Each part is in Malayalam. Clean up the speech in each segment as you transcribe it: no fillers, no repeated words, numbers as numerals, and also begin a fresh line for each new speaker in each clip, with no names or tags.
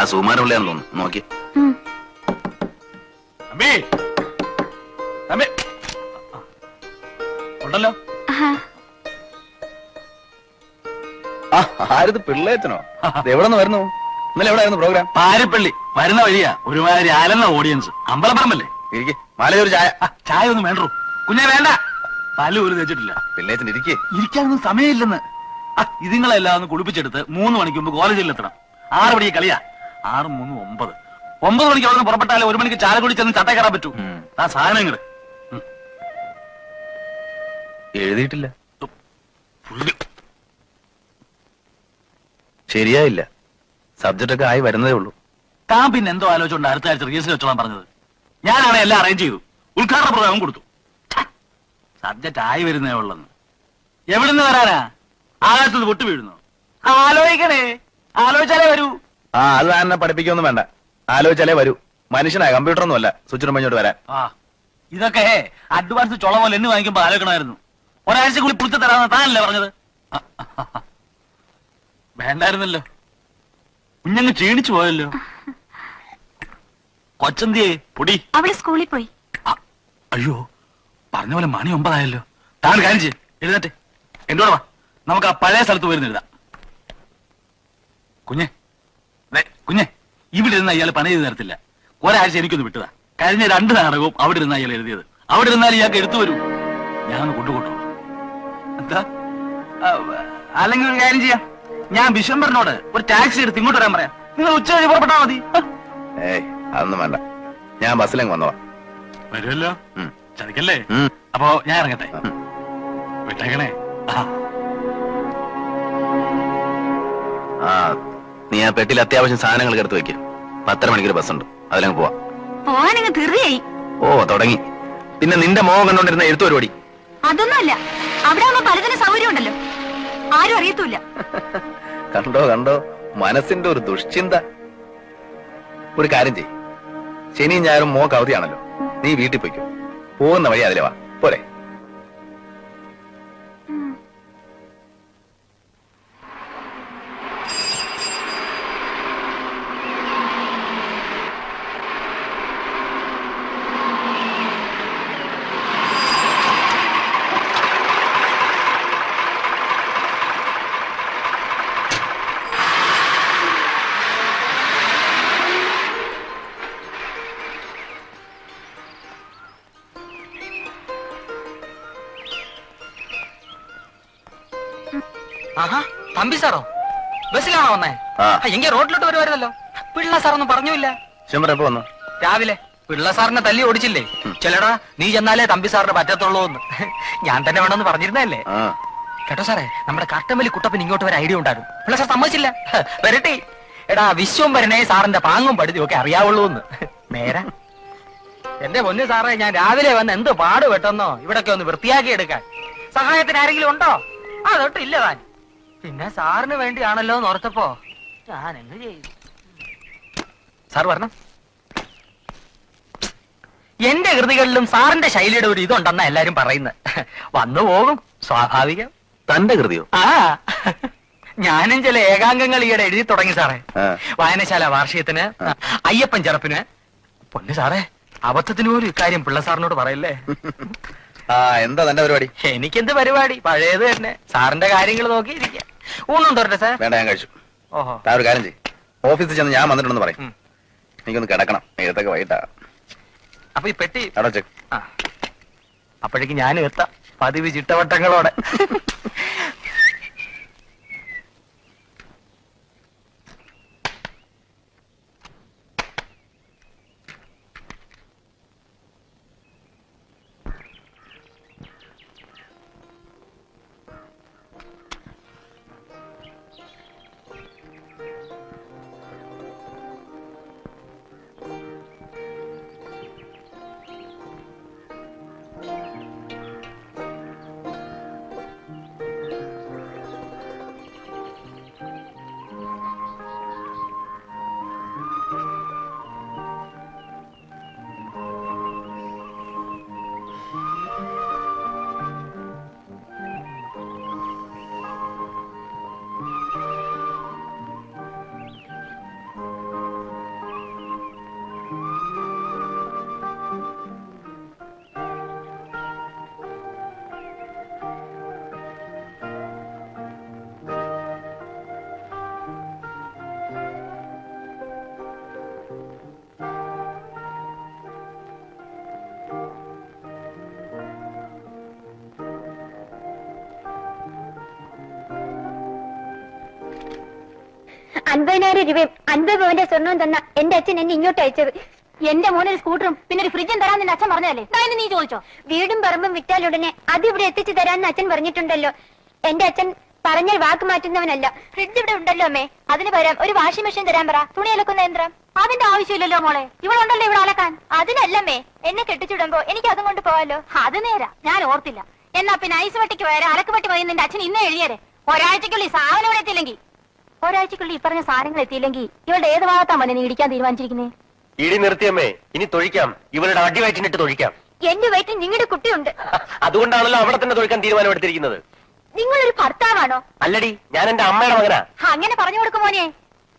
സുമാരുള്ളയാന്ന് തോന്നുന്നു. നോക്കി ഉണ്ടല്ലോ. ആരത് പിള്ളേച്ചനോ? എവിടെ നിന്ന് വരുന്നു? ഇന്നലെ എവിടെയായിരുന്നു പ്രോഗ്രാം? പാരപ്പള്ളി. വരുന്ന വഴിയാ ഒരുമാതിരി അലന്ന ഓഡിയൻസ്. അമ്പലപ്പറമ്പല്ലേ? ഇരിക്കെ മാലയൊരു ചായ. ചായ ഒന്നും വേണ്ടോ കുഞ്ഞെ? വേണ്ട. പല്ല് പോലും തേച്ചിട്ടില്ല. പിള്ളേച്ചൻ ഇരിക്കേ. ഇരിക്കാനൊന്നും സമയമില്ലെന്ന്. ഇതുങ്ങളെല്ലാം ഒന്ന് കുളിപ്പിച്ചെടുത്ത് 3 മണിക്ക് മുമ്പ് കോളേജിൽ എത്തണം. 6 മണിക്ക് കളിയാ. 6, 3, 9. 9 മണിക്ക് അവിടെ നിന്ന് പുറപ്പെട്ടാലേ 1 മണിക്ക് ചാലക്കുടി ചെന്ന് ചട്ട കയറാൻ പറ്റൂ. ആ സാധനങ്ങള് എഴുതിയിട്ടില്ല. ശരിയായില്ല. സബ്ജക്റ്റ് ഒക്കെ ആയി വരുന്നതേ ഉള്ളൂ. താൻ പിന്നെ എന്തോ ആലോചിച്ചുകൊണ്ട് അടുത്ത ആഴ്ച റിഹേഴ്സൽ വെച്ചോളാൻ പറഞ്ഞത്. ഞാനാണ് എല്ലാം അറേഞ്ച് ചെയ്തു. ഉദ്ഘാടന പ്രോഗ്രാം കൊടുത്തു. സബ്ജക്റ്റ് ആയി വരുന്നേ ഉള്ളെന്ന്. എവിടുന്ന് വരാനാ? ആകാശത്ത് പൊട്ടു വീഴുന്നു. ആലോചിക്കണേ, ആലോചിച്ചാലേ വരൂ.
അത് തന്നെ പഠിപ്പിക്കൊന്നും വേണ്ട, ആലോചിച്ചാലേ വരൂ. മനുഷ്യനാ, കമ്പ്യൂട്ടർ ഒന്നും അല്ല സ്വിച്ച് ഇടുമ്പോഴോട്ട് വരാൻ.
ഇതൊക്കെ അഡ്വാൻസ് ചുള പോലെ എന്നെ വാങ്ങിക്കുമ്പോ ആലോചിക്കണമായിരുന്നു. ഒരാഴ്ച കൂടി പുറത്ത് തരാമെന്ന് താനല്ലേ പറഞ്ഞത്? വേണ്ടായിരുന്നല്ലോ. കുഞ്ഞങ്ങ് ക്ഷീണിച്ചു പോയല്ലോ. കൊച്ചന്തിയെ പൊടി
അവള് സ്കൂളിൽ പോയി.
അയ്യോ, പറഞ്ഞ പോലെ മണി 9 ആയല്ലോ. താൻ കാര്യം ചെയ്യ്, എഴുന്നേറ്റ് എന്നോട് വാ. നമുക്ക് ആ പഴയ സ്ഥലത്ത് പോയിരുന്ന് എഴുതാം. കുഞ്ഞെ കുഞ്ഞെ, ഇവിടെ ഇരുന്ന് അയാൾ പണി ചെയ്ത് തരത്തില്ല. ഒരാഴ്ച എനിക്കൊന്ന് വിട്ടതാ. കഴിഞ്ഞ 2 നാടകവും അവിടെ ഇരുന്ന് അയാൾ എഴുതിയത്. അവിടെ ഇരുന്നാൽ ഇയാൾക്ക് എടുത്തു വരൂ. ഞാനൊന്ന് കൊണ്ടുകൊണ്ടു. എന്താ? അല്ലെങ്കിൽ ഒരു കാര്യം ചെയ്യാം, ഞാൻ വിശ്വംബരനോട് ഒരു ടാക്സി എടുത്ത് ഇങ്ങോട്ട് വരാൻ പറയാം. നിങ്ങൾ ഉച്ച കഴിഞ്ഞ് പുറപ്പെട്ടാൽ മതി.
അതൊന്നും വേണ്ട, ഞാൻ ബസ്സിലെങ്ങ് വന്നവാ.
വരുമല്ലോ, ചതിക്കല്ലേ? അപ്പോ ഞാൻ ഇറങ്ങട്ടെ. വിട്ടേക്കണേ.
നീ ആ പെട്ടിയിൽ അത്യാവശ്യം സാധനങ്ങൾ എടുത്ത് വെക്കും. 10:30 മണിക്കൊരു ബസ്സുണ്ട്, അതിലങ്ങ് പോവാ.
പോവാനങ്ങ് തീർച്ചയായി.
ഓ തുടങ്ങി. പിന്നെ നിന്റെ മോഹം കണ്ടോണ്ടിരുന്ന എഴുത്തു പരിപാടി
അതൊന്നുമല്ല. അവിടെ ആവുമ്പോ പലതിനും സൗകര്യം ഉണ്ടല്ലോ, ആരും അറിയത്തൂല്ല.
കണ്ടോ കണ്ടോ, മനസ്സിന്റെ ഒരു ദുഷ്ചിന്ത. ഒരു കാര്യം ചെയ്യ്, ശനിയും ഞായറും മോക്ക് അവധിയാണല്ലോ, നീ വീട്ടിൽ പോയിക്കോ. പോകുന്ന വഴി അതിലെ വാ, പോരെ?
ആഹാ, തമ്പി സാറോ ബസ്സിലാണോ വന്നേ? എങ്കിൽ റോഡിലോട്ട് വരുമായിരുന്നല്ലോ. പിള്ള സാറൊന്നും പറഞ്ഞില്ല.
വന്നു
രാവിലെ പിള്ള സാറിനെ തല്ലി ഓടിച്ചില്ലേ? ചെല്ലടാ, നീ ചെന്നാലേ തമ്പി സാറിന് പറ്റത്തുള്ളൂ എന്ന് ഞാൻ തന്നെ വേണമെന്ന് പറഞ്ഞിരുന്നല്ലേ. കേട്ടോ സാറേ, നമ്മുടെ കട്ടമ്പലി കുട്ടപ്പൻ ഇങ്ങോട്ട് വരെ ഐഡിയ ഉണ്ടായിരുന്നു. പിള്ള സാർ സമ്മതിച്ചില്ല. വരട്ടെ എടാ, വിശ്വംഭരനെ സാറിന്റെ പാങ്ങും പടുതിയും ഒക്കെ അറിയാവുള്ളൂ എന്ന്. നേരെ എന്റെ പൊന്നു സാറേ, ഞാൻ രാവിലെ വന്ന് എന്ത് പാടുപെട്ടെന്നോ ഇവിടൊക്കെ ഒന്ന് വൃത്തിയാക്കി എടുക്കാൻ. സഹായത്തിന് ആരെങ്കിലും ഉണ്ടോ? അതൊട്ടില്ല താൻ. പിന്നെ സാറിന് വേണ്ടിയാണല്ലോ എന്ന് ഓർത്തപ്പോ ഞാൻ എന്ത് ചെയ്തു? സാർ വരണം. എന്റെ കൃതികളിലും സാറിന്റെ ശൈലിയുടെ ഒരു ഇതുണ്ടെന്നാ എല്ലാരും പറയുന്നത്. വന്നു പോകും, സ്വാഭാവികം.
തന്റെ കൃതിയോ?
ഞാനും ചില ഏകാംഗങ്ങൾ ഈയിടെ എഴുതി തുടങ്ങി സാറേ. വായനശാല വാർഷികത്തിന്, അയ്യപ്പൻ ചെറുപ്പിന്. പൊന്നു സാറേ, അബദ്ധത്തിന് പോലും ഇക്കാര്യം പിള്ള സാറിനോട് പറയല്ലേ.
എന്താ തന്റെ പരിപാടി?
എനിക്കെന്ത് പരിപാടി, പഴയത് തന്നെ. സാറിന്റെ കാര്യങ്ങൾ നോക്കിയിരിക്കുക. ഊണും തോരട്ടെ സാർ?
വേണ്ട, ഞാൻ കഴിച്ചു.
ഓഹോ,
ഒരു കാര്യം ചെയ്യും, ഓഫീസിൽ ചെന്ന് ഞാൻ വന്നിട്ടുണ്ടെന്ന് പറയും. എനിക്കൊന്ന് കിടക്കണം, ഏതൊക്കെ വൈകിട്ടാ.
അപ്പൊ ഈ പെട്ടി
അവിടെ
അപ്പോഴേക്ക് ഞാനും എത്താം, പതിവ് ചിട്ടവട്ടങ്ങളോടെ.
രൂപയും 50 പവന്റെ സ്വർണവും തന്ന എന്റെ അച്ഛൻ എന്നെ ഇങ്ങോട്ട് അയച്ചത്. എന്റെ മോനൊരു സ്കൂട്ടറും പിന്നെ ഒരു ഫ്രിഡ്ജും തരാൻ നിന്റെ അച്ഛൻ പറഞ്ഞതല്ലേ? നീ ചോദിച്ചോ? വീടും പറമ്പും വിറ്റാലുടനെ അത് ഇവിടെ എത്തിച്ചു തരാന്ന് അച്ഛൻ പറഞ്ഞിട്ടുണ്ടല്ലോ. എന്റെ അച്ഛൻ പറഞ്ഞാൽ വാക്ക് മാറ്റുന്നവനല്ല. ഫ്രിഡ്ജ് ഇവിടെ ഉണ്ടല്ലോ അമ്മേ, അതിന് പകരം ഒരു വാഷിംഗ് മെഷീൻ തരാൻ പറ. തുണി അലക്കുന്ന യന്ത്രം. അതിന്റെ ആവശ്യമില്ലല്ലോ മോളെ, ഇവളുണ്ടല്ലോ ഇവിടെ അലക്കാൻ. അതിനല്ലമ്മേ, എന്നെ കെട്ടിച്ചിടുമ്പോ എനിക്ക് അതും കൊണ്ട് പോവാലോ. അത് നേരാ, ഞാൻ ഓർത്തില്ല. എന്നാ പിന്നെ ഐസ് വെട്ടിക്ക് വരെ അലക്ക് വെട്ടി പോയി നിന്റെ അച്ഛൻ ഇന്നേ എഴുതിയരെ. ഒരാഴ്ചക്കുള്ളിൽ സാധനം ഇവിടെ എത്തിയില്ലെങ്കിൽ, ഒരാഴ്ചക്കുള്ളിൽ ഈ പറഞ്ഞ സാധനങ്ങൾ എത്തിയില്ലെങ്കിൽ ഇവളുടെ ഏത് ഭാഗത്താ മോനെ നീ ഇടിക്കാൻ തീരുമാനിച്ചിരിക്കുന്നേ?
ഇടി നിർത്തിയമ്മേ, ഇനി തൊഴിക്കാം. ഇവരുടെ അടി വയറ്റിനിട്ട് തൊഴിക്കാം.
എന്റെ വയറ്റിൽ നിങ്ങളുടെ കുട്ടിയുണ്ട്.
അതുകൊണ്ടാണല്ലോ അവിടെ തന്നെ തൊഴിക്കാൻ തീരുമാനമെടുത്തിരിക്കുന്നത്.
നിങ്ങളൊരു ഭർത്താവാണോ?
അല്ലടി, ഞാൻ എന്റെ അമ്മയുടെ മകനാ.
അങ്ങനെ പറഞ്ഞു കൊടുക്കും മോനെ.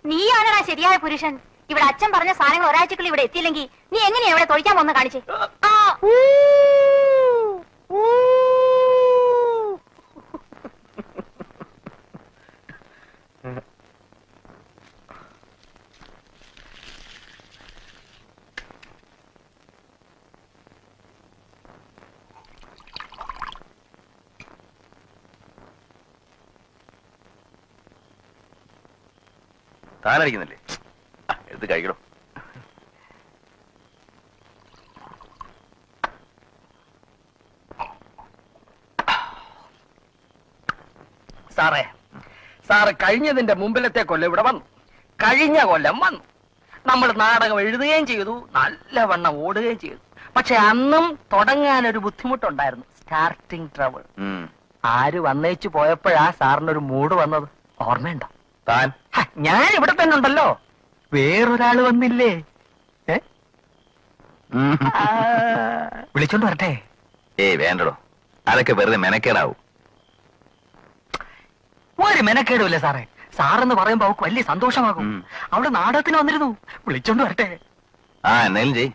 നീയാണടാ ശരിയായ പുരുഷൻ. ഇവിടെ അച്ഛൻ പറഞ്ഞ സാധനങ്ങൾ ഒരാഴ്ചക്കുള്ളിൽ ഇവിടെ എത്തിയില്ലെങ്കിൽ നീ എങ്ങനെയാ ഇവിടെ തൊഴിക്കാൻ വന്ന് കാണിച്ചേ?
താനടിക്കുന്നില്ലേ? എടുത്ത് കഴിക്കണം.
സാറ് കഴിഞ്ഞതിന്റെ മുമ്പിലത്തെ കൊല്ലം ഇവിടെ വന്നു. കഴിഞ്ഞ കൊല്ലം വന്നു. നമ്മൾ നാടകം എഴുതുകയും ചെയ്തു, നല്ലവണ്ണം ഓടുകയും ചെയ്തു. പക്ഷെ അന്നും തുടങ്ങാനൊരു ബുദ്ധിമുട്ടുണ്ടായിരുന്നു, സ്റ്റാർട്ടിങ് ട്രബിൾ. ആര് വന്നേച്ചു പോയപ്പോഴാ സാറിനൊരു മൂഡ് വന്നത് ഓർമ്മയുണ്ടോ?
താൻ
ഞാൻ ഇവിടെ തന്നെ ഉണ്ടല്ലോ, വേറൊരാള് വന്നില്ലേ? വിളിച്ചോണ്ട് വരട്ടെ?
ഏയ് വേണ്ടടോ, അതൊക്കെ വെറുതെ മെനക്കേടാവും.
ഒരു മെനക്കേടുമില്ല സാറേ. സാറെന്ന് പറയുമ്പോ അവൾക്ക് വലിയ സന്തോഷമാകും. അവിടെ നാടകത്തിന് വന്നിരുന്നു, വിളിച്ചോണ്ട് വരട്ടെ?
എന്നാലും ചെയ്.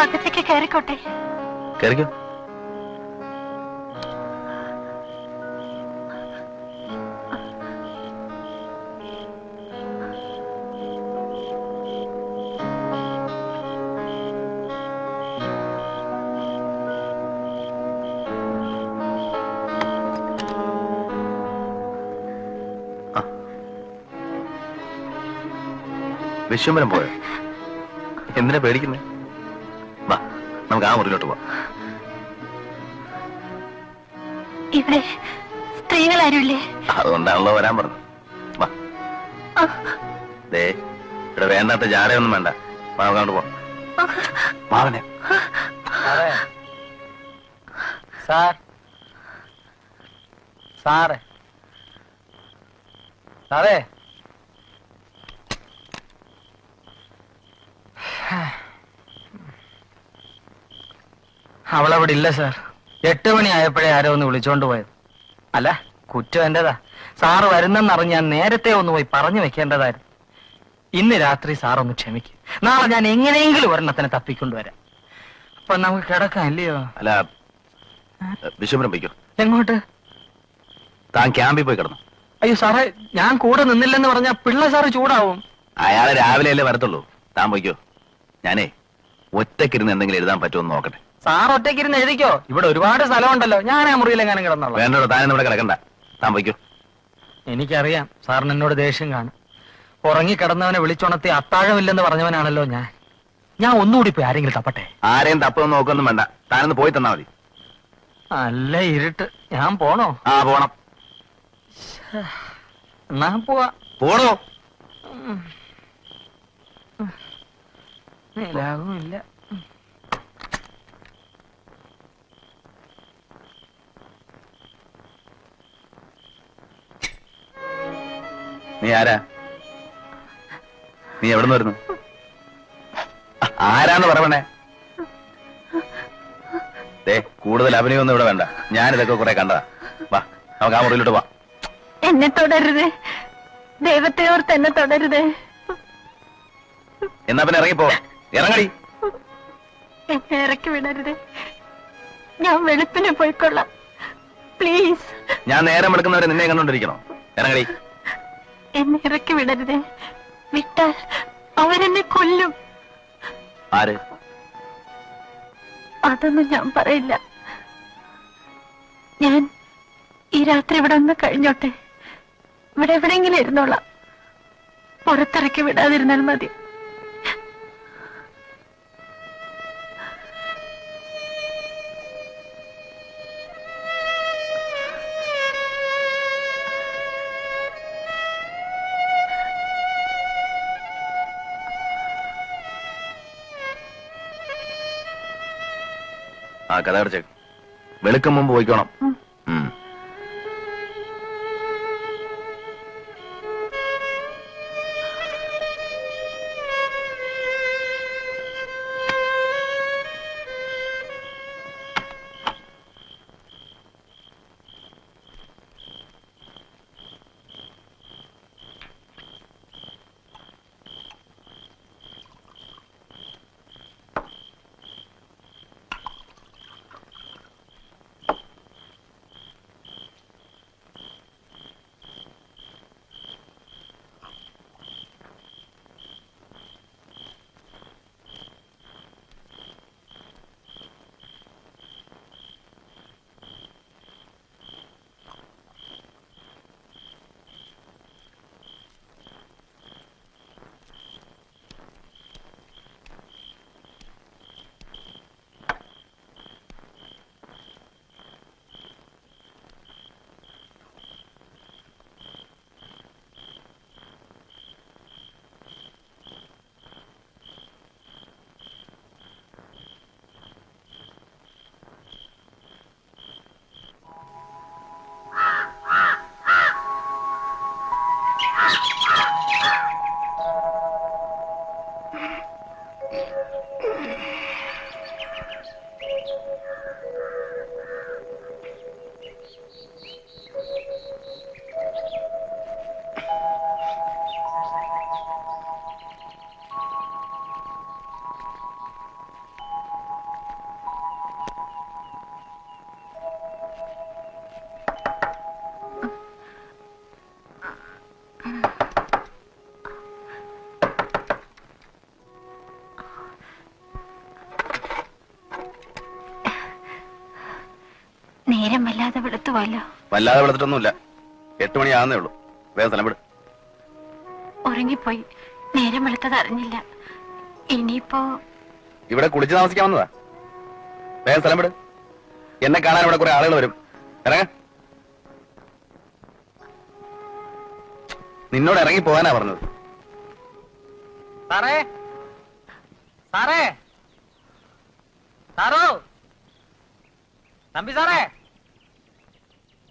അകത്തേക്ക് കയറിക്കോട്ടെ?
കയറിക്കോ. വിശ്വംബരം പോയോ? എന്തിനാ പേടിക്കുന്നേ? വാ, നമുക്ക് ആ മുറിയിലോട്ട് പോവാം.
ഇവിടെ സ്ത്രീകൾ ആരുമില്ലേ?
അതുകൊണ്ടാണല്ലോ വരാൻ പറഞ്ഞു. വാ. ദേ, ഇവിടെ വേണ്ടാത്ത ജാടയൊന്നും വേണ്ട. അങ്ങോട്ട് പോവാം. മാവനെ.
സാർ സാറേ സാറേ അവളവിടെ ഇല്ല സാർ. 8 മണിയായപ്പോഴേ ആരോ ഒന്ന് വിളിച്ചോണ്ട് പോയത്. അല്ല, കുറ്റം എന്റേതാ. സാറ് വരുന്നെന്നറിഞ്ഞ് ഞാൻ നേരത്തെ ഒന്ന് പോയി പറഞ്ഞു വെക്കേണ്ടതായിരുന്നു. ഇന്ന് രാത്രി സാറൊന്ന് ക്ഷമിക്കും. നാളെ ഞാൻ എങ്ങനെയെങ്കിലും ഒരെണ്ണത്തിനെ തപ്പിക്കൊണ്ടുവരാം. അപ്പൊ നമുക്ക് കിടക്കാം, ഇല്ലയോ?
അല്ല, വിശ്വംബരം പോയിക്കോ.
എങ്ങോട്ട്?
താൻ ക്യാമ്പിൽ പോയി കിടന്നു.
അയ്യോ സാറേ, ഞാൻ കൂടെ നിന്നില്ലെന്ന് പറഞ്ഞാ പിള്ള സാറ് ചൂടാവും.
അയാളെ രാവിലെ അല്ലേ വരത്തുള്ളൂ. താൻ പോയിക്കോ. ഞാനേ ഒറ്റക്കിരുന്ന് എന്തെങ്കിലും എഴുതാൻ പറ്റുമെന്ന് നോക്കട്ടെ.
സാർ ഒറ്റയ്ക്ക് ഇരുന്ന് എഴുതിക്കോ, ഇവിടെ ഒരുപാട് സ്ഥലമുണ്ടല്ലോ. ഞാൻ ആ മുറിയിലെങ്ങാനും കിടന്നോളാം.
വേണ്ടോ, താനും ഇവിടെ കിടക്കണ്ട, താൻ വയ്ക്കോ.
എനിക്കറിയാം സാറിന് എന്നോട് ദേഷ്യം കാണും. ഉറങ്ങിക്കിടന്നവനെ വിളിച്ചുണർത്തി അത്താഴമില്ലെന്ന് പറഞ്ഞവനാണല്ലോ ഞാൻ ഒന്നുകൂടി പോയി ആരെങ്കിലും തപ്പട്ടെ.
ആരെയും തപ്പൊന്നും നോക്കൊന്നും വേണ്ട, താനൊന്ന് പോയി തന്നാ മതി.
നല്ല ഇരുട്ട്, ഞാൻ പോണോ?
ആ പോണം.
എന്നാ പോവാ.
പോണോ?
ലാഭമില്ല.
നീ ആരാ? നീ എവിടെ നിന്ന് വരുന്നു? ആരാന്ന് പറയണേ? കൂടുതൽ അഭിനയൊന്നും ഇവിടെ വേണ്ട, ഞാനിതൊക്കെ കുറെ കണ്ടതാ. വാ, നമുക്ക് ആ മുറിയിലോട്ട് വാ.
എന്നെ തുടരുത്, ദൈവത്തെ ഓർത്ത് എന്നെ തുടരുത്.
എന്നാ പിന്നെ ഇറങ്ങിപ്പോ, ഇറങ്ങടി.
എന്നെ ഇറക്കി വിടരുത്, ഞാൻ വെളുപ്പിനെ പോയിക്കൊള്ളാം, പ്ലീസ്.
ഞാൻ നേരം എടുക്കുന്നവരെ നിന്നെ കണ്ടോണ്ടിരിക്കണോ? ഇറങ്ങടി.
എന്നെ ഇറക്കി വിടരുത്, വിട്ടാൽ അവരെന്നെ കൊല്ലും.
ആര്?
അതൊന്നും ഞാൻ പറയില്ല. ഞാൻ ഈ രാത്രി ഇവിടെ ഒന്ന് കഴിഞ്ഞോട്ടെ, ഇവിടെ എവിടെയെങ്കിലും ഇരുന്നോളാം, പുറത്തിറക്കി വിടാതിരുന്നാൽ മതി.
ആ കഥ അടച്ചേ, വെളുക്കും മുമ്പ് പോയിക്കോണം.
നേരം വല്ലാതെ വെളുത്തുപോയല്ലോ.
വല്ലാതെ വെളുത്തിട്ടൊന്നുമില്ല, 8 മണിയാകുന്നേ ഉള്ളൂ. വേഗം സ്ഥലം വിട്.
ഉറങ്ങിപ്പോയി, നേരം വെളുത്തത് അറിഞ്ഞില്ല. ഇനിയിപ്പോ
ഇവിടെ കുളിച്ച് താമസിക്കാൻ വന്നതാ. വേഗം സ്ഥലം വിട്, എന്നെ കാണാൻ ഇവിടെ കുറെ ആളുകൾ വരും. ഇറങ്ങ. നിന്നോട് ഇറങ്ങി പോകാനാ പറഞ്ഞത്.
സാറേ, സാറേ, സാറോ, തമ്പി സാറേ,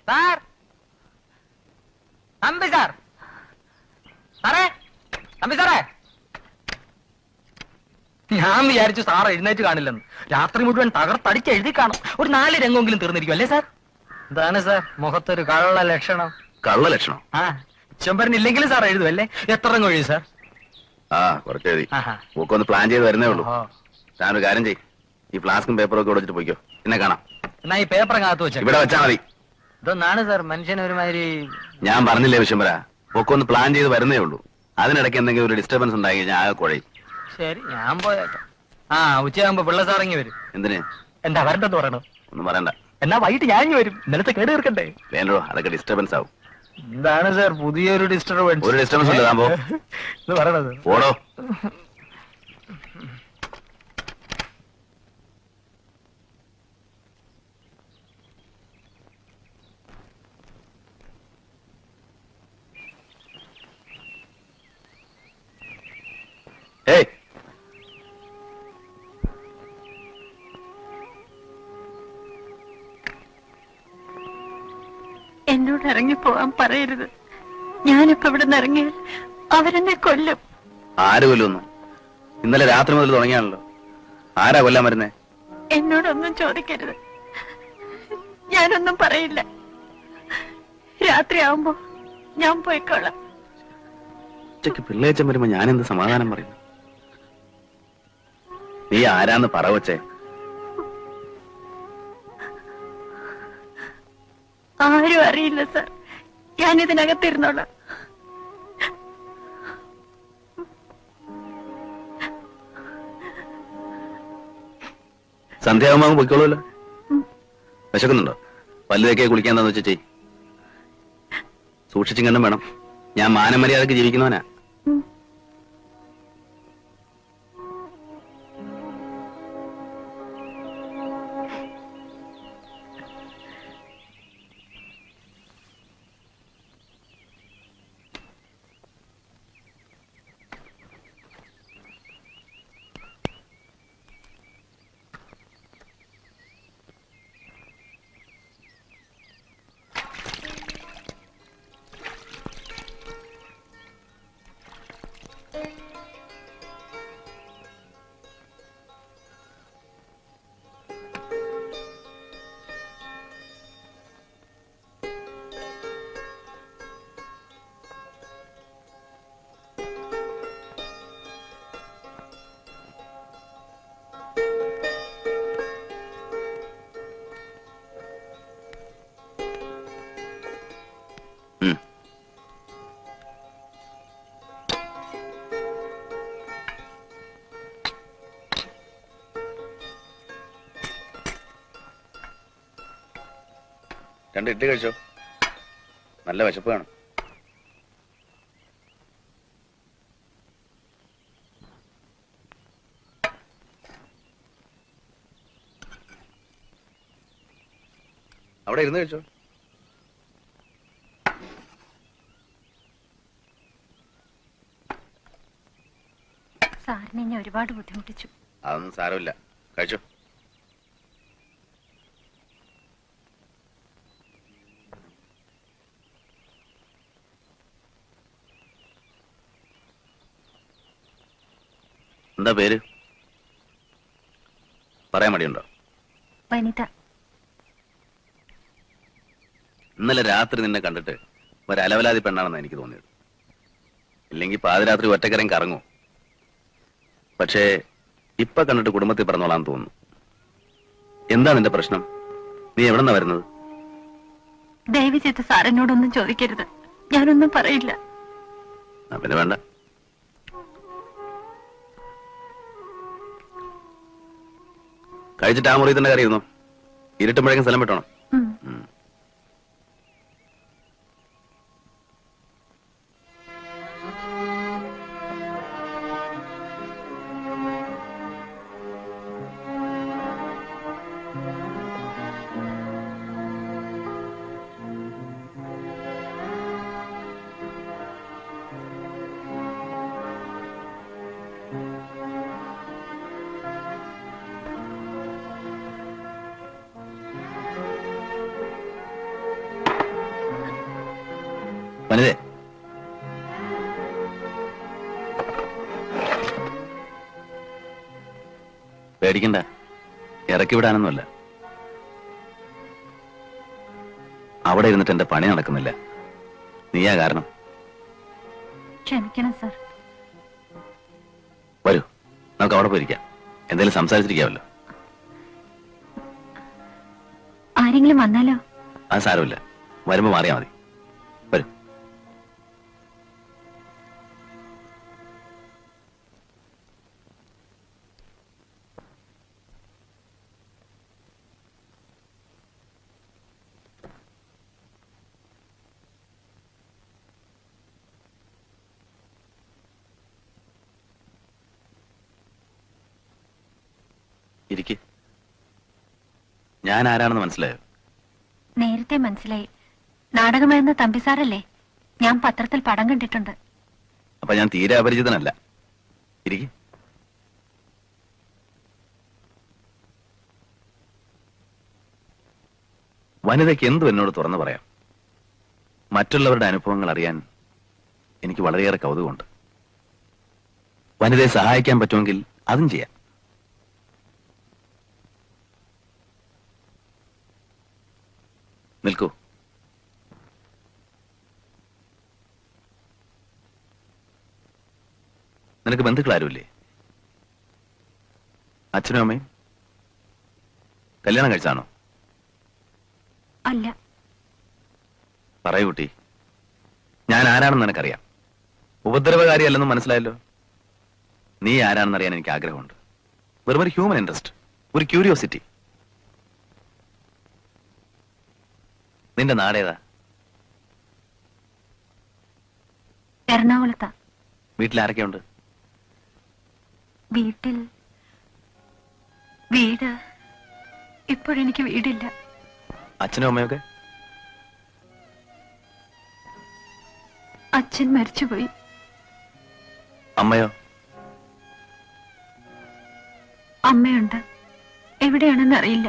സാർ, തമ്പി സാർ, സാറേ, തമ്പി സാറേ. ഞാൻ വിചാരിച്ചു സാർ എഴുന്നേറ്റ് കാണില്ലെന്ന്. രാത്രി മുഴുവൻ തകർത്തടിച്ച് എഴുതി കാണും. ഒരു 4 രംഗമെങ്കിലും തീർന്നിരിക്കും അല്ലേ സാർ? എന്താണ് സാർ മുഖത്തൊരു കള്ള ലക്ഷണം?
കള്ള ലക്ഷണം?
ആ, ചെമ്പരനില്ലെങ്കിലും സാർ എഴുതുമല്ലേ? എത്ര രംഗം എഴുതി സാർ?
ആ, കുറച്ച് എഴുതി. ഒന്ന് പ്ലാൻ ചെയ്ത് വരുന്നേ ഉള്ളൂ. ഞാനൊരു കാര്യം ചെയ്യും, ഈ ഫ്ലാസ്കും പേപ്പറും ഒക്കെ വെച്ചിട്ട് പോയിക്കോ, എന്നെ കാണാം.
എന്നാ ഈ പേപ്പർ അകത്ത് വെച്ച
ഇവിടെ വെച്ചാ മതി.
ഇതൊന്നാണ് സാർ മനുഷ്യൻ ഒരുമാതിരി.
ഞാൻ പറഞ്ഞില്ലേ വിശംബര, ഒക്കെ ഒന്ന് പ്ലാൻ ചെയ്ത് വരുന്നേ ഉള്ളൂ. അതിനിടയ്ക്ക് എന്തെങ്കിലും ഒരു ഡിസ്റ്റർബൻസ് ഉണ്ടായി കഴിഞ്ഞാൽ ആകെ കുഴയും.
ശരി, ഞാൻ പോയേക്കാം. ആ, ഉച്ചയാകുമ്പോ പിള്ള സാറിങ്ങി വരും.
എന്തിന്?
എന്താ വരണ്ടെന്ന് പറയണോ?
ഒന്നും പറയണ്ട.
എന്നാ വൈകിട്ട് ഞാൻ വരും, ഇന്നലത്തെ കേട് തീർക്കണ്ടേ?
വേണ്ടോ, അതൊക്കെ ഡിസ്റ്റർബൻസ് ആവും.
എന്താണ് സാർ പുതിയൊരു ഡിസ്റ്റർബൻസ്?
ഒരു ഡിസ്റ്റർബൻസ് ഇല്ല, താൻ പോ.
ഇത് പറയണത്
പോടോ. ഏയ്,
എന്നോട് ഇറങ്ങിപ്പോവാൻ പറയരുത്. ഞാനിപ്പോ ഇവിടെ നിന്ന് ഇറങ്ങിയാൽ അവരെന്നെ കൊല്ലും.
ആര് കൊല്ലുന്നു? ഇന്നലെ രാത്രി മുതൽ തുടങ്ങിയാണല്ലോ. ആരാ കൊല്ലാൻ വരുന്നേ?
എന്നോടൊന്നും ചോദിക്കരുത്, ഞാനൊന്നും പറയില്ല. രാത്രിയാവുമ്പോ ഞാൻ പോയിക്കോളാം.
ഉച്ചക്ക് പിള്ളേച്ചൻ വരുമ്പോ ഞാനെന്ത് സമാധാനം പറയും? നീ ആരാന്ന് പറ വച്ചേ.
ആരും അറിയില്ല സാർ, ഞാനിതിനകത്തിരുന്നോളാം.
സന്ധ്യാകുമ്പോ പൊയ്ക്കോളൂല്ലോ. വിശക്കുന്നുണ്ടോ? പല്ലുതൊക്കെ കുളിക്കാൻ എന്താന്ന് വെച്ചാ ചെയ്. സൂക്ഷിച്ചും കണ്ടും വേണം. ഞാൻ മാനമര്യാദക്ക് ജീവിക്കുന്നവനാ. രണ്ട് ഇഡ്ഡലി കഴിച്ചോ, നല്ല വിശപ്പ് കാണും. അവിടെ ഇരുന്ന് കഴിച്ചോ.
സാറിനെ ഞാൻ ഒരുപാട് ബുദ്ധിമുട്ടിച്ചു.
അതൊന്നും സാരമില്ല, കഴിച്ചോ. എന്താ പേര്? പറയാൻ മടിയുണ്ടോ?
വനിത.
ഇന്നലെ രാത്രി നിന്നെ കണ്ടിട്ട് ഒരു അലവലാതി പെണ്ണാണെന്ന് എനിക്ക് തോന്നിയത്. ഇല്ലെങ്കിൽ പാതിരാത്രി ഒറ്റക്കരം കറങ്ങൂ. പക്ഷേ ഇപ്പൊ കണ്ടിട്ട് കുടുംബത്തിൽ പറഞ്ഞോളാന്ന് തോന്നുന്നു. എന്താ നിന്റെ പ്രശ്നം? നീ എവിടെന്നാ വരുന്നത്?
ദയവ് ചെയ്ത് സാറിനോടൊന്നും ചോദിക്കരുത്, ഞാനൊന്നും പറയില്ല.
പിന്നെ വേണ്ട. കഴിച്ചിട്ട് ആ മുറി തന്നെ കയറിയിരുന്നു. ഇരുട്ടുമ്പോഴേക്കും സ്ഥലം വിട്ടോണം. വനിതേ, പേടിക്കണ്ട, ഇറക്കി വിടാനൊന്നുമല്ല. അവിടെ ഇരുന്നിട്ട് എന്റെ പണി നടക്കുന്നില്ല. നീയാ കാരണം.
ക്ഷമിക്കണം സാർ.
വരൂ, നമുക്ക് അവിടെ പോയിരിക്കാം. എന്തെങ്കിലും സംസാരിച്ചിരിക്കാമല്ലോ.
ആരെങ്കിലും വന്നാലോ?
അത് സാരമില്ല, വരുമ്പോ മാറിയാ മതി. വരൂ. ഇരിക്ക്. ഞാൻ ആരാണെന്ന് മനസ്സിലായോ?
നേരത്തെ മനസ്സിലായി. നാടകമെഴുന്ന തമ്പിസാറല്ലേ? ഞാൻ പത്രത്തിൽ പടം കണ്ടിട്ടുണ്ട്.
അപ്പൊ ഞാൻ തീരെ അപരിചിതനല്ല. ഇരിക്ക്. വനിതയ്ക്ക് എന്തും എന്നോട് തുറന്നു പറയാം. മറ്റുള്ളവരുടെ അനുഭവങ്ങൾ അറിയാൻ എനിക്ക് വളരെയേറെ കൗതുകമുണ്ട്. വനിതയെ സഹായിക്കാൻ പറ്റുമെങ്കിൽ അതും ചെയ്യാം. നിൽക്കൂ. നിനക്ക് ബന്ധുക്കൾ ആരുമില്ലേ? അച്ഛനും അമ്മയും? കല്യാണം കഴിച്ചാണോ?
അല്ല.
പറയൂ കുട്ടി, ഞാൻ ആരാണെന്ന് നിനക്കറിയാം. ഉപദ്രവകാരിയല്ലെന്നും മനസ്സിലായല്ലോ. നീ ആരാണെന്ന് അറിയാൻ എനിക്ക് ആഗ്രഹമുണ്ട്. വെറും ഒരു ഹ്യൂമൻ ഇൻട്രസ്റ്റ്, ഒരു ക്യൂരിയോസിറ്റി. നിന്റെ നാടേതാ?
എറണാകുളത്താ.
വീട്ടിൽ ആരൊക്കെയുണ്ട്?
വീട് ഇപ്പോഴെനിക്ക് വീടില്ല.
അച്ഛനും അമ്മയൊക്കെ?
അച്ഛൻ മരിച്ചുപോയി.
അമ്മയോ?
അമ്മയുണ്ട്, എവിടെയാണെന്ന് അറിയില്ല.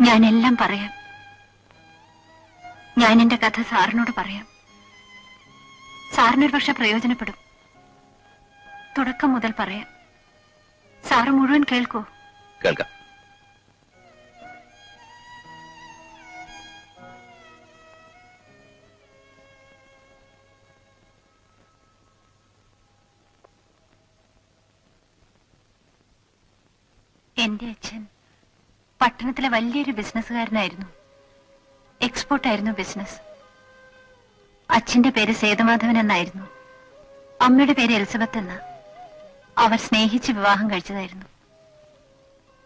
ഞാനെല്ലാം പറയാം. ഞാൻ എന്റെ കഥ സാറിനോട് പറയാം. സാറിനൊരു പക്ഷെ പ്രയോജനപ്പെടും. തുടക്കം മുതൽ പറയാം. സാറ് മുഴുവൻ കേൾക്കൂ.
കേൾക്കാം.
എന്റെ അച്ഛൻ പട്ടണത്തിലെ വലിയൊരു ബിസിനസ്സുകാരനായിരുന്നു. എക്സ്പോർട്ടായിരുന്നു ബിസിനസ്. അച്ഛന്റെ പേര് സേതുമാധവൻ എന്നായിരുന്നു. അമ്മയുടെ പേര് എലിസബത്ത് എന്ന. അവർ സ്നേഹിച്ച് വിവാഹം കഴിച്ചതായിരുന്നു.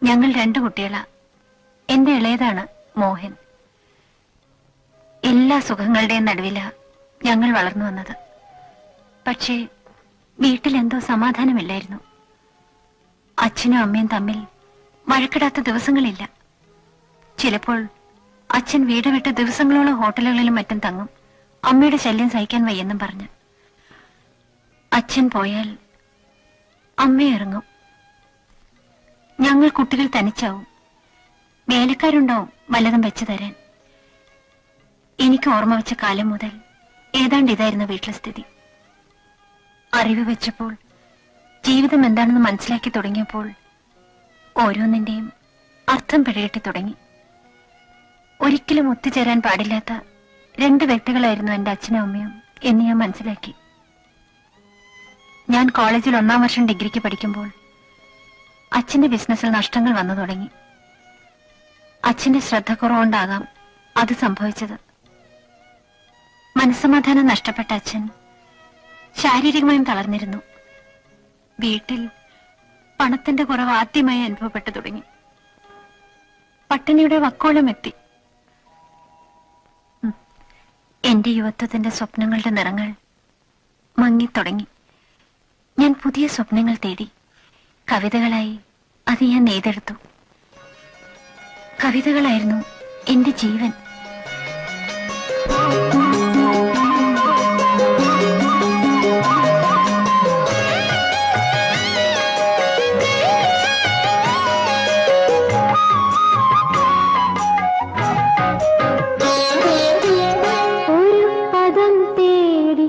ഞങ്ങൾ 2 കുട്ടികളാ. എന്റെ ഇളയതാണ് മോഹൻ. എല്ലാ സുഖങ്ങളുടെയും നടുവിലാ ഞങ്ങൾ വളർന്നു വന്നത്. പക്ഷേ വീട്ടിലെന്തോ സമാധാനമില്ലായിരുന്നു. അച്ഛനും അമ്മയും തമ്മിൽ വഴക്കിടാത്ത ദിവസങ്ങളില്ല. ചിലപ്പോൾ അച്ഛൻ വീട് വിട്ട് ദിവസങ്ങളോളം ഹോട്ടലുകളിലും മറ്റും തങ്ങും, അമ്മയുടെ ശല്യം സഹിക്കാൻ വയ്യെന്നും പറഞ്ഞ്. അച്ഛൻ പോയാൽ അമ്മ ഇറങ്ങും. ഞങ്ങൾ കുട്ടികൾ തനിച്ചാവും. വേലക്കാരുണ്ടാവും വല്ലതും വെച്ചു തരാൻ. എനിക്ക് ഓർമ്മ വെച്ച കാലം മുതൽ ഏതാണ്ട് ഇതായിരുന്നു വീട്ടിലെ സ്ഥിതി. അറിവ് വെച്ചപ്പോൾ, ജീവിതം എന്താണെന്ന് മനസ്സിലാക്കി തുടങ്ങിയപ്പോൾ ഓരോന്നിന്റെയും അർത്ഥം പിഴയറ്റി തുടങ്ങി. ഒരിക്കലും ഒത്തുചേരാൻ പാടില്ലാത്ത 2 വ്യക്തികളായിരുന്നു എന്റെ അച്ഛനും അമ്മയും എന്ന് ഞാൻ മനസ്സിലാക്കി. ഞാൻ കോളേജിൽ 1-ാം വർഷം ഡിഗ്രിക്ക് പഠിക്കുമ്പോൾ അച്ഛന്റെ ബിസിനസ്സിൽ നഷ്ടങ്ങൾ വന്നു തുടങ്ങി. അച്ഛന്റെ ശ്രദ്ധ കുറവുകൊണ്ടാകാം അത് സംഭവിച്ചത്. മനസ്സമാധാനം നഷ്ടപ്പെട്ട അച്ഛൻ ശാരീരികമായും തളർന്നിരുന്നു. വീട്ടിൽ പണത്തിന്റെ കുറവ് ആദ്യമായി അനുഭവപ്പെട്ടു തുടങ്ങി. പട്ടിണിയുടെ വക്കോളം എത്തി. എന്റെ യുവത്വത്തിന്റെ സ്വപ്നങ്ങളുടെ നിറങ്ങൾ മങ്ങിത്തുടങ്ങി. ഞാൻ പുതിയ സ്വപ്നങ്ങൾ തേടി. കവിതകളായി അത് ഞാൻ നെയ്തെടുത്തു. കവിതകളായിരുന്നു എന്റെ ജീവൻ. ഒരു പദം തേടി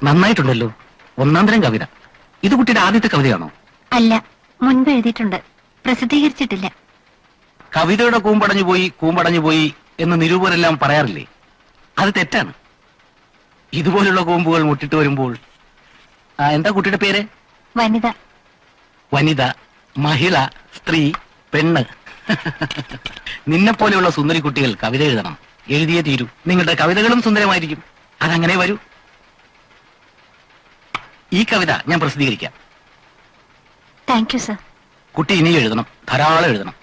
നന്നായിട്ടുണ്ടല്ലോ, ഒന്നാന്തരം കവിത. ഇത് കുട്ടിയുടെ ആദ്യത്തെ കവിതയാണോ?
അല്ല, മുൻപ് എഴുതിയിട്ടുണ്ട്, പ്രസിദ്ധീകരിച്ചിട്ടില്ല.
കവിതയുടെ കൂമ്പടഞ്ഞു പോയി എന്ന് നിരൂപരെല്ലാം പറയാറില്ലേ? അത് തെറ്റാണ്. ഇതുപോലുള്ള കൂമ്പുകൾ മുട്ടിട്ട് വരുമ്പോൾ എന്താ കുട്ടിയുടെ പേര്?
വനിത.
വനിത, മഹിള, സ്ത്രീ, പെണ്ണ്. നിന്നെ പോലെയുള്ള സുന്ദരി കുട്ടികൾ കവിത എഴുതണം, എഴുതിയേ തീരൂ. നിങ്ങളുടെ കവിതകളും സുന്ദരമായിരിക്കും. അതങ്ങനെ വരൂ. ഈ കവിത ഞാൻ പ്രസിദ്ധീകരിക്കാം.
Thank you sir.
കുട്ടി ഇനി എഴുതണം, ധാരാളം എഴുതണം.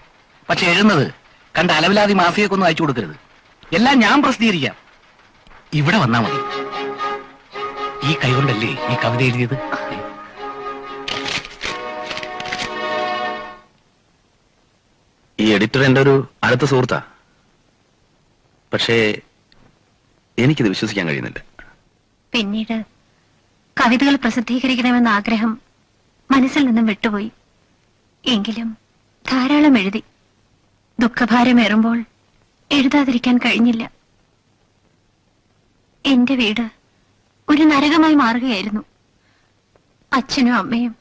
പക്ഷെ എഴുതുന്നത് കണ്ട അലവിലാതി മാഫിയൊക്കൊന്നും അയച്ചു കൊടുക്കരുത്. എല്ലാം ഞാൻ പ്രസിദ്ധീകരിക്കാം. ഇവിടെ വന്നാ മതി. ഈ കൈകൊണ്ടല്ലേ ഈ കവിത എഴുതിയത്?
ഈ എഡിറ്റർ എന്റെ ഒരു അടുത്ത സുഹൃത്താ. പക്ഷേ എനിക്കിത് വിശ്വസിക്കാൻ കഴിയുന്നില്ല.
പിന്നീട് കവിതകൾ പ്രസിദ്ധീകരിക്കണമെന്ന ആഗ്രഹം മനസ്സിൽ നിന്നും വിട്ടുപോയി. എങ്കിലും ധാരാളം എഴുതി. ദുഃഖഭാരമേറുമ്പോൾ എഴുതാതിരിക്കാൻ കഴിഞ്ഞില്ല. എന്റെ വീട് ഒരു നരകമായി മാറുകയായിരുന്നു. അച്ഛനും അമ്മയും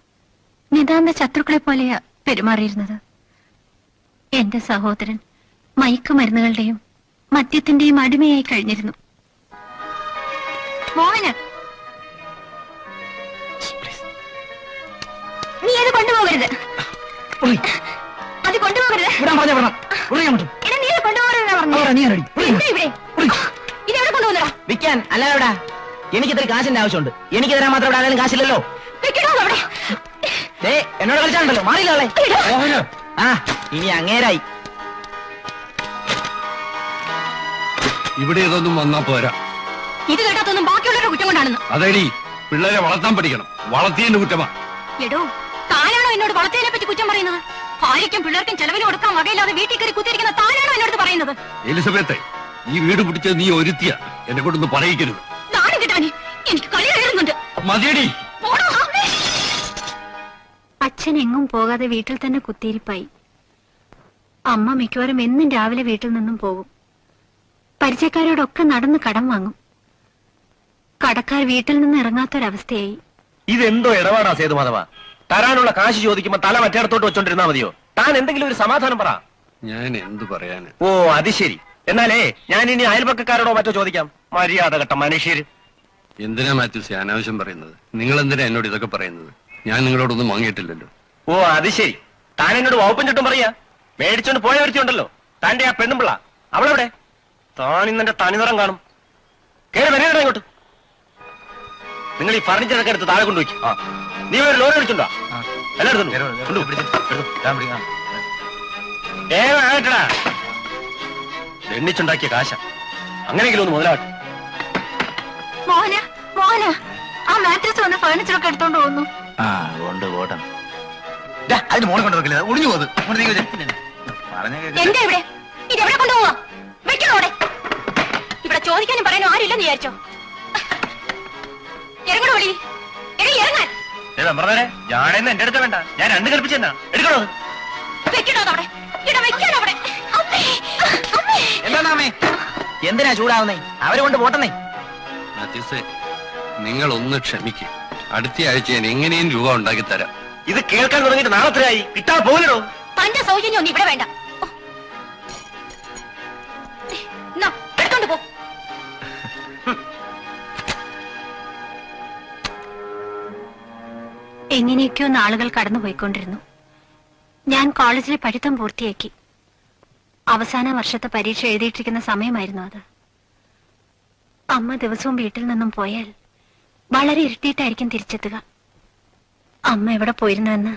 നിതാന്ത ശത്രുക്കളെ പോലെയാ പെരുമാറിയിരുന്നത്. എന്റെ സഹോദരൻ മയക്കുമരുന്നുകളുടെയും മദ്യത്തിന്റെയും അടിമയായി കഴിഞ്ഞിരുന്നു. മോഹന്, നീ അത് കൊണ്ടുപോകരുത്. അത് കൊണ്ടുപോകരുത്. നീ കൊണ്ടുപോകരുത്. ഇതെവിടെ കൊണ്ടുപോകുന്നടാ?
വിൽക്കാൻ അല്ല. എവിടാ? എനിക്ക് ഇത്ര കാശിന്റെ ആവശ്യമുണ്ട്. എനിക്ക് തരാൻ മാത്രം ഇവിടെ ആരെങ്കിലും കാശില്ലല്ലോ. എന്നോട് കളിച്ചാണല്ലോ, മാറിയില്ലേ? ആ, ഇനി അങ്ങേരായി.
ഇവിടെ ഇതൊന്നും വന്നാ പോരാ.
ഇത് കേട്ടാത്തൊന്നും ബാക്കിയുള്ളവരുടെ കുറ്റം കൊണ്ടാണെന്ന്.
അതേടി, പിള്ളേരെ വളർത്താൻ പഠിക്കണം. വളർത്തിയതിന്റെ കുറ്റമാ.
എടോ, താനാണോ എന്നോട് വളർത്തിയതിനെ പറ്റി കുറ്റം പറയുന്നത്? ഭാര്യയ്ക്കും പിള്ളേർക്കും ചെലവിന് കൊടുക്കാൻ വകയില്ലാതെ വീട്ടിൽ കയറി കുത്തിയിരിക്കുന്ന താനാണോ എന്നോട് പറയുന്നത്?
എലിസബത്തെ, ഈ വീട് പിടിച്ചത് നീ ഒരുത്തിയ. എന്നെ കൊണ്ടൊന്ന് പറയിക്കരുത്.
നാണം കിട്ടാൻ എനിക്ക് കളി കഴിയുന്നുണ്ട്.
മതിയടി.
അച്ഛൻ എങ്ങും പോകാതെ വീട്ടിൽ തന്നെ കുത്തിയിരിപ്പായി. അമ്മ മിക്കവാറും എന്നും രാവിലെ വീട്ടിൽ നിന്നും പോകും. പരിചയക്കാരോടൊക്കെ നടന്ന് കടം വാങ്ങും. കടക്കാർ വീട്ടിൽ നിന്ന് ഇറങ്ങാത്തൊരവസ്ഥയായി.
ഇതെന്തോ ഇടപാടാ സേതുമാധവ? തരാനുള്ള കാശ് ചോദിക്കുമ്പോ തല മറ്റേടത്തോട്ട് വെച്ചോണ്ടിരുന്നാ മതിയോ? താൻ എന്തെങ്കിലും ഒരു സമാധാനം പറ.
ഞാൻ എന്തു പറയാന്?
ഓ അത് ശരി. എന്നാലേ ഞാൻ ഇനി അയൽപക്കക്കാരോടോ മറ്റോ ചോദിക്കാം. മര്യാദ കെട്ട മനുഷ്യര്.
എന്തിനാ മാത്യൂസ് അനാവശ്യം പറയുന്നത്? നിങ്ങൾ എന്തിനാ എന്നോട് ഇതൊക്കെ പറയുന്നത്? ഞാൻ നിങ്ങളോടൊന്നും വാങ്ങിയിട്ടില്ലല്ലോ.
ഓ അത് ശരി. താൻ എന്നോട് വകുപ്പും ചുട്ടും പറയാ. മേടിച്ചോണ്ട് പോയ വരുത്തിയുണ്ടല്ലോ താന്റെ ആ പെണ്ണുമ്പിള്ള, അവളെവിടെ? താൻ ഇന്നെന്റെ തനിനിറം കാണും. കേറി വരേണ്ട ഇങ്ങോട്ട്. നിങ്ങൾ ഈ ഫർണിച്ചറൊക്കെ എടുത്ത് താഴെ കൊണ്ടുപോയി. നീ ഒരു ലോൺ അടിച്ചുണ്ടോ? എല്ലായിടത്തും എണ്ണിച്ചുണ്ടാക്കിയ കാശ. അങ്ങനെയെങ്കിലും ഒന്ന് മുതലാട്ടെ.
മോഹന മോഹന, ആ മാട്രസ് വന്ന് ഫർണിച്ചറൊക്കെ എടുത്തോണ്ട് പോകുന്നു.
അതിന് മോളെ കൊണ്ട് വെക്കില്ല, ഒളിഞ്ഞു പോകുന്നത്.
എന്റെ ഇവിടെ ഇതെവിടെ കൊണ്ടുപോവാ? വെക്കണോടെ? ഇവിടെ ചോദിക്കാനും പറയാനും ആരുമില്ലെന്ന് വിചാരിച്ചോ? ഇറങ്ങണോ വിളി? ഇറങ്ങാൻ
ഞാനെന്ന് എന്റെ അടുത്ത് വേണ്ട. ഞാൻ രണ്ട് കൽപ്പിച്ചെന്നാ എടുക്കണോ?
വെക്കണോ അവിടെ? ഇവിടെ വെക്കാനോ അവിടെ?
എന്താണേ എന്തിനാ ചൂടാവുന്നേ? അവരെ കൊണ്ട് പോട്ടെന്നേ.
മാത്യൂസേ, നിങ്ങൾ ഒന്ന് ക്ഷമിക്കും. അടുത്ത ആഴ്ച ഞാൻ എങ്ങനെയും രൂപ ഉണ്ടാക്കി തരാം.
ഇത് കേൾക്കാൻ തുടങ്ങിയിട്ട് നാളെത്രയായി? കിട്ടാൻ പോകലോ?
തന്റെ സൗജന്യം ഒന്നും ഇവിടെ വേണ്ട. എടുത്തോണ്ട് പോ. എങ്ങനെയൊക്കെയോ നാളുകൾ കടന്നുപോയിക്കൊണ്ടിരുന്നു. ഞാൻ കോളേജിലെ പഠിത്തം പൂർത്തിയാക്കി. അവസാന വർഷത്തെ പരീക്ഷ എഴുതിയിട്ടിരിക്കുന്ന സമയമായിരുന്നു അത്. അമ്മ ദിവസവും വീട്ടിൽ നിന്നും പോയാൽ വളരെ ഇരുട്ടിയിട്ടായിരിക്കും തിരിച്ചെത്തുക. അമ്മ എവിടെ പോയിരുന്നുവെന്ന്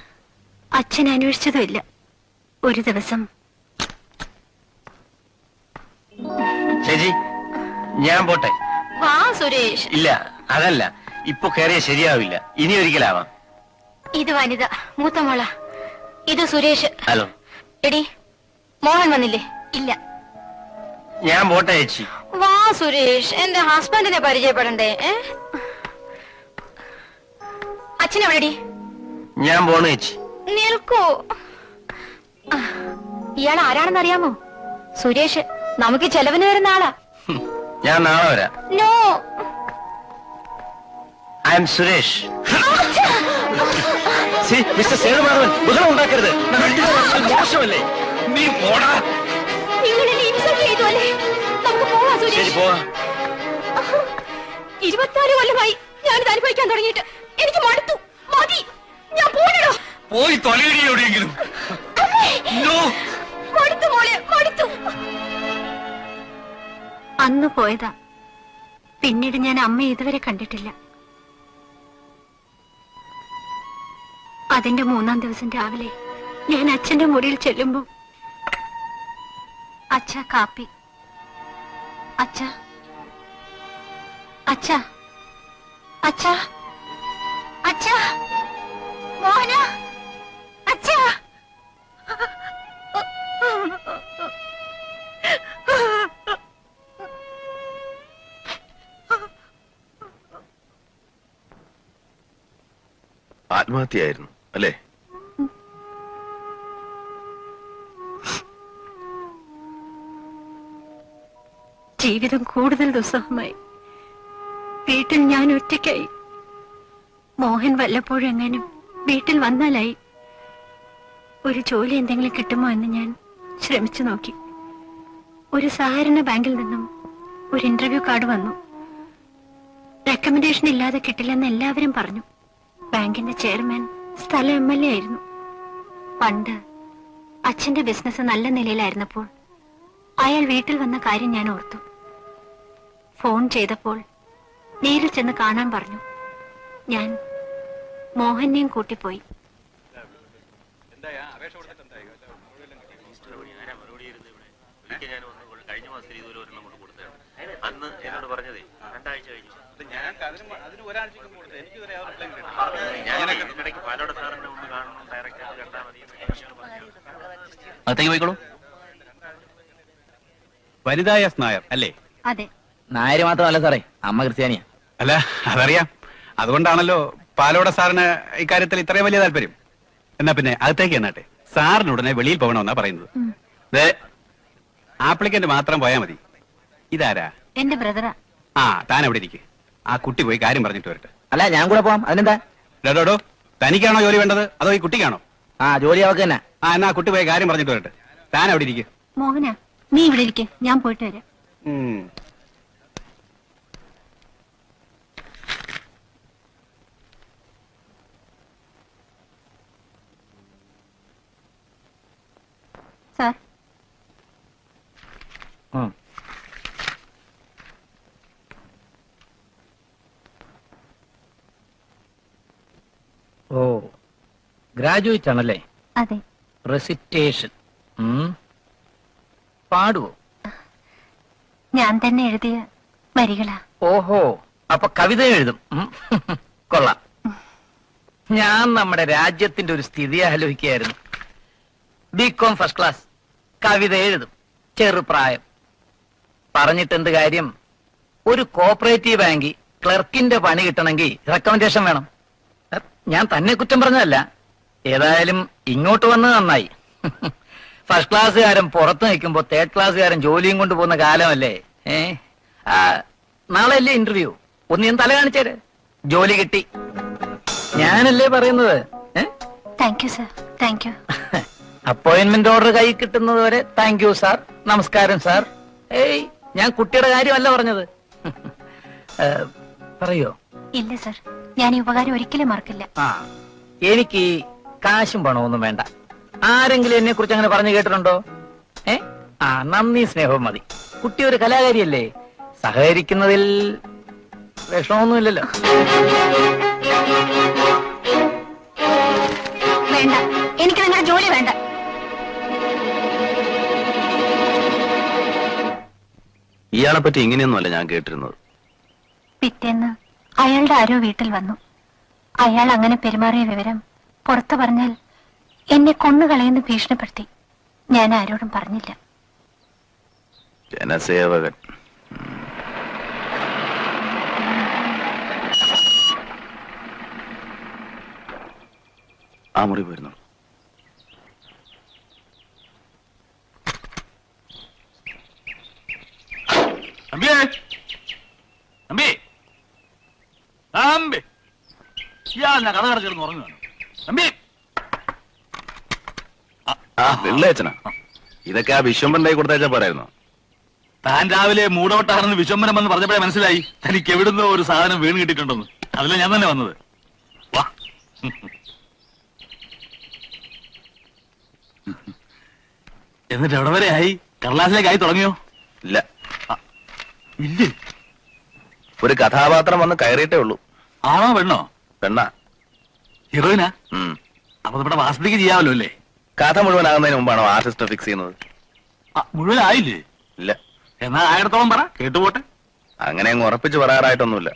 അച്ഛൻ അന്വേഷിച്ചതുമില്ല. ഒരു ദിവസം
ചേച്ചി ഞാൻ പോട്ടെ.
വാ സുരേഷ്.
ഇല്ല അതല്ല, ഇപ്പൊ കയറിയ ശരിയാവില്ല. ഇനി ഒരിക്കലാവാം.
ഇത് വനിത, മൂത്ത മോള. ഇത് സുരേഷ്.
ഹലോ.
എടി മോഹൻ വന്നില്ലേ? ഇല്ല.
ഞാൻ പോട്ടെ ചേച്ചി.
വാ സുരേഷ്, എന്റെ ഹസ്ബൻഡിനെ പരിചയപ്പെടണ്ടേ? അച്ഛനെവിടെടി?
ഞാൻ പോണു ചേച്ചി.
നിൽക്കൂ. ഇയാൾ ആരാണെന്ന് അറിയാമോ? സുരേഷ്, നമുക്ക് ചെലവിന് വരുന്ന ആളാ.
ഞാൻ നാളെ വരാം.
No,
I am Suresh. Mister Sethumadhavan, ബഹളം ഉണ്ടാക്കരുത്. മോശമല്ലേ? നീ പോടാ.
നിങ്ങൾ എന്നെ ഇൻസൾട്ട് ചെയ്തു അല്ലേ? നമുക്ക് പോവാം
ശരി
സുരേഷ്.
പോവാ.
24 കൊല്ലമായി ഞാനിത് അനുഭവിക്കാൻ തുടങ്ങിയിട്ട്. എനിക്ക് മടുത്തു. മതി, ഞാൻ പോണോ.
പോയി തൊലയിടി എവിടെയെങ്കിലും.
മടുത്തു മോളെ, മടുത്തു. അന്ന് പോയതാ. പിന്നീട് ഞാൻ അമ്മയെ ഇതുവരെ കണ്ടിട്ടില്ല. അതിന്റെ 3-ാം ദിവസം രാവിലെ ഞാൻ അച്ഛന്റെ മുറിയിൽ ചെല്ലുമ്പോ, അച്ഛ കാപ്പി, അച്ഛ അച്ഛ അച്ഛ അച്ഛ മോഹന, അച്ഛ.
ആത്മഹത്യയായിരുന്നു അല്ലേ?
ജീവിതം കൂടുതൽ ദുസ്സഹമായി. വീട്ടിൽ ഞാൻ ഒറ്റയ്ക്കായി. മോഹൻ വല്ലപ്പോഴും എങ്ങാനും വീട്ടിൽ വന്നാലായി. ഒരു ജോലി എന്തെങ്കിലും കിട്ടുമോ എന്ന് ഞാൻ ശ്രമിച്ചു നോക്കി. ഒരു സഹകരണ ബാങ്കിൽ നിന്നും ഒരു ഇന്റർവ്യൂ കാർഡ് വന്നു. റെക്കമെൻഡേഷൻ ഇല്ലാതെ കിട്ടില്ലെന്ന് എല്ലാവരും പറഞ്ഞു. ബാങ്കിന്റെ ചെയർമാൻ സ്ഥല MLA ആയിരുന്നു. പണ്ട് അച്ഛന്റെ ബിസിനസ് നല്ല നിലയിലായിരുന്നപ്പോൾ അയാൾ വീട്ടിൽ വന്ന കാര്യം ഞാൻ ഓർത്തു. ഫോൺ ചെയ്തപ്പോൾ നേരിൽ ചെന്ന് കാണാൻ പറഞ്ഞു. ഞാൻ മോഹനെയും കൂട്ടിപ്പോയി.
അന്ന് എന്നോട് പറഞ്ഞതേ 2 ആഴ്ച കഴിഞ്ഞു.
അകത്തേക്ക് പോയിക്കോളൂ.
വനിതാ എസ് നായർ അല്ലേ?
അതെ.
നായര് മാത്രമല്ല സാറേ, അമ്മ ക്രിസ്ത്യാനിയാ.
അല്ല, അതറിയാം. അതുകൊണ്ടാണല്ലോ പാലോട സാറിന് ഇക്കാര്യത്തിൽ ഇത്രയും വലിയ താല്പര്യം. എന്നാ പിന്നെ അകത്തേക്ക് എന്നാട്ടെ. സാറിന് ഉടനെ വെളിയിൽ പോകണമെന്നാ പറയുന്നത്. ആപ്ലിക്കന്റ് മാത്രം പോയാൽ മതി. ഇതാരാ?
എന്റെ ബ്രദറാ.
ആ, താൻ എവിടെ ഇരിക്കും. ആ കുട്ടി പോയി കാര്യം പറഞ്ഞിട്ട് വരട്ടെ.
അല്ല, ഞാൻ കൂടെ പോവാം. അതിനെന്താ?
ഡോ, തനിക്കാണോ ജോലി വേണ്ടത് അതോ ഈ കുട്ടിക്കാണോ?
ആ, ജോലി അവക്ക് തന്നെ.
ആ, എന്നാ കുട്ടി പോയി കാര്യം പറഞ്ഞിട്ട് വരട്ടെ. താൻ എവിടെ ഇരിക്കും.
മോഹന, നീ ഇവിടെ ഇരിക്കെ, ഞാൻ പോയിട്ട് വരാം. സാർ,
ഓ, ഗ്രാജുവേറ്റ് ആണല്ലേ?
അതെ.
റെസിറ്റേഷൻ പാടുവോ?
ഞാൻ തന്നെ എഴുതിയ വരികളാ.
ഓഹോ, അപ്പൊ കവിത എഴുതും. കൊള്ളാം. ഞാൻ നമ്മുടെ രാജ്യത്തിന്റെ ഒരു സ്ഥിതി ആലോചിക്കുകയായിരുന്നു. ബികോം ഫസ്റ്റ് ക്ലാസ്, കവിത എഴുതും, ചെറുപ്രായം. പറഞ്ഞിട്ടെന്ത് കാര്യം? ഒരു കോപ്പറേറ്റീവ് ബാങ്കിൽ ക്ലർക്കിന്റെ പണി കിട്ടണമെങ്കിൽ റെക്കമെൻഡേഷൻ വേണം. ഞാൻ തന്നെ കുറ്റം പറഞ്ഞതല്ല. ഏതായാലും ഇങ്ങോട്ട് വന്നത് നന്നായി. ഫസ്റ്റ് ക്ലാസ്സുകാരൻ പുറത്ത് നിൽക്കുമ്പോ തേർഡ് ക്ലാസ്സുകാരൻ ജോലിയും കൊണ്ട് പോകുന്ന കാലമല്ലേ. നാളെ അല്ലേ ഇന്റർവ്യൂ? ഒന്ന് ഞാൻ തല കാണിച്ചേര്. ജോലി കിട്ടി. ഞാനല്ലേ പറയുന്നത്.
Thank you sir, thank you.
Appointment order കൈ കിട്ടുന്നത് വരെ താങ്ക് യു സാർ, നമസ്കാരം സാർ. ഏയ്, ഞാൻ കുട്ടിയുടെ കാര്യമല്ല പറഞ്ഞത്. പറയോ?
ഇല്ല സാർ, ഞാൻ ഈ ഉപകാരം ഒരിക്കലും മറക്കില്ല.
എനിക്ക് കാശും പണമൊന്നും വേണ്ട. ആരെങ്കിലും എന്നെ കുറിച്ച് അങ്ങനെ പറഞ്ഞു കേട്ടിട്ടുണ്ടോ? നന്ദി സ്നേഹവും മതി. കുട്ടി ഒരു കലാകാരിയല്ലേ, സഹകരിക്കുന്നതിൽ വിഷമമൊന്നുമില്ലല്ലോ.
വേണ്ട, എനിക്ക് നിങ്ങളുടെ ജോലി വേണ്ട.
ഇയാളെ പറ്റി ഇങ്ങനെയൊന്നുമല്ല ഞാൻ കേട്ടിരുന്നത്.
പിറ്റേന്ന് അയാളുടെ ആരോ വീട്ടിൽ വന്നു. അയാൾ അങ്ങനെ പെരുമാറിയ വിവരം പുറത്തു പറഞ്ഞാൽ എന്നെ കൊന്നുകളയെന്ന് ഭീഷണിപ്പെടുത്തി. ഞാൻ ആരോടും പറഞ്ഞില്ല.
ജനസേവകൻ. ആ മുറി പോയിരുന്നു.
കഥ കടച്ചിരുന്ന് ഉറങ്ങുകയാണ്.
വെള്ളയച്ചനാ, ഇതൊക്കെ ആ വിശ്വംബരന്റെ കൊടുത്തയച്ചാ പോരായിരുന്നോ?
താൻ രാവിലെ മൂടോട്ടാണെന്ന് വിശ്വംബരം എന്ന് പറഞ്ഞപ്പോഴേ മനസ്സിലായി തനിക്ക് എവിടുന്നോ ഒരു സാധനം വീണ് കിട്ടിയിട്ടുണ്ടെന്ന്. അതിലെ ഞാൻ തന്നെ വന്നത്. വാ. എന്നിട്ട് എവിടെ വരെ ആയി? കടലാസിലേക്കായി തുടങ്ങിയോ?
ഇല്ല.
ഇല്ലേ?
ഒരു കഥാപാത്രം വന്ന് കയറിയിട്ടേ ഉള്ളൂ.
ആണോ പെണ്ണോ?
പെണ്ണാ.
ഹീറോയിനാ? അപ്പൊ നമ്മുടെ വാസത്തിക്ക് ചെയ്യാമല്ലോ അല്ലേ?
കഥ മുഴുവനാകുന്നതിന് മുമ്പാണോ ആർട്ടിസ്റ്റ് ഫിക്സ് ചെയ്യുന്നത്?
മുഴുവനായില്ലേ?
ഇല്ല.
എന്നാ ആയിരത്തോളം പറ, കേട്ടുപോട്ടെ.
അങ്ങനെ അങ്ങ് ഉറപ്പിച്ച് പറയാറായിട്ടൊന്നുമില്ല.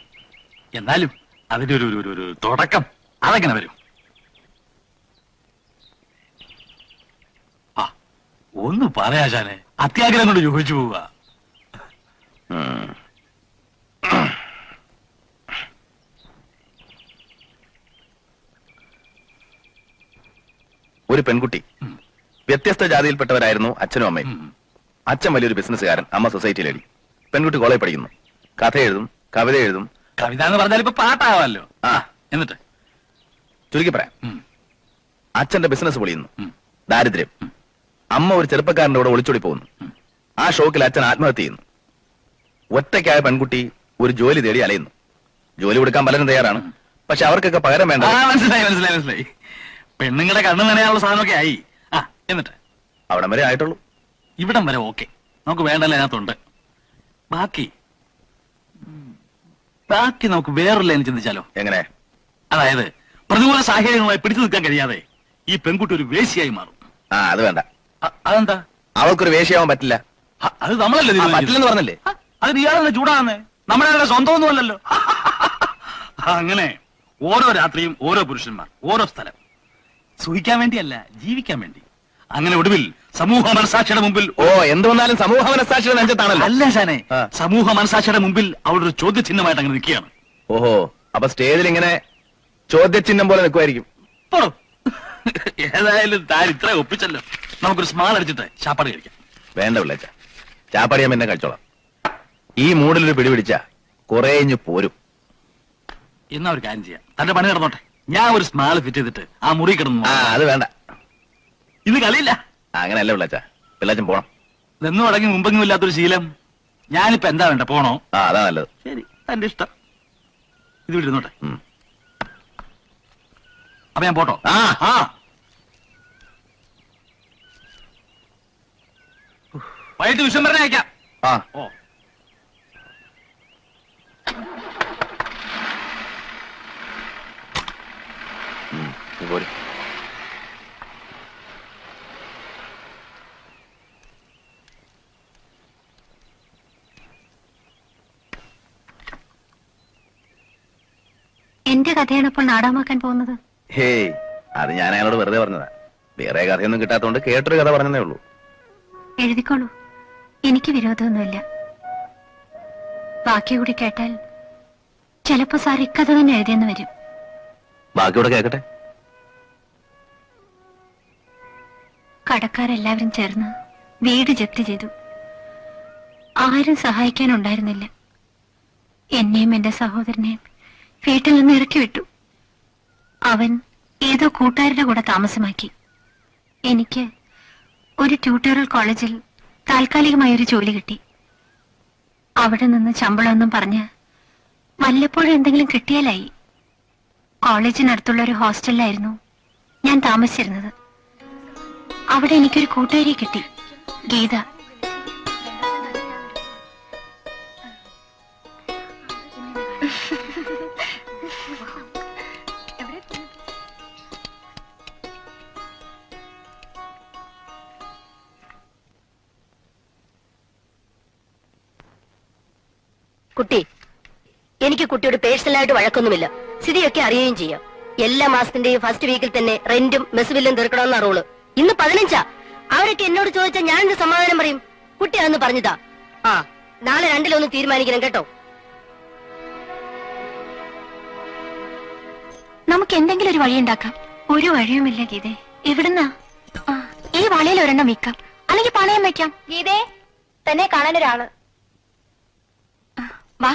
എന്നാലും അതിന്റെ ഒരു തുടക്കം അതെങ്ങനെ വരും? ഒന്ന് പറയാശാനെ, അത്യാഗ്രഹം കൊണ്ട് ചോദിച്ചു പോവുക.
ഒരു പെൺകുട്ടി. വ്യത്യസ്ത ജാതിയിൽപ്പെട്ടവരായിരുന്നു അച്ഛനും അമ്മയും. അച്ഛൻ വലിയൊരു ബിസിനസ്സുകാരൻ, അമ്മ സൊസൈറ്റി ലേഡി. പെൺകുട്ടി കോളേജ് പഠിക്കുന്നു. കഥ എഴുതും, കവിത എഴുതും.
കവിത എന്ന് പറഞ്ഞാൽ ഇപ്പൊ പാട്ടാവാമല്ലോ. എന്നിട്ട്
ചുരുക്കി പറയാം, അച്ഛന്റെ ബിസിനസ് പൊളിയുന്നു, ദാരിദ്ര്യം. അമ്മ ഒരു ചെറുപ്പക്കാരന്റെ കൂടെ ഒളിച്ചോടി പോകുന്നു. ആ ഷോക്കിൽ അച്ഛൻ ആത്മഹത്യ ചെയ്യുന്നു. ഒറ്റയ്ക്കായ പെൺകുട്ടി ഒരു ജോലി തേടി അലയുന്നു. ജോലി കൊടുക്കാൻ പലരും തയ്യാറാണ്, പക്ഷെ അവർക്കൊക്കെ പകരം വേണ്ട.
മനസ്സിലായി. പെണ്ണുങ്ങളുടെ കണ്ണു നനയാനുള്ള സാധനമൊക്കെ ആയി. എന്നിട്ട്
അവിടം വരെ ആയിട്ടുള്ളൂ.
ഇവിടം വരെ ഓക്കെ, നമുക്ക് വേണ്ടല്ലോ, അതിനകത്തുണ്ട്. ബാക്കി നമുക്ക് വേറൊരു ലൈൻ ചിന്തിച്ചാലോ?
എങ്ങനെ?
അതായത് പ്രതികൂല സാഹചര്യങ്ങളുമായി പിടിച്ചു നിൽക്കാൻ കഴിയാതെ ഈ പെൺകുട്ടി ഒരു വേശ്യയായി മാറും.
അത് വേണ്ട.
അതെന്താ?
അവൾക്കൊരു വേശ്യയാവാൻ പറ്റില്ല.
അത് നമ്മളല്ലേ
പറ്റില്ലെന്ന് പറഞ്ഞല്ലേ?
അത് ഇയാളല്ലേ ചൂടാകുന്നേ? നമ്മുടെ സ്വന്തമൊന്നുമല്ലല്ലോ. അങ്ങനെ ഓരോ രാത്രിയും ഓരോ പുരുഷന്മാർ, ഓരോ സ്ഥലം. സുഖിക്കാൻ വേണ്ടിയല്ല, ജീവിക്കാൻ വേണ്ടി. അങ്ങനെ ഒടുവിൽ സമൂഹ മനസാക്ഷിയുടെ മുമ്പിൽ
എന്ത് വന്നാലും സമൂഹ മനസാക്ഷിയുടെ നെഞ്ചത്താണല്ലോ.
അല്ല ഷാനെ, സമൂഹ മനസാക്ഷിയുടെ മുമ്പിൽ അവളൊരു ചോദ്യചിഹ്നമായിട്ട് അങ്ങനെ നിൽക്കുകയാണ്.
ഓഹോ, അപ്പൊ സ്റ്റേജിൽ ഇങ്ങനെ ചോദ്യചിഹ്നം പോലെ നിൽക്കുമായിരിക്കും.
ഏതായാലും താൻ ഇത്ര ഒപ്പിച്ചല്ലോ, നമുക്കൊരു സ്മാൾ അടിച്ചിട്ട് ചാപ്പാട് കഴിക്കാം.
വേണ്ട പിള്ളേച്ച, ചാപ്പാട് ഞാൻ പിന്നെ കഴിച്ചോളാം. ഈ മൂടിലൊരു പിടിപിടിച്ച കുറെ ഇഞ്ഞ് പോരും.
എന്നാ ഒരു കാര്യം ചെയ്യാം, തന്റെ പണി നടന്നോട്ടെ. ഞാൻ ഒരു സ്മാൾ ഫിറ്റ് ചെയ്തിട്ട് ആ മുറി കിടന്നു.
അത് വേണ്ട,
ഇത് കളിയില്ല.
അങ്ങനെയല്ല പിള്ളാച്ചൻ പോണം.
നിന്നും അടങ്ങി മുമ്പെങ്കിലും ഇല്ലാത്തൊരു ശീലം. ഞാനിപ്പോ എന്താ വേണ്ട, പോണോ?
അതാ നല്ലത്.
ശരി, തന്റെ ഇഷ്ടം. ഇത് വിടുന്നോട്ടെ. അപ്പൊ ഞാൻ പോട്ടോ? വൈകിട്ട് വിശ്വംബരനെ അയക്കാം.
ഓ പോര്.
എന്റെ കഥയാണ് ഇപ്പോൾ നാടകമാക്കാൻ പോകുന്നത്.
ഹേയ്, അത് ഞാൻ അയാളോട് വെറുതെ പറഞ്ഞതാ. വേറെ കഥയൊന്നും കിട്ടാത്തോണ്ട് കേട്ടൊരു കഥ പറഞ്ഞതേ ഉള്ളൂ.
എഴുതിക്കോളൂ, എനിക്ക് വിരോധമൊന്നുമില്ല. ബാക്കി കൂടി കേട്ടാൽ ചിലപ്പോ സാർ ഇക്കഥ തന്നെ എഴുതിയെന്ന് വരും.
ബാക്കിയോടെ കേക്കട്ടെ.
കടക്കാരെല്ലാവരും ചേർന്ന് വീട് ജപ്തി ചെയ്തു. ആരും സഹായിക്കാനുണ്ടായിരുന്നില്ല. എന്നെയും എന്റെ സഹോദരനെയും വീട്ടിൽ നിന്ന് ഇറക്കി വിട്ടു. അവൻ ഏതോ കൂട്ടുകാരുടെ കൂടെ താമസമാക്കി. എനിക്ക് ഒരു ട്യൂട്ടോറിയൽ കോളേജിൽ താൽക്കാലികമായ ഒരു ജോലി കിട്ടി. അവിടെ നിന്ന് ശമ്പളമൊന്നും പറഞ്ഞ് വല്ലപ്പോഴും എന്തെങ്കിലും കിട്ടിയാലായി. കോളേജിനടുത്തുള്ള ഒരു ഹോസ്റ്റലിലായിരുന്നു ഞാൻ താമസിച്ചിരുന്നത്. അവിടെ എനിക്കൊരു കൂട്ടുകാരിയെ കിട്ടി, ഗീത.
കുട്ടി, എനിക്ക് കുട്ടിയോട് പേഴ്സണലായിട്ട് വഴക്കൊന്നുമില്ല. സ്ഥിതിയൊക്കെ അറിയുകയും ചെയ്യാം. എല്ലാ മാസത്തിന്റെയും ഫസ്റ്റ് വീക്കിൽ തന്നെ റെന്റും മെസ് ബില്ലും തീർക്കണമെന്ന റൂള്. ഇന്ന് 15. അവരൊക്കെ എന്നോട് ചോദിച്ചാൽ ഞാൻ എന്ത് സമാധാനം പറയും? കുട്ടി അതൊന്ന് പറഞ്ഞതാ. നാളെ 2 തീരുമാനിക്കണം കേട്ടോ.
നമുക്ക് എന്തെങ്കിലും ഒരു വഴിയുണ്ടാക്കാം. ഒരു വഴിയുമില്ല ഗീതേ. എവിടുന്നാ? ഈ വളയിൽ ഒരെണ്ണം വിൽക്കാം, അല്ലെങ്കിൽ പണയം വെക്കാം. ഗീതേ, തന്നെ കാണാനൊരാള്. വാ.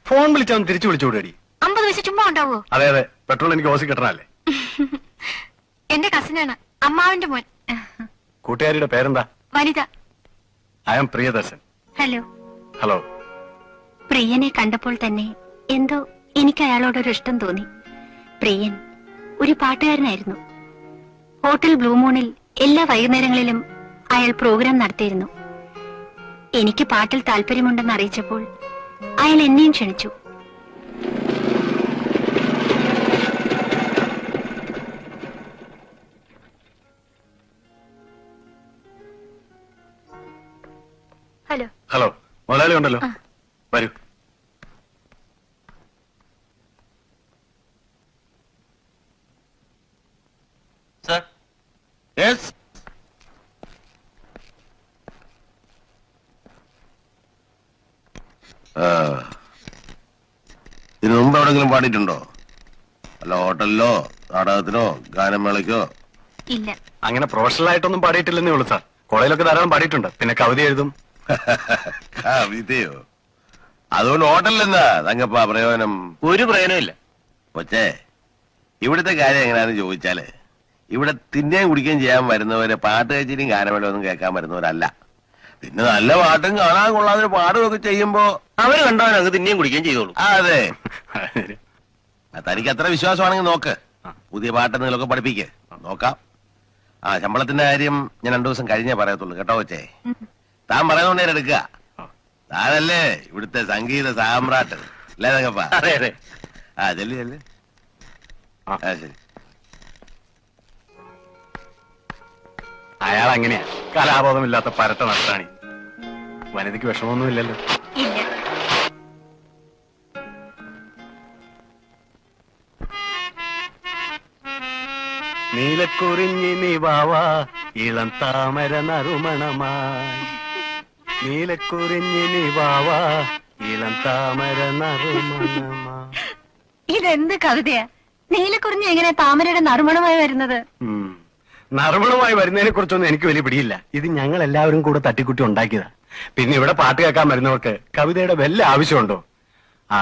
ഫോൺ വിളിച്ചാൽ തിരിച്ചു വിളിച്ചുകൂടി.
50 പൈസ ചുമ്മാ ഉണ്ടാവോ?
അതെ അതെ, പെട്രോൾ എനിക്ക് ഓസി കിട്ടണല്ലേ.
എന്റെ കസിനാണ്, അമ്മാവന്റെ മോൻ.
കൂട്ടുകാരിയുടെ പേരെന്താ?
Vanitha.
I am Priyadarshan.
Hello.
Hello.
പ്രിയനെ കണ്ടപ്പോൾ തന്നെ എന്തോ എനിക്ക് അയാളോടൊരു ഇഷ്ടം തോന്നി. പ്രിയൻ ഒരു പാട്ടുകാരനായിരുന്നു. ഹോട്ടൽ ബ്ലൂ മൂണിൽ എല്ലാ വൈകുന്നേരങ്ങളിലും അയാൾ പ്രോഗ്രാം നടത്തിയിരുന്നു. എനിക്ക് പാട്ടിൽ താല്പര്യമുണ്ടെന്ന് അറിയിച്ചപ്പോൾ അയാൾ എന്നെയും ക്ഷണിച്ചു. ഹലോ.
ഹലോ, മുതലാളി ഉണ്ടല്ലോ, വരൂ.
സർ. യെസ്.
ഇതിനു മുമ്പ് എവിടെങ്കിലും പാടിയിട്ടുണ്ടോ? അല്ല ഹോട്ടലിലോ നാടകത്തിനോ ഗാനമേളയ്ക്കോ?
ഇല്ല.
അങ്ങനെ പ്രൊഫഷണൽ ആയിട്ടൊന്നും പാടിയിട്ടില്ലെന്നേ ഉള്ളൂ സാർ. കോളേജിലൊക്കെ ധാരാളം പാടിയിട്ടുണ്ട്. പിന്നെ കവിത എഴുതും.
കവിതയോ? അതുകൊണ്ട് ഹോട്ടലിലെന്താ തങ്കപ്പ പ്രയോജനം?
ഒരു പ്രയോജനമില്ല.
കൊച്ചേ, ഇവിടുത്തെ കാര്യം എങ്ങനെയാന്ന് ചോദിച്ചാല്, ഇവിടെ തിന്നുകയും കുടിക്കുകയും ചെയ്യാൻ വരുന്നവര് പാട്ട് കച്ചേരിയും ഗാനമേളയും ഒന്നും കേൾക്കാൻ വരുന്നവരല്ല. പിന്നെ നല്ല പാട്ടും കാണാൻ കൊള്ളാതെ പാടുകയൊക്കെ ചെയ്യുമ്പോ
അവര് കണ്ടവനങ്ങ് തിന്നുകയും കുടിക്കുകയും ചെയ്തോളൂ.
അതെ, തനിക്ക് അത്ര വിശ്വാസമാണെങ്കിൽ നോക്ക്. പുതിയ പാട്ടെന്തെങ്കിലുമൊക്കെ പഠിപ്പിക്ക്, നോക്കാം. ശമ്പളത്തിന്റെ കാര്യം ഞാൻ 2 ദിവസം കഴിഞ്ഞേ പറയത്തുള്ളൂ കേട്ടോ കൊച്ചേ. താൻ പറയുന്നോണ്ട് ഞാൻ എടുക്കുക. താനല്ലേ ഇവിടുത്തെ സംഗീത സാമ്രാട്ട് അല്ലേ തങ്കപ്പ?
അതെ അതെ.
ചെല്ലു ചെല്ലു. ശരി.
അയാൾ അങ്ങനെയാ, കലാബോധമില്ലാത്ത പരട്ട നഷ്ടാണി. വനിതയ്ക്ക് വിഷമമൊന്നുമില്ലല്ലോ?
ഇല്ല.
നീലക്കുറിഞ്ഞി നിവാവാ ഇളം താമര നറുമണമായി. നീലക്കുറിഞ്ഞി നിവാവാ ഇളം താമര നറുമണമാ.
ഇതെന്ത് കവിതയാ? നീലക്കുറിഞ്ഞി എങ്ങനെ താമരയുടെ നറുമണമായി വരുന്നത്?
നറുമണമായി വരുന്നതിനെ കുറിച്ചൊന്നും എനിക്ക് വലിയ പിടിയില്ല. ഇത് ഞങ്ങൾ എല്ലാവരും കൂടെ തട്ടിക്കുട്ടി ഉണ്ടാക്കിയതാ. പിന്നെ ഇവിടെ പാട്ട് കേൾക്കാൻ വരുന്നവർക്ക് കവിതയുടെ വല്ല ആവശ്യമുണ്ടോ? ആ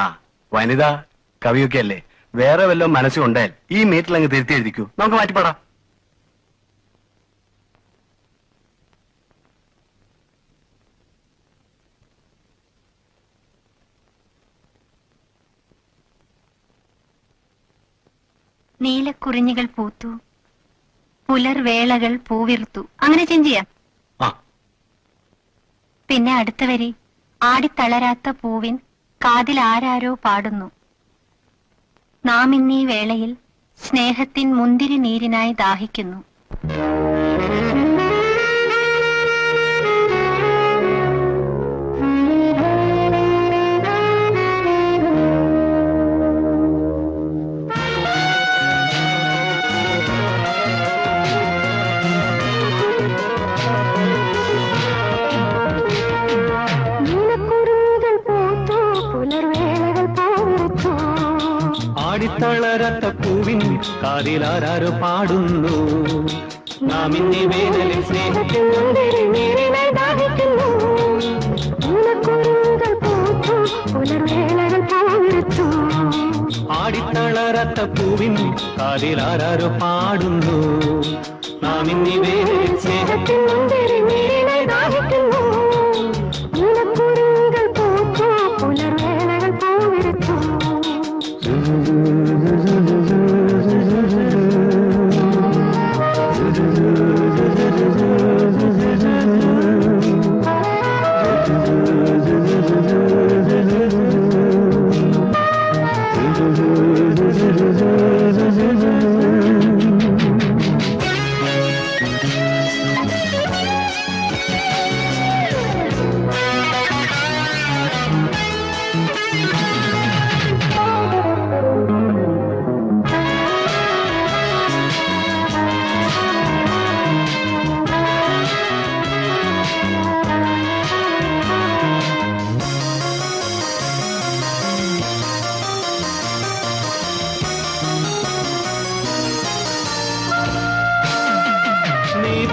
വനിത കവിയൊക്കെ അല്ലേ, വേറെ വല്ലതും മനസ്സുണ്ടായാൽ ഈ മീറ്റിൽ അങ്ങ് തിരുത്തി എഴുതിക്കൂ, നമുക്ക് മാറ്റിപ്പാടാം.
നീലക്കുറിഞ്ഞികൾ പൂത്തു, പുലർവേളകൾ പൂവിർത്തു. അങ്ങനെ ചേഞ്ച് ചെയ്യാം. പിന്നെ അടുത്ത വരി, ആടിത്തളരാത്ത പൂവിൻ കാതിൽ ആരാരോ പാടുന്നു. നാം ഇന്നീ വേളയിൽ സ്നേഹത്തിൻ മുന്തിരി നീരിനായി ദാഹിക്കുന്നു.
ആടിത്തളരത്ത പൂവിൻ കാതിലാരോ പാടുന്നു. നാം ഇന്നീ വേനലിൽ സ്നേഹത്തിൻ മുന്തിരി നീരിനായി ദാഹിക്കുന്നു. ആടിത്തളരത്ത പൂവിൻ കാതിലാരോ പാടുന്നു. നാം ഇന്നീ വേനലിൽ സ്നേഹത്തിൻ മുന്തിരി നീരിനായി ദാഹിക്കുന്നു.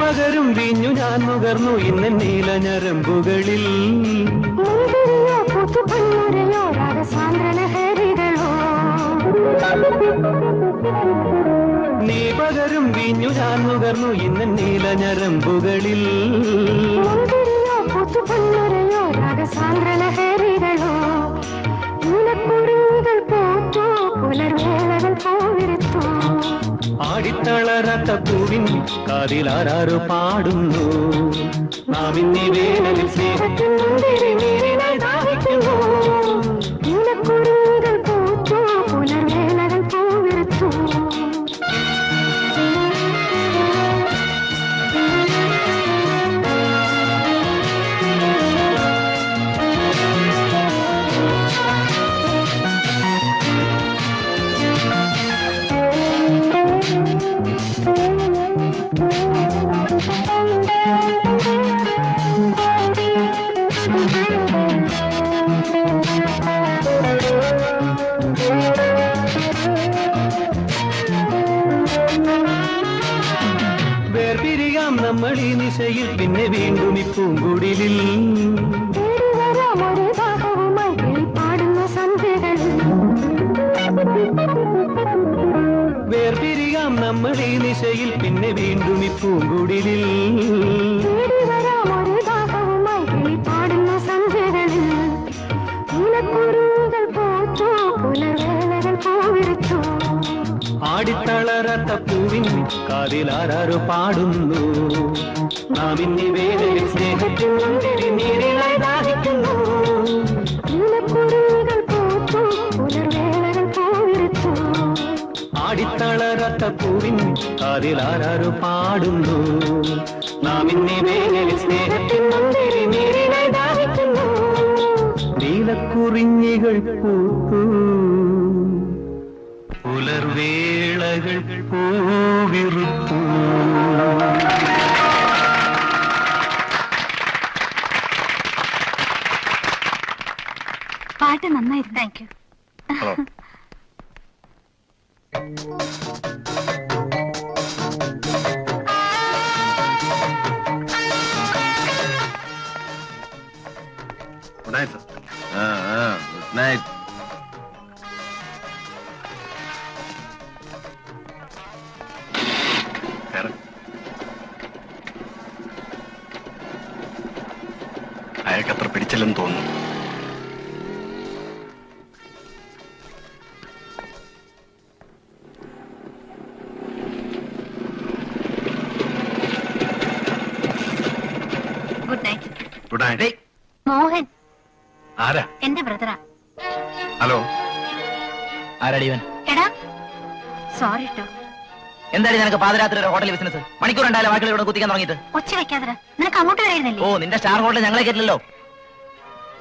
പകരും വീഞ്ഞു ഞാൻ നുകർന്നു ഇന്ന് നീലഞരമ്പുകളിൽ. നീ പകരും വീഞ്ഞു ഞാൻ നുകർന്നു ഇന്ന് നീലഞരമ്പുകളിൽ. ആടിത്തളരത്ത പൂവിൻ കാതിലാരോ പാടുന്നു. നാം ഇന്നീ വേനലിൽ സ്നേഹത്തിൻ മുന്തിരി നീരിനായി ദാഹിക്കുന്നു. പുലർവേളകൾ പൂവിർത്തു. വേർപിരിയാം നമ്മൾ ഈ നിശയിൽ പിന്നെ വീണ്ടും ഈ പൂങ്കുടിലിൽ. വേർപിരിയാം നമ്മൾ ഈ നിശയിൽ പിന്നെ വീണ്ടും ഈ പൂങ്കുടിലിൽ. ആടിത്തളരത്ത പൂവിൻ കാതിലാരോ പാടുന്നു. നാം ഇന്നീ വേനലിൽ സ്നേഹത്തിൻ മുന്തിരി നീരിനായി ദാഹിക്കുന്നു. ആടിത്തളരത്ത പൂവിൻ കാതിലാരോ പാടുന്നു. നാം ഇന്നീ വേനലിൽ സ്നേഹത്തിൻ മുന്തിരി നീരിനായി ദാഹിക്കുന്നു. നീലക്കുറിഞ്ഞികൾ പൂത്തു, പുലർവേളകൾ പൂവിറുത്തു.
പാട്ട് നന്നായിരുന്നു. Thank you.
Good night. Good night.
അയാൾക്ക് അത്ര പിടിച്ചില്ലെന്ന് തോന്നുന്നു.
Good night.
Good night.
Mohan
ആരാ?
എന്റെ ബ്രദറാ.
ഹലോ.
ആരാടിവൻ?
എടാ സോറി കേട്ടോ.
എന്തായാലും നിനക്ക് പാതിരാത്രി ഒരു ഹോട്ടൽ ബിസിനസ് മണിക്കൂർ ഉണ്ടായാലും ബാക്കിയുള്ള ഇവിടെ കുത്തിക്കാൻ തുടങ്ങിയിട്ട്.
ഒച്ച വെക്കാതെ നിനക്ക് അങ്ങോട്ട് വരായിരുന്നല്ലേ?
ഓ, നിന്റെ സ്റ്റാർ ഹോട്ടൽ ഞങ്ങളെ കേട്ടില്ലല്ലോ.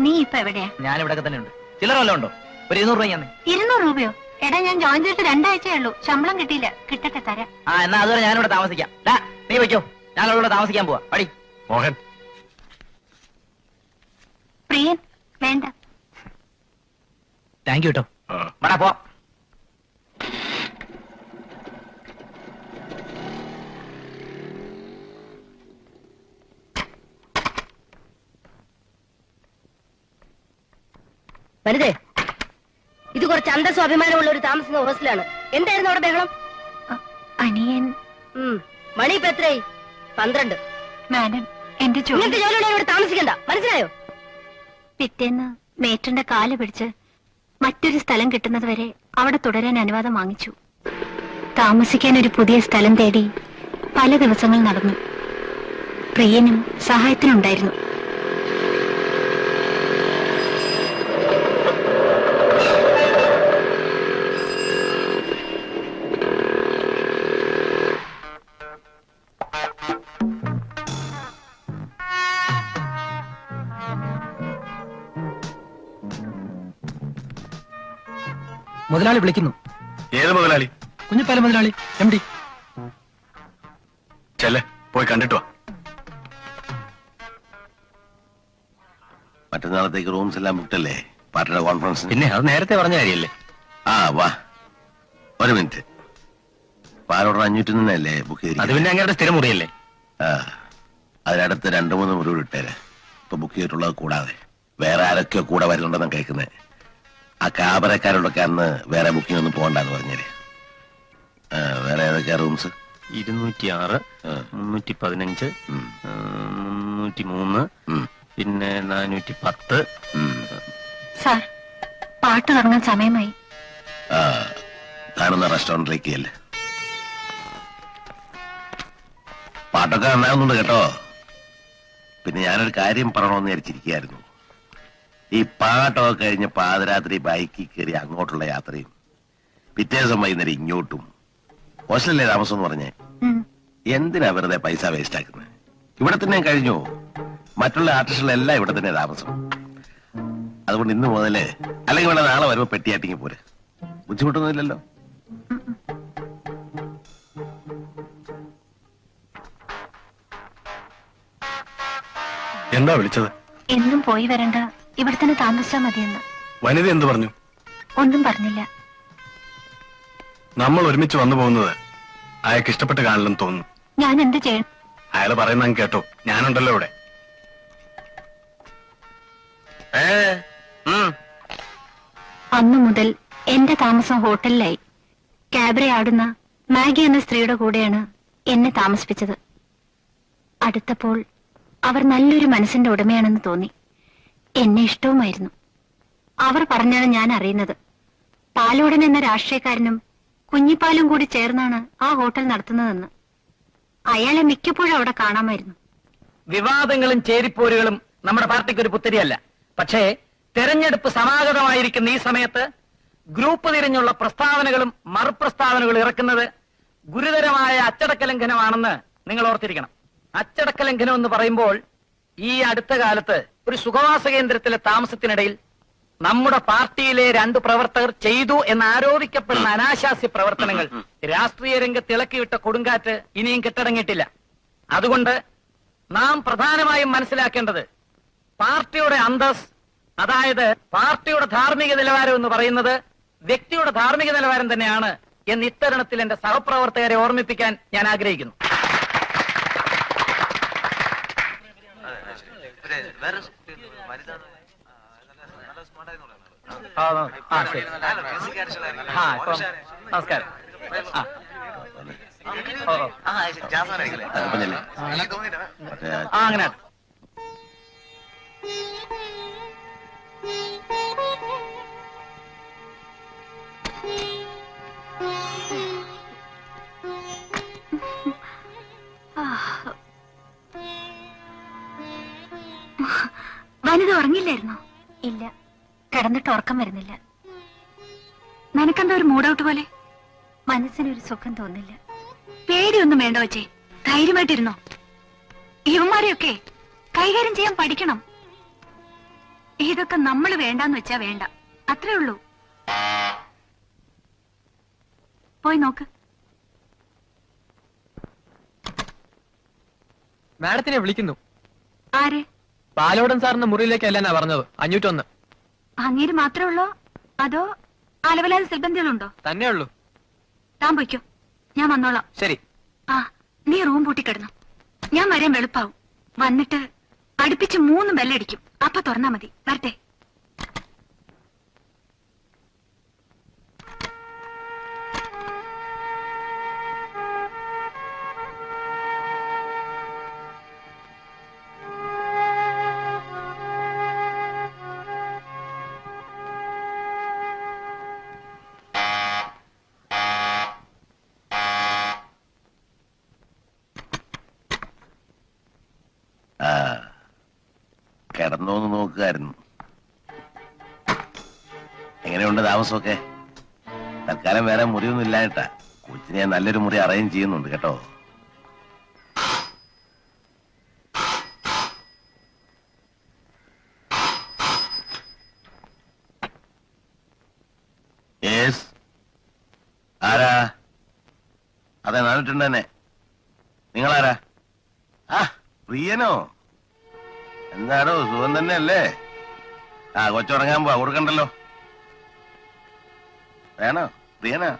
നീ ഇപ്പൊ എവിടെയാ?
ഞാൻ ഇവിടെ തന്നെ ഉണ്ട്. ചില്ലറ വല്ലതും ഉണ്ടോ? ഒരു 200 രൂപ.
200 രൂപയോ? എടാ ഞാൻ ജോയിൻ ചെയ്തിട്ട് 2 ആഴ്ചയേ ഉള്ളൂ. ശമ്പളം കിട്ടിയില്ല. കിട്ടട്ടെ തരാം.
എന്നാ അതുവരെ ഞാനിവിടെ താമസിക്കാം. നീ വയ്ക്കോ, ഞാൻ ഇവിടെ താമസിക്കാൻ പോവാ. പടി
മോഹൻ.
പ്രിയൻ വേണ്ട.
താങ്ക് യു കേട്ടോ. വേടാ പോ.
വനിതേ, ഇത് കുറച്ച് അന്തസ്സും അഭിമാനമുള്ള ഒരു താമസിക്കുന്ന ഹോസ്റ്റലാണ്. എന്തായിരുന്നു അവിടെ ബഹളം?
അനിയൻ.
മണി ഇപ്പൊ എത്രയായി? 12.
മാഡം എന്റെ
ഇങ്ങനത്തെ ജോലിയുണ്ടെങ്കിൽ ഇവിടെ താമസിക്കണ്ട, മനസ്സിലായോ?
പിറ്റേന്ന് മേറ്റന്റെ കാല് പിടിച്ച് മറ്റൊരു സ്ഥലം കിട്ടുന്നത് വരെ അവിടെ തുടരാൻ അനുവാദം വാങ്ങിച്ചു. താമസിക്കാൻ ഒരു പുതിയ സ്ഥലം തേടി പല ദിവസങ്ങൾ നടന്നു. പ്രിയനും സഹായത്തിനുണ്ടായിരുന്നു.
മുതലാളി വിളിക്കുന്നു.
ഏത് മുതലാളി?
കുഞ്ഞിപ്പാല മുതലാളി, MD.
ചെല്ലേ, പോയി കണ്ടിട്ടോ.
മറ്റന്നാളത്തേക്ക് റൂംസ് എല്ലാം ബുക്കല്ലേ പാർട്ടിയുടെ കോൺഫറൻസ്?
പിന്നെ അത് നേരത്തെ പറഞ്ഞ കാര്യല്ലേ?
വാ, ഒരു മിനിറ്റ്. പാലോടർ 500 നിന്നല്ലേ ബുക്ക് ചെയ്ത്?
അത് പിന്നെ അങ്ങനെ സ്ഥിരം മുറിയല്ലേ?
അതിനടുത്ത് 2-3 മുറിവ് ഇട്ടേര്. ഇപ്പൊ ബുക്ക് ചെയ്തിട്ടുള്ളത് കൂടാതെ വേറെ ആരൊക്കെയോ കൂടെ വരുന്നുണ്ടെന്നാണ് കേൾക്കുന്നത്. ആ കാബറക്കാരോടൊക്കെ അന്ന് വേറെ ബുക്കിംഗ് ഒന്നും പോകണ്ടെന്ന് പറഞ്ഞേര്. വേറെ ഏതൊക്കെയാ റൂംസ്?
206, 315, 303, പിന്നെ 410.
സാർ, പാട്ട് തുടങ്ങാൻ സമയമായി.
കാണുന്ന റെസ്റ്റോറന്റിലേക്ക് അല്ലേ? പാട്ടൊക്കെ നന്നാവുന്നുണ്ട് കേട്ടോ. പിന്നെ ഞാനൊരു കാര്യം പറയണമെന്ന് വിചാരിച്ചിരിക്കുകയായിരുന്നു. ഈ പാട്ടൊക്കെ കഴിഞ്ഞ് പാതിരാത്രി ബൈക്കിൽ കയറി അങ്ങോട്ടുള്ള യാത്രയും പിറ്റേ ദിവസം വൈകുന്നേരം ഇങ്ങോട്ടും ഹോസ്റ്റലിലെ താമസം എന്ന് പറഞ്ഞേ എന്തിനാ വെറുതെ പൈസ വേസ്റ്റ് ആക്കുന്നത്? ഇവിടെ തന്നെ കഴിഞ്ഞു. മറ്റുള്ള ആർട്ടിസ്റ്റുകളെല്ലാം ഇവിടെ തന്നെ താമസം. അതുകൊണ്ട് ഇന്ന് മുതല് അല്ലെങ്കിൽ വേണം നാളെ വരുമ്പോ പെട്ടിയാട്ടിങ്ങി പോരെ. ബുദ്ധിമുട്ടൊന്നുമില്ലല്ലോ.
എന്താ വിളിച്ചത്?
എന്നും പോയി വരണ്ട, ഇവിടെ തന്നെ താമസിച്ചാ മതിയെന്ന്.
വനിത എന്ത് പറഞ്ഞു?
ഒന്നും പറഞ്ഞില്ല.
നമ്മൾ ഒരുമിച്ച് വന്നു പോകുന്നത് അയാൾക്ക് ഇഷ്ടപ്പെട്ട് കാണില്ലെന്ന് തോന്നുന്നു.
ഞാൻ എന്ത് ചെയ്യണം?
അയാൾ പറയുന്ന കേട്ടോ, ഞാനുണ്ടല്ലോ ഇവിടെ.
അന്നു മുതൽ എന്റെ താമസം ഹോട്ടലിലായി. ക്യാബറെ ആടുന്ന മാഗി എന്ന സ്ത്രീയുടെ കൂടെയാണ് എന്നെ താമസിപ്പിച്ചത്. അടുത്തപ്പോൾ അവർ നല്ലൊരു മനസ്സിന്റെ ഉടമയാണെന്ന് തോന്നി. എന്നെ ഇഷ്ടവുമായിരുന്നു. അവർ പറഞ്ഞാണ് ഞാൻ അറിയുന്നത്. പാലോടൻ എന്ന രാഷ്ട്രീയക്കാരനും കുഞ്ഞിപ്പാലും കൂടി ചേർന്നാണ് ആ ഹോട്ടൽ നടത്തുന്നതെന്ന്. അയാളെ മിക്കപ്പോഴും അവിടെ കാണാമായിരുന്നു.
വിവാദങ്ങളും ചേരിപ്പോരുകളും നമ്മുടെ പാർട്ടിക്ക് ഒരു പുത്തരിയല്ല. പക്ഷേ തെരഞ്ഞെടുപ്പ് സമാഗതമായിരിക്കുന്ന ഈ സമയത്ത് ഗ്രൂപ്പ് തിരിഞ്ഞുള്ള പ്രസ്താവനകളും മറുപ്രസ്താവനകളും ഇറക്കുന്നത് ഗുരുതരമായ അച്ചടക്ക ലംഘനമാണെന്ന് നിങ്ങൾ ഓർത്തിരിക്കണം. അച്ചടക്ക ലംഘനം എന്ന് പറയുമ്പോൾ ഈ അടുത്ത കാലത്ത് ഒരു സുഖവാസ കേന്ദ്രത്തിലെ താമസത്തിനിടയിൽ നമ്മുടെ പാർട്ടിയിലെ 2 പ്രവർത്തകർ ചെയ്തു എന്നാരോപിക്കപ്പെടുന്ന അനാശാസ്യ പ്രവർത്തനങ്ങൾ രാഷ്ട്രീയ രംഗത്ത് ഇളക്കിവിട്ട കൊടുങ്കാറ്റ് ഇനിയും കെട്ടടങ്ങിയിട്ടില്ല. അതുകൊണ്ട് നാം പ്രധാനമായും മനസ്സിലാക്കേണ്ടത് പാർട്ടിയുടെ അന്തസ്, അതായത് പാർട്ടിയുടെ ധാർമ്മിക നിലവാരം എന്ന് പറയുന്നത് വ്യക്തിയുടെ ധാർമ്മിക നിലവാരം തന്നെയാണ് എന്ന് ഇത്തരണത്തിൽ എന്റെ സഹപ്രവർത്തകരെ ഓർമ്മിപ്പിക്കാൻ ഞാൻ ആഗ്രഹിക്കുന്നു. നമസ്കാരം. അങ്ങനെ
വനിത ഉറങ്ങില്ലായിരുന്നോ? ഇല്ല, കിടന്നിട്ട് ഉറക്കം വരുന്നില്ല. നിനക്കെന്താ ഒരു മൂഡൌട്ട് പോലെ? മനസ്സിനൊരു സുഖം തോന്നില്ല. പേടിയൊന്നും വേണ്ട വെച്ചേ, ധൈര്യമായിട്ടിരുന്നോ. ഇവന്മാരെയൊക്കെ കൈകാര്യം ചെയ്യാൻ പഠിക്കണം. ഇതൊക്കെ നമ്മൾ വേണ്ടാന്ന് വെച്ചാ വേണ്ട, അത്രേ ഉള്ളൂ. പോയി നോക്ക്.
മാഡത്തിനെ വിളിക്കുന്നു.
ആരെ?
പാലോടൻ സാറിന്റെ മുറിയിലേക്ക് അല്ലെന്നാ പറഞ്ഞത്. 501.
അങ്ങേര് മാത്രമേ ഉള്ളോ അതോ അലവലാതെ സിൽബന്ധികളുണ്ടോ?
തന്നെ ഉള്ളൂ.
താൻ പൊയ്ക്കോ, ഞാൻ വന്നോളാം.
ശരി.
ആ, നീ റൂം പൂട്ടിക്കിടന്നു. ഞാൻ വരാൻ വെളുപ്പാവും. വന്നിട്ട് അടുപ്പിച്ച് 3 ബെല്ലടിക്കും. അപ്പൊ തുറന്നാ മതി. വരട്ടെ.
കിടന്നോന്ന് നോക്കുകായിരുന്നു. എങ്ങനെയുണ്ട് താമസമൊക്കെ? തൽക്കാലം വേറെ മുറിയൊന്നും ഇല്ലായിട്ടാ. കൊച്ചിനെ ഞാൻ നല്ലൊരു മുറി അറേഞ്ച് ചെയ്യുന്നുണ്ട് കേട്ടോ. യെസ്, ആരാ? അതെ, നാണിട്ടുണ്ട് തന്നെ. നിങ്ങളാരാ? ആ, പ്രിയനോ? എന്താണോ, സുഖം തന്നെയല്ലേ? ആ, കൊച്ചുറങ്ങാൻ പോവാ, കൊടുക്കണ്ടല്ലോ. വേണോ? പ്രിയനാ?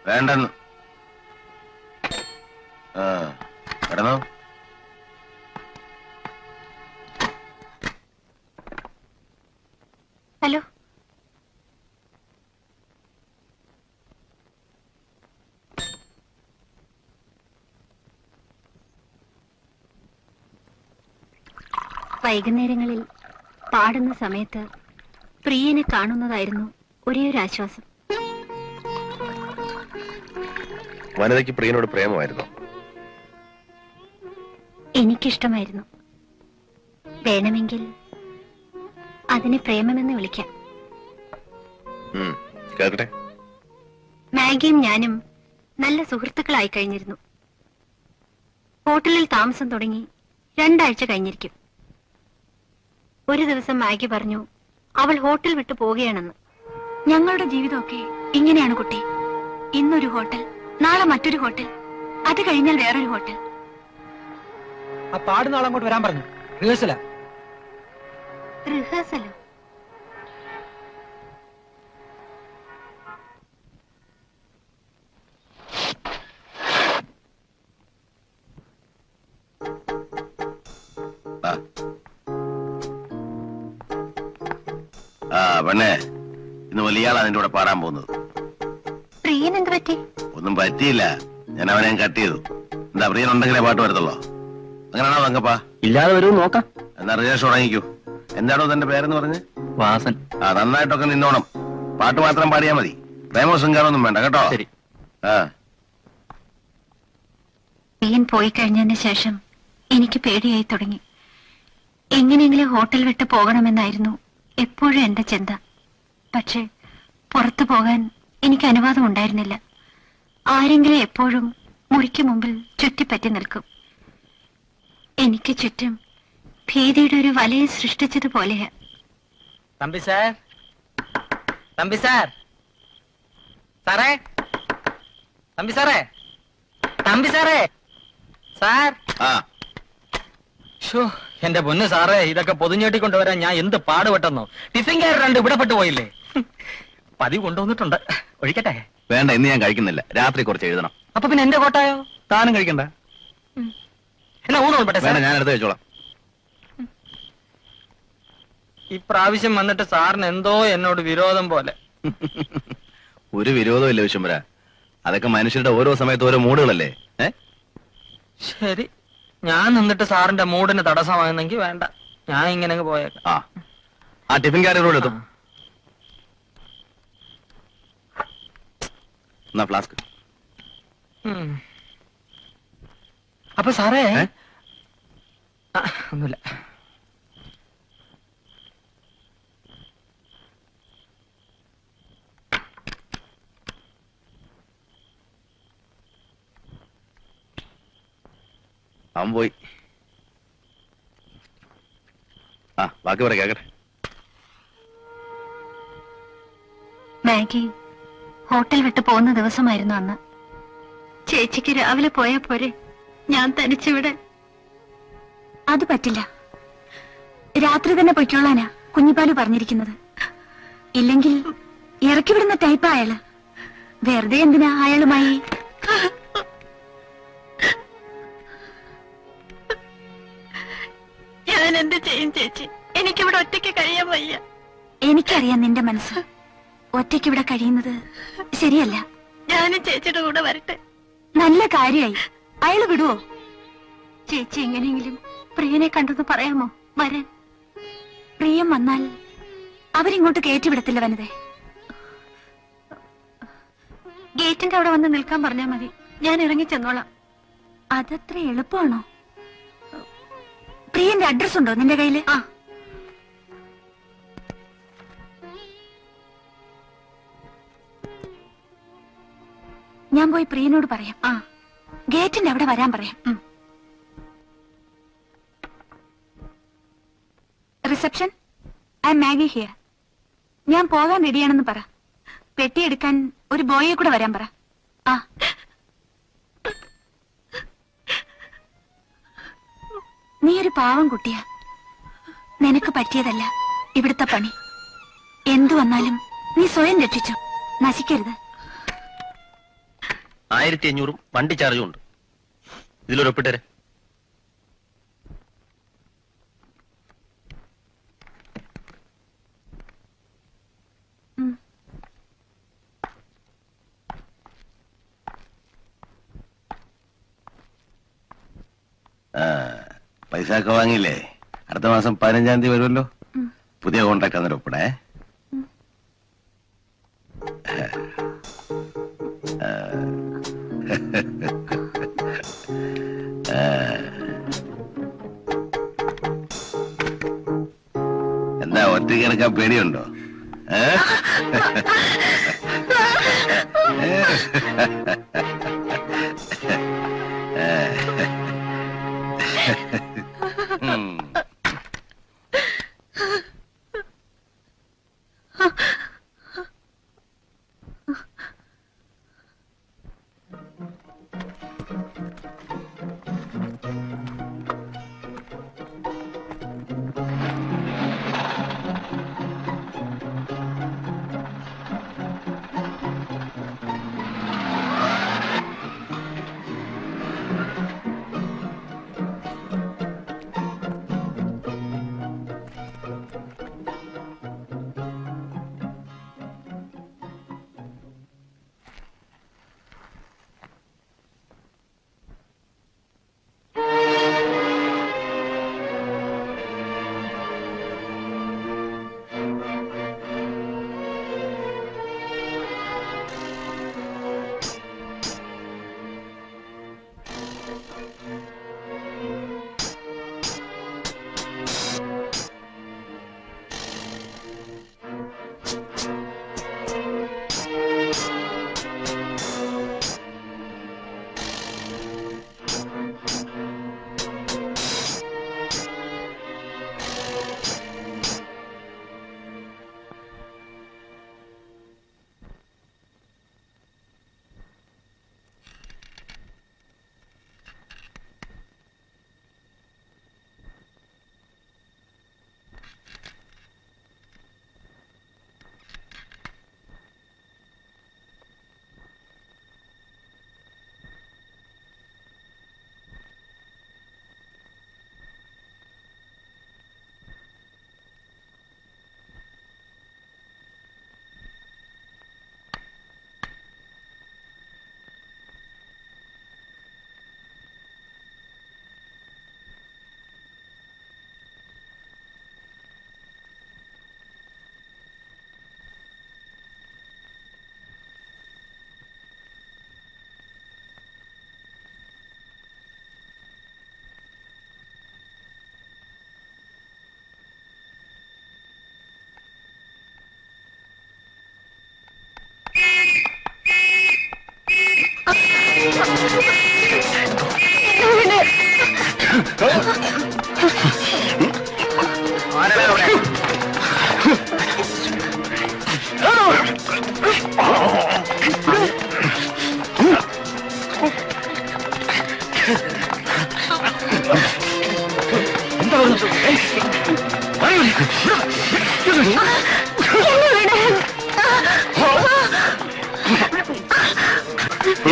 വേണ്ടെന്ന്. ആ, കിടന്നോ.
ഹലോ. വൈകുന്നേരങ്ങളിൽ പാടുന്ന സമയത്ത് പ്രിയനെ കാണുന്നതായിരുന്നു ഒരേ ഒരു ആശ്വാസം.
വനിതയ്ക്ക് പ്രിയനോട് പ്രേമമായിരുന്നു?
എനിക്കിഷ്ടമായിരുന്നു. വേണമെങ്കിൽ അതിനെ പ്രേമമെന്ന് വിളിക്കാം.
കേൾക്കട്ടെ.
മാഗിയും ഞാനും നല്ല സുഹൃത്തുക്കളായി കഴിഞ്ഞിരുന്നു. ഹോട്ടലിൽ താമസം തുടങ്ങി 2 ആഴ്ച കഴിഞ്ഞിരിക്കും. ഒരു ദിവസം മാഗി പറഞ്ഞു അവൾ ഹോട്ടൽ വിട്ടു പോവുകയാണെന്ന്. ഞങ്ങളുടെ ജീവിതമൊക്കെ ഇങ്ങനെയാണ് കുട്ടി. ഇന്നൊരു ഹോട്ടൽ, നാളെ മറ്റൊരു ഹോട്ടൽ, അത് കഴിഞ്ഞാൽ വേറൊരു ഹോട്ടൽ.
ആ പാടുന്ന ആളങ്ങോട്ട് വരാൻ പറഞ്ഞു. റിഹേഴ്സലാ.
റിഹേഴ്സലോ?
ആ പെണ്ണെ, ഇന്ന് വലിയാളാ നിന്റെ കൂടെ പാടാൻ പോകുന്നത്.
പ്രിയൻ എന്ത് പറ്റി?
ഒന്നും പറ്റിയില്ല, ഞാൻ അവനെ കട്ട് ചെയ്തു. എന്താ, പ്രിയൻ ഉണ്ടെങ്കിലേ പാട്ട് വരത്തുള്ളോ? അങ്ങനെയാണോ തങ്കപ്പാ?
ഇല്ലാതെ വരും, നോക്കാം.
എന്നാ റിഹേഴ്സൽ തുടങ്ങിക്കൂ. എന്താണോ തന്റെ പേരെന്ന് പറഞ്ഞ്?
വാസൻ.
ആ, നന്നായിട്ടൊക്കെ നിന്നോണം. പാട്ട് മാത്രം പാടിയാ മതി. പ്രേമോ ശൃംഗാരമൊന്നും വേണ്ട കേട്ടോ.
ശരി.
ആ,
പ്രിയൻ പോയി കഴിഞ്ഞതിന് ശേഷം എനിക്ക് പേടിയായി തുടങ്ങി. എങ്ങനെയെങ്കിലും ഹോട്ടൽ വിട്ട് പോകണമെന്നായിരുന്നു എപ്പോഴും എന്റെ ചിന്ത. പക്ഷേ പുറത്തു പോകാൻ എനിക്ക് അനുവാദം ഉണ്ടായിരുന്നില്ല. ആരെങ്കിലും എപ്പോഴും മുറിക്ക് മുമ്പിൽ ചുറ്റിപ്പറ്റി നിൽക്കും. എനിക്ക് ചുറ്റും ഭീതിയുടെ ഒരു വലയം സൃഷ്ടിച്ചതുപോലെയാ.
തമ്പി സാർ, തമ്പി സാർ, സാറേ, തമ്പി സാറേ, തമ്പി സാറേ, സാർ. എന്റെ പൊന്ന് സാറേ, ഇതൊക്കെ പൊതിഞ്ഞേട്ടിക്കൊണ്ടുവരാൻ ഞാൻ എന്ത് പാടുപെട്ടെന്നോ. ടിഫിൻ കയറി 2 ഇവിടെപ്പെട്ടു പോയില്ലേ. പതിവ് കൊണ്ടുവന്നിട്ടുണ്ട്. ഒഴിക്കട്ടെ?
വേണ്ട, ഇന്ന് ഞാൻ കഴിക്കുന്നില്ല. രാത്രി കുറച്ച് എഴുതണം.
അപ്പൊ പിന്നെ എന്റെ കോട്ടായോ?
താനും കഴിക്കണ്ട.
എന്നാ ഊണോട്ടെ സാർ.
ഞാൻ എടുത്ത് കഴിച്ചോളാം.
ഇപ്രാവശ്യം വന്നിട്ട് സാറിന് എന്തോ എന്നോട് വിരോധം പോലെ.
ഒരു വിരോധവും ഇല്ല വിശ്വംബര. അതൊക്കെ മനുഷ്യരുടെ ഓരോ സമയത്ത് ഓരോ മൂടുകളല്ലേ.
ശരി, ഞാൻ നിന്നിട്ട് സാറിന്റെ മൂഡിന് തടസ്സമാകുന്നെങ്കിൽ വേണ്ട, ഞാൻ ഇങ്ങനെ പോയേക്കാം.
ആ ടിഫിൻ കാരിയോട് എത്തും. എന്നാ ഫ്ലാസ്ക്.
അപ്പൊ സാറേ, ഒന്നുമില്ല.
അവൻ പോയി. ബാക്കി പറ, കേക്കട്ടെ.
മാഗി ഹോട്ടൽ വിട്ട് പോകുന്ന ദിവസമായിരുന്നു അന്ന്. ചേച്ചിക്ക് രാവിലെ പോയാ പോരെ, ഞാൻ തനിച്ചിവിടെ. അത് പറ്റില്ല, രാത്രി തന്നെ പൊയ്ക്കോളാനാ കുഞ്ഞിപ്പാലു പറഞ്ഞിരിക്കുന്നത്. ഇല്ലെങ്കിൽ ഇറക്കി വിടുന്ന ടൈപ്പാ അയാള്. വെറുതെ എന്തിനാ അയാളുമായി? ഞാൻ എന്ത് ചെയ്യും ചേച്ചി? എനിക്കിവിടെ ഒറ്റയ്ക്ക് കഴിയാൻ വയ്യ. എനിക്കറിയാം നിന്റെ മനസ്സ്. ഒറ്റയ്ക്ക് ഇവിടെ കഴിയുന്നത് ശരിയല്ല. ഞാനും ചേച്ചിയുടെ കൂടെ വരട്ടെ. നല്ല കാര്യമായി. അയാള് വിടുവോ? ചേച്ചി എങ്ങനെയെങ്കിലും പ്രിയനെ കണ്ടെന്ന് പറയാമോ വരാൻ? പ്രിയം വന്നാൽ അവരിങ്ങോട്ട് കയറ്റിവിടത്തില്ല വനിതേ. ഗേറ്റിന്റെ അവിടെ വന്ന് നിൽക്കാൻ പറഞ്ഞാൽ മതി, ഞാൻ ഇറങ്ങി ചെന്നോളാം. അതത്ര എളുപ്പമാണോ? പ്രിയന്റെ അഡ്രസ് ഉണ്ടോ നിന്റെ കയ്യില്? ഞാൻ പോയി പ്രിയനോട് പറയാം. ഗേറ്റിന്റെ അവിടെ വരാൻ പറയാം. Reception, I Maggi here. ഞാൻ പോകാൻ റെഡിയാണെന്ന് പറ. പെട്ടിയെടുക്കാൻ ഒരു ബോയെ കൂടെ വരാൻ പറ. നീ ഒരു പാവം കുട്ടിയാ. നിനക്ക് പറ്റിയതല്ല ഇവിടുത്തെ പണി. എന്തു വന്നാലും നീ സ്വയം രക്ഷിച്ചു, നശിക്കരുത്.
1500 വണ്ടി ചാർജും ഉണ്ട്. ഇതിലൊരൊപ്പിട്ടേ.
പൈസ ഒക്കെ വാങ്ങിയില്ലേ? അടുത്ത മാസം 15-ാം തീയതി വരുമല്ലോ. പുതിയ കോൺട്രാക്ട് അന്നേരം ഒപ്പിടേ. എന്താ ഒറ്റയ്ക്ക് കിടക്കാൻ പേടിയുണ്ടോ?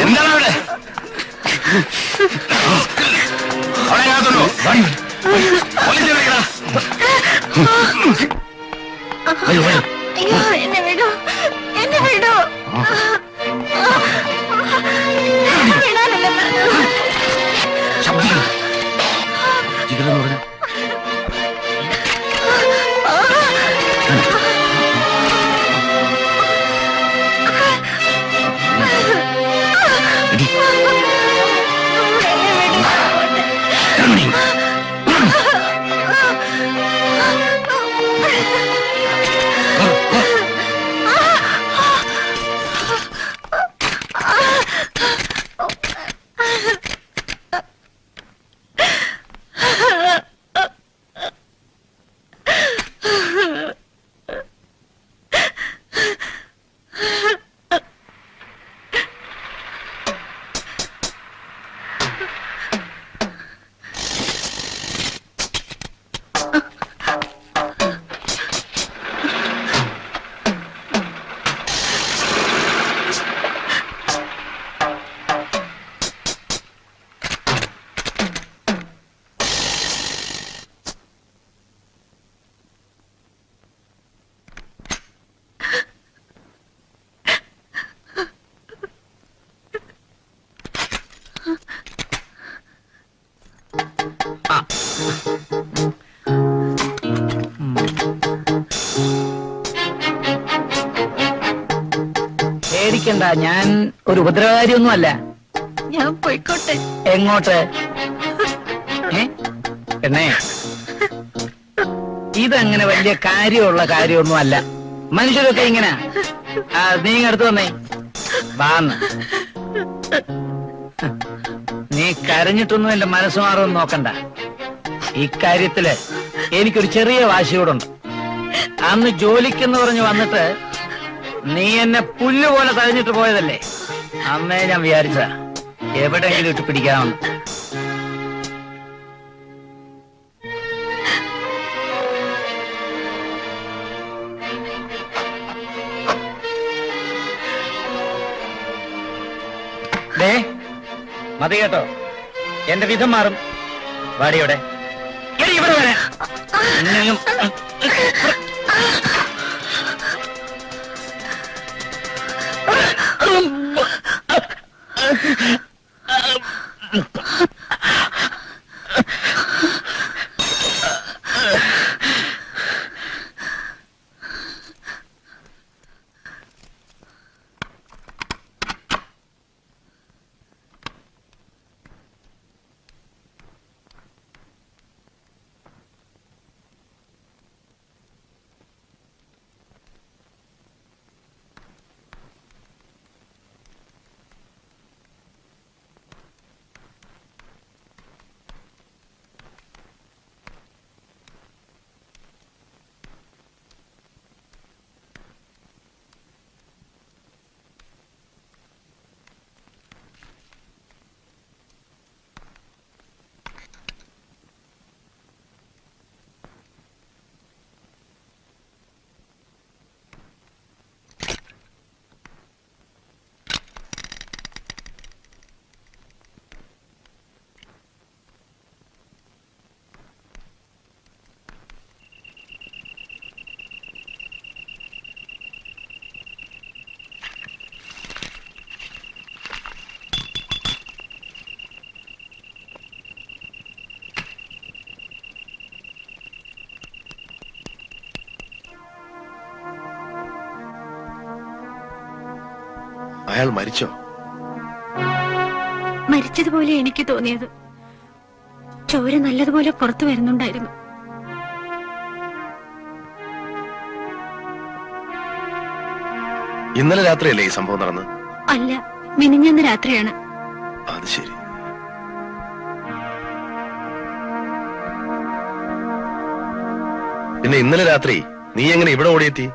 എന്താണ് അവിടെ? അവിടെ ഞാത്തുണ്ടോ? പോലീസിനെ വിളിക്കടാ.
അയ്യോ എന്നെ വിടൂ, എന്നെ വിടൂ. വിടാനല്ലേ പറഞ്ഞത്?
ശബ്ദിക്കണം. ജിഗറെന്ന് പറഞ്ഞ
പേടിക്കണ്ട, ഞാൻ ഒരു ഉപദ്രവകാരിയൊന്നും അല്ല.
ഞാൻ പോയിക്കോട്ടെ.
എങ്ങോട്ട്? എണ്ണേ, ഇതങ്ങനെ വലിയ കാര്യമുള്ള കാര്യമൊന്നും അല്ല. മനുഷ്യരൊക്കെ ഇങ്ങനെ. നീ അടുത്ത് വന്നേ, വാന്ന്. നീ കരഞ്ഞിട്ടൊന്നും എന്റെ മനസ്സ് മാറുമെന്ന് നോക്കണ്ട. ഇക്കാര്യത്തില് എനിക്കൊരു ചെറിയ വാശിയോടുണ്ട്. അന്ന് ജോലിക്കെന്ന് പറഞ്ഞു വന്നിട്ട് നീ എന്നെ പുല്ലുപോലെ തഴഞ്ഞിട്ട് പോയതല്ലേ? അന്നേ ഞാൻ വിചാരിച്ച എവിടെയെങ്കിലും ഇട്ട് പിടിക്കാമെന്ന്. മതി കേട്ടോ, എന്റെ വിധം മാറും. വാടിയോടെ ഇവിടെ വരാ.
അയാൾ മരിച്ചോ?
മരിച്ചതുപോലെ എനിക്ക് തോന്നിയത്. ചോര നല്ലതുപോലെ പുറത്തു വരുന്നുണ്ടായിരുന്നു.
ഇന്നലെ രാത്രിയല്ലേ ഈ സംഭവം നടന്നത്?
അല്ല, മിനിഞ്ഞന്ന് രാത്രിയാണ്.
അത് ശരി. പിന്നെ ഇന്നലെ രാത്രി നീ എങ്ങനെ ഇവിടെ ഓടിയെത്തി?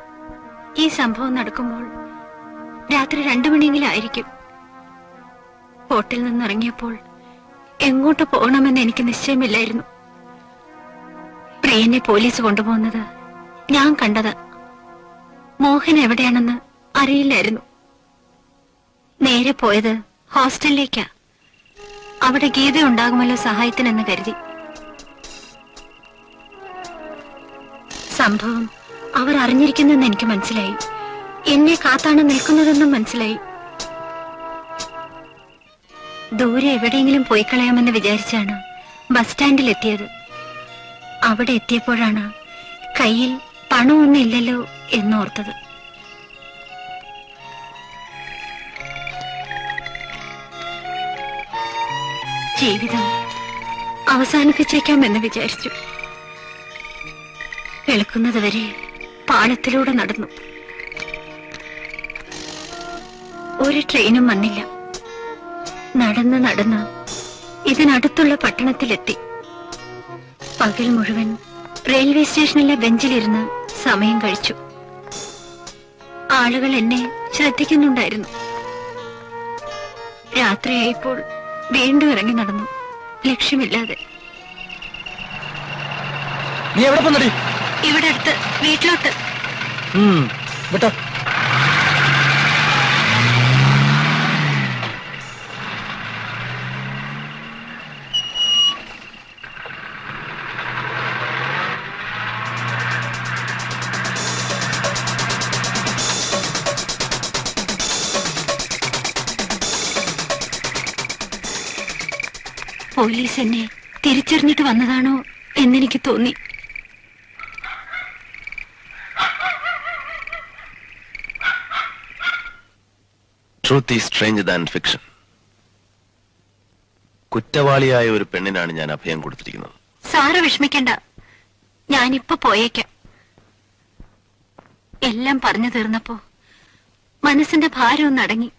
ഈ സംഭവം നടക്കുമ്പോൾ രാത്രി 2 മണിയെങ്കിലും ആയിരിക്കും. ഹോട്ടലിൽ നിന്നിറങ്ങിയപ്പോൾ എങ്ങോട്ട് പോകണമെന്ന് എനിക്ക് നിശ്ചയമില്ലായിരുന്നു. പ്രിയനെ പോലീസ് കൊണ്ടുപോകുന്നത് ഞാൻ കണ്ടത്. മോഹൻ എവിടെയാണെന്ന് അറിയില്ലായിരുന്നു. നേരെ പോയത് ഹോസ്റ്റലിലേക്കാ. അവിടെ ഗീത ഉണ്ടാകുമല്ലോ സഹായത്തിനെന്ന് കരുതി. സംഭവം അവർ അറിഞ്ഞിരിക്കുന്നെന്ന് എനിക്ക് മനസ്സിലായി. എന്നെ കാത്താണ് നിൽക്കുന്നതെന്നും മനസ്സിലായി. ദൂരെ എവിടെയെങ്കിലും പോയി കളയാമെന്ന് വിചാരിച്ചാണ് ബസ് സ്റ്റാൻഡിൽ എത്തിയത്. അവിടെ എത്തിയപ്പോഴാണ് കയ്യിൽ പണമൊന്നും ഇല്ലല്ലോ എന്നോർത്തത്. ജീവിതം അവസാനിപ്പിച്ചേക്കാമെന്ന് വിചാരിച്ചു. വെളുക്കുന്നതുവരെ പാളത്തിലൂടെ നടന്നു. ഒരു ട്രെയിനും വന്നില്ല. നടന്ന് നടന്ന് ഇതിനടുത്തുള്ള പട്ടണത്തിലെത്തി. പകൽ മുഴുവൻ റെയിൽവേ സ്റ്റേഷനിലെ ബെഞ്ചിലിരുന്ന് സമയം കഴിച്ചു. ആളുകൾ എന്നെ ശ്രദ്ധിക്കുന്നുണ്ടായിരുന്നു. രാത്രിയായപ്പോൾ വീണ്ടും ഇറങ്ങി നടന്നു, ലക്ഷ്യമില്ലാതെ.
നീ എവിടെ പോന്നടി?
ഇവിടെ അടുത്ത് വീട്ടിലോട്ട്.
വിട്ടോ.
പോലീസ് എന്നെ തിരിച്ചറിഞ്ഞിട്ട് വന്നതാണോ എന്നെനിക്ക് തോന്നി.
Truth is stranger than fiction. കുറ്റവാളിയായ ഒരു പെണ്ണിനാണ് ഞാൻ അഭയം കൊടുത്തിരിക്കുന്നത്.
സാറ് വിഷമിക്കണ്ട, ഞാനിപ്പോ പോയേക്കാം. എല്ലാം പറഞ്ഞു തീർന്നപ്പോ മനസ്സിന്റെ ഭാരം ഒന്ന് അടങ്ങി.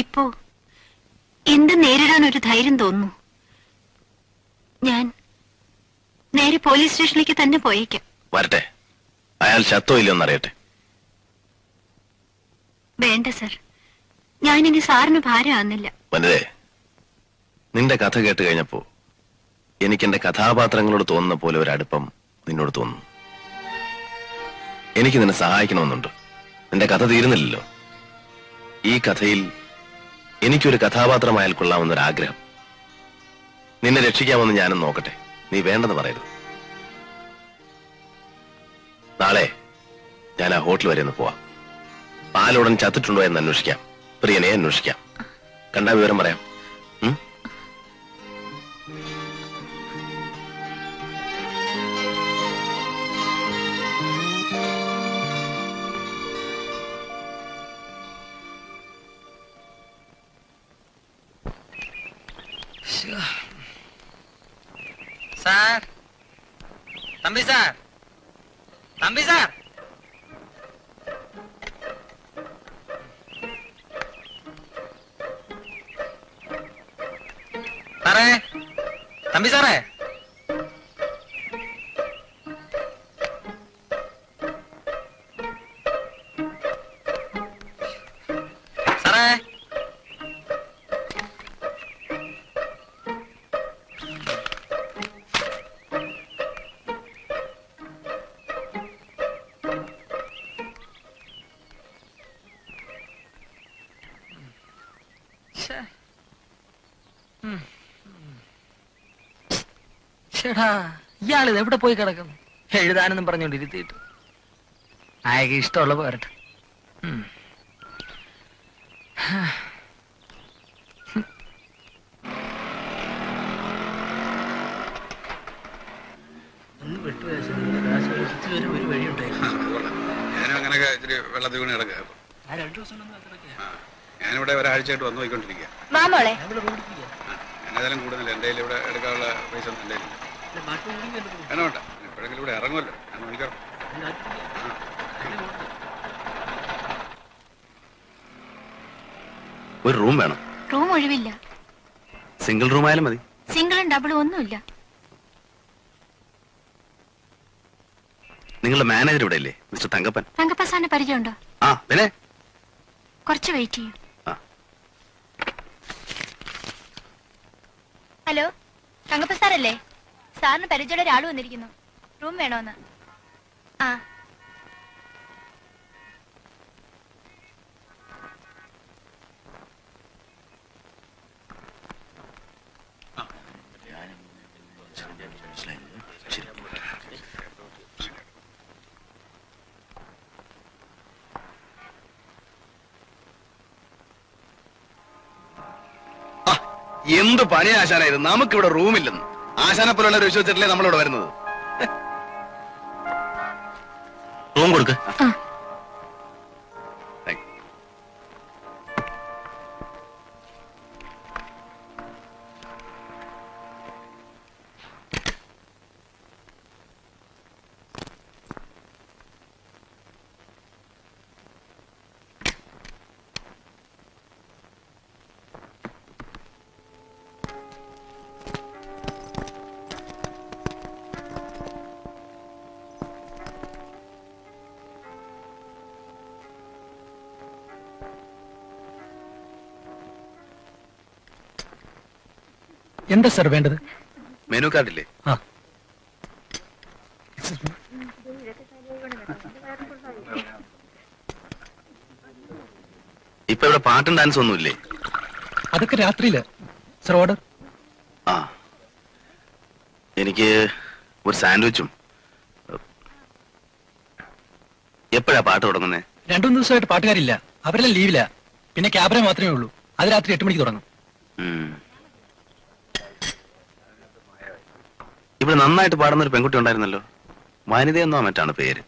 ഇപ്പോ എന്ത് നേരിടാൻ ഒരു ധൈര്യം തോന്നുന്നു. ഞാൻ നേരെ പോലീസ് സ്റ്റേഷനിലേക്ക് തന്നെ പോയേക്കാം.
വരട്ടെ, അയാൾ ചത്തോ ഇല്ലയോന്നറിയട്ടെ.
വേണ്ട സർ, ഞാനിനി സാറിന് ഭാരമാകുന്നില്ല.
വനിതേ, നിന്റെ കഥ കേട്ട് കഴിഞ്ഞപ്പോ എനിക്ക് എന്റെ കഥാപാത്രങ്ങളോട് തോന്നുന്ന പോലെ ഒരു അടുപ്പം നിന്നോട് തോന്നുന്നു. എനിക്ക് നിന്നെ സഹായിക്കണമെന്നുണ്ട്. നിന്റെ കഥ തീരുന്നില്ലല്ലോ. ഈ കഥയിൽ എനിക്കൊരു കഥാപാത്രമായാൽ കൊള്ളാമെന്നൊരാഗ്രഹം. നിന്നെ രക്ഷിക്കാമെന്ന് ഞാനും നോക്കട്ടെ. നീ വേണ്ടെന്ന് പറയരുത്. നാളെ ഞാൻ ആ ഹോട്ടൽ വരെ ഒന്ന് പോവാം. പാലുടൻ ചത്തിട്ടുണ്ടോ എന്ന് അന്വേഷിക്കാം. പ്രിയനെ അന്വേഷിക്കാം. കണ്ട വിവരം പറയാം.
Sir, Thampi sir, Thampi sir. സാറേ, തമ്പി സാറേ. സാറേ, ചേടാ, ഇയാളിത് എവിടെ പോയി കിടക്കുന്നു? എഴുതാനെന്നും പറഞ്ഞോണ്ടിരുത്തിയിട്ട്. അയാൾക്ക് ഇഷ്ടമുള്ള പോരട്ടെ.
ഞാനും അങ്ങനെയൊക്കെ ഇച്ചിരി വെള്ളത്തിൽ വീണ് കിടക്കുക. ഞാനിവിടെ ഒരാഴ്ചയായിട്ട് വന്നു പോയിക്കൊണ്ടിരിക്കുക. ഞാനേതായാലും കൂടുതൽ എൻ്റെ ഇവിടെ എടുക്കാനുള്ള പൈസ ഒന്നും എൻ്റെ വേണ്ട വേണ്ട. എപ്പോഴെങ്കിലും ഇവിടെ ഇറങ്ങുമല്ലോ, ഞാൻ നോക്കിക്കോ.
ഒരു റൂം വേണം.
റൂം ഒഴിവില്ല.
സിംഗിൾ റൂം ആയാലും മതി.
സിംഗിളും ഡബിളും ഒന്നുമില്ല.
നിങ്ങളുടെ മാനേജർ ഇവിടെ ഇല്ലേ, മിസ്റ്റർ തങ്കപ്പൻ?
തങ്കപ്പൻ സാറിന് പരിചയമുണ്ടോ?
ആ പിന്നെ
കുറച്ച് വെയിറ്റ് ചെയ്യും. ഹലോ, തങ്കപ്പൻ സാറല്ലേ? സാറിന് പരിചയമുള്ള ഒരാൾ വന്നിരിക്കുന്നു. റൂം വേണോന്ന്. ആ
എന്ത് പണിയാ ആശാനായത്? നമുക്കിവിടെ റൂമില്ലെന്ന്. ആശാനെ പോലുള്ള ഒരു വിശ്വസിച്ചിട്ടല്ലേ നമ്മളിവിടെ വരുന്നത്. റൂം കൊടുക്ക്.
എന്താ സാർ വേണ്ടത്?
മെനു കാർഡില്ലേ? ഇപ്പൊ ഇവിടെ പാട്ടും ഡാൻസ് ഒന്നുമില്ലേ?
അതൊക്കെ രാത്രിയില്. Sir order.
ആ, എനിക്ക് ഒരു സാൻഡ്വിച്ചും. എപ്പോഴാ പാട്ട് തുടങ്ങുന്നേ?
2-3 ദിവസമായിട്ട് പാട്ടുകാരില്ല, അവരെല്ലാം ലീവില്ല. പിന്നെ ക്യാബറ മാത്രമേ ഉള്ളൂ. അത് രാത്രി 8 മണിക്ക് തുടങ്ങും.
ഇവിടെ നന്നായിട്ട് പാടുന്ന ഒരു പെൺകുട്ടി ഉണ്ടായിരുന്നല്ലോ, വനിതയെന്നോ മറ്റാണ് പേര്.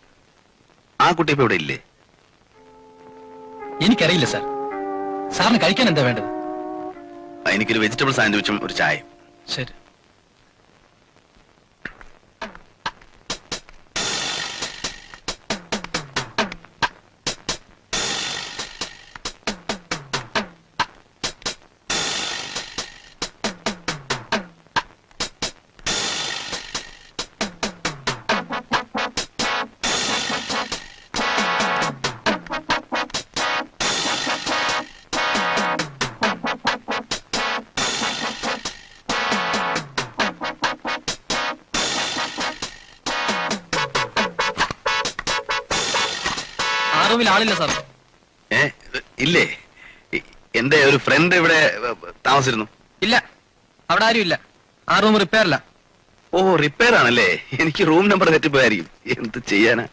ആ കുട്ടി ഇപ്പൊ ഇവിടെ ഇല്ലേ?
എനിക്കറിയില്ല സാർ. സാറിന് കഴിക്കാൻ എന്താ വേണ്ടത്?
എനിക്കൊരു വെജിറ്റബിൾ സാൻഡ്വിച്ചും ഒരു ചായയും.
ശരി. ആളില്ല സാർ.
ഇല്ലേ? എന്റെ ഒരു ഫ്രണ്ട് ഇവിടെ താമസിച്ചിരുന്നു.
ഇല്ല, അവിടെ ആരും ഇല്ല. ആ റൂം റിപ്പയർ അല്ല.
ഓ, റിപ്പയർ ആണല്ലേ? എനിക്ക് റൂം നമ്പർ തെറ്റിപ്പോയായിരിക്കും. എന്ത് ചെയ്യാനാ?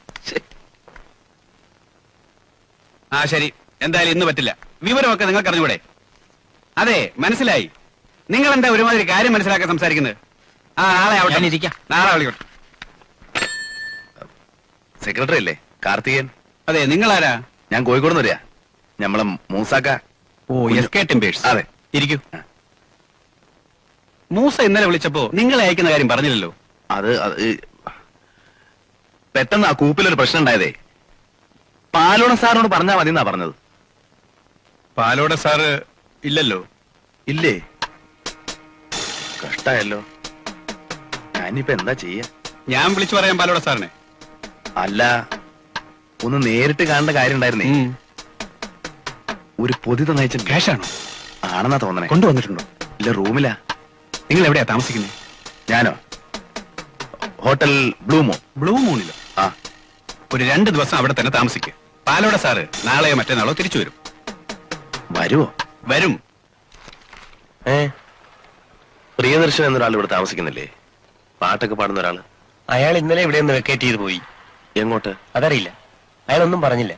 ആ ശരി, എന്തായാലും ഇന്ന് പറ്റില്ല. വിവരമൊക്കെ നിങ്ങൾക്ക് അറിഞ്ഞൂടെ? അതെ, മനസ്സിലായി. നിങ്ങൾ എന്താ ഒരുമാതിരി കാര്യം മനസ്സിലാക്കാൻ സംസാരിക്കുന്നത്? ആ, നാളെ അവിടെ
ഇരിക്കാം.
നാളെ വിളിക്കട്ടെ.
സെക്രട്ടറി അല്ലേ? കാർത്തികൻ.
അതെ, നിങ്ങളാരാ?
ഞാൻ കോഴിക്കോട് നിന്ന് വരിക. നമ്മളെ മൂസാക്ക.
ഓ, എസ്കേ ടിമ്പേഴ്സ്.
അതെ,
ഇരിക്കൂ. മൂസ ഇന്നലെ വിളിച്ചപ്പോ നിങ്ങളെ അയക്കുന്ന കാര്യം പറഞ്ഞില്ലല്ലോ.
അത് പെട്ടെന്ന് ആ കൂപ്പിലൊരു പ്രശ്നം ഉണ്ടായതേ. പാലോട സാറിനോട് പറഞ്ഞാൽ മതി എന്നാ പറഞ്ഞത്.
പാലോട സാറ് ഇല്ലല്ലോ.
ഇല്ലേ? കഷ്ടായല്ലോ. ഞാനിപ്പോ എന്താ ചെയ്യാ?
ഞാൻ വിളിച്ചു പറയാം പാലോട സാറിനെ.
അല്ല, ഒന്ന് നേരിട്ട് കാണേണ്ട കാര്യം ഉണ്ടായിരുന്നേ. ഒരു പൊതി തന്നയച്ച
ക്യാഷാണോ?
ആണെന്നാ തോന്നണേ.
കൊണ്ടുവന്നിട്ടുണ്ടോ?
ഇല്ല, റൂമിലാ.
നിങ്ങൾ എവിടെയാ താമസിക്കുന്നത്?
ഞാനോ? Hotel blue moon.
ബ്ലൂ മൂണിലോ?
ആ.
ഒരു 2 ദിവസം അവിടെ തന്നെ താമസിക്കുക. പാലോട സാറ് നാളെയോ മറ്റന്നാളോ തിരിച്ചു വരും.
വരുമോ?
വരും.
പ്രിയദർശൻ എന്നൊരാൾ ഇവിടെ താമസിക്കുന്നില്ലേ? പാട്ടൊക്കെ പാടുന്ന ഒരാള്.
അയാൾ ഇന്നലെ ഇവിടെ നിന്ന് വെക്കേറ്റ് ചെയ്ത് പോയി.
എങ്ങോട്ട്?
അതറിയില്ല. അയാളൊന്നും പറഞ്ഞില്ല.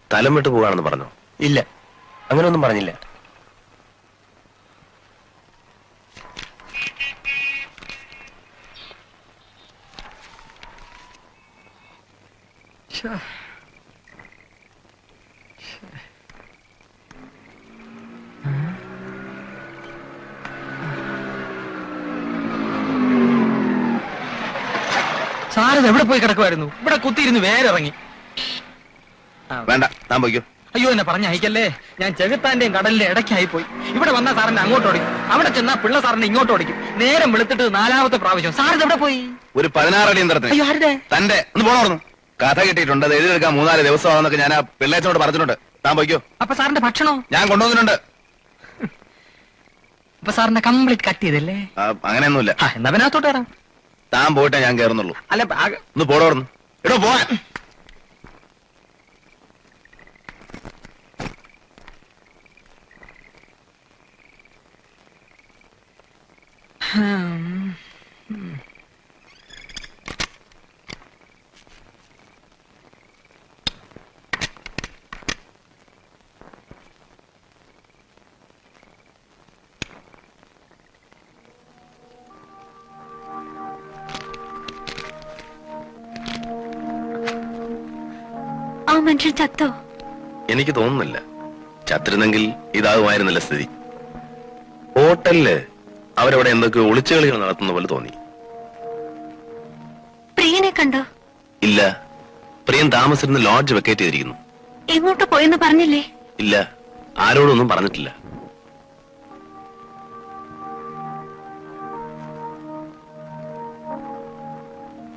സ്ഥലം വിട്ടു പോകാണെന്ന് പറഞ്ഞോ?
ഇല്ല, അങ്ങനെയൊന്നും പറഞ്ഞില്ല.
സാറിത് എവിടെ പോയി കിടക്കുമായിരുന്നു? ഇവിടെ കുത്തിയിരുന്ന് വേരിറങ്ങി.
വേണ്ട, താൻ പോയിക്കോ.
അയ്യോ, എന്നെ പറഞ്ഞയക്കല്ലേ. ഞാൻ ചെകുത്താന്റെയും കടലിന്റെ ഇടയ്ക്കായി പോയി. ഇവിടെ വന്നാൽ സാറിനെ അങ്ങോട്ട് ഓടിക്കും, അവിടെ ചെന്നാൽ പിള്ള സാറിനെ ഇങ്ങോട്ട് ഓടിക്കും. നേരം വെളുത്തിട്ട് 4ാമത്തെ പ്രാവശ്യം. സാറിത് എവിടെ പോയി?
ഒരു 16 അടിയന്തരത്തിന്.
അയ്യോ, ആരുടെ?
തന്റെ ഒന്ന് പോണോർന്നു. കഥ കിട്ടിയിട്ടുണ്ട്. അത് എഴുതിയെടുക്കാൻ 3-4 ദിവസമാണെന്നൊക്കെ ഞാൻ ആ പിള്ളേച്ചോട് പറഞ്ഞിട്ടുണ്ട്. താൻ പോയിക്കോ.
അപ്പൊ സാറിന്റെ ഭക്ഷണോ?
ഞാൻ കൊണ്ടുവന്നിട്ടുണ്ട്.
അപ്പൊ സാറിന്റെ കംപ്ലീറ്റ് കട്ട് ചെയ്തല്ലേ?
അങ്ങനെയൊന്നുമില്ല.
എന്നാ പിന്നകത്തോട്ട് വരാം.
താൻ പോയിട്ടേ ഞാൻ കയറുന്നുള്ളൂ.
അല്ല
ഒന്ന് പോടോർന്നു. എടോ പോവാൻ.
ആ മനുഷ്യൻ ചത്തോ?
എനിക്ക് തോന്നുന്നില്ല. ചത്തിരുന്നെങ്കിൽ ഇതാകുമായിരുന്നില്ല സ്ഥിതി. ഹോട്ടലില് അവരവിടെ എന്തൊക്കെ ഒളിച്ചുകളികൾ നടത്തുന്ന പോലെ തോന്നി.
പ്രിയനെ കണ്ടോ?
ഇല്ല. പ്രിയൻ താമസിച്ചിരുന്ന ലോഡ്ജ് വെക്കേറ്റ് ചെയ്തിരിക്കുന്നു.
എങ്ങോട്ട് പോയെന്ന് പറഞ്ഞില്ലേ?
ഇല്ല, ആരോടൊന്നും പറഞ്ഞിട്ടില്ല.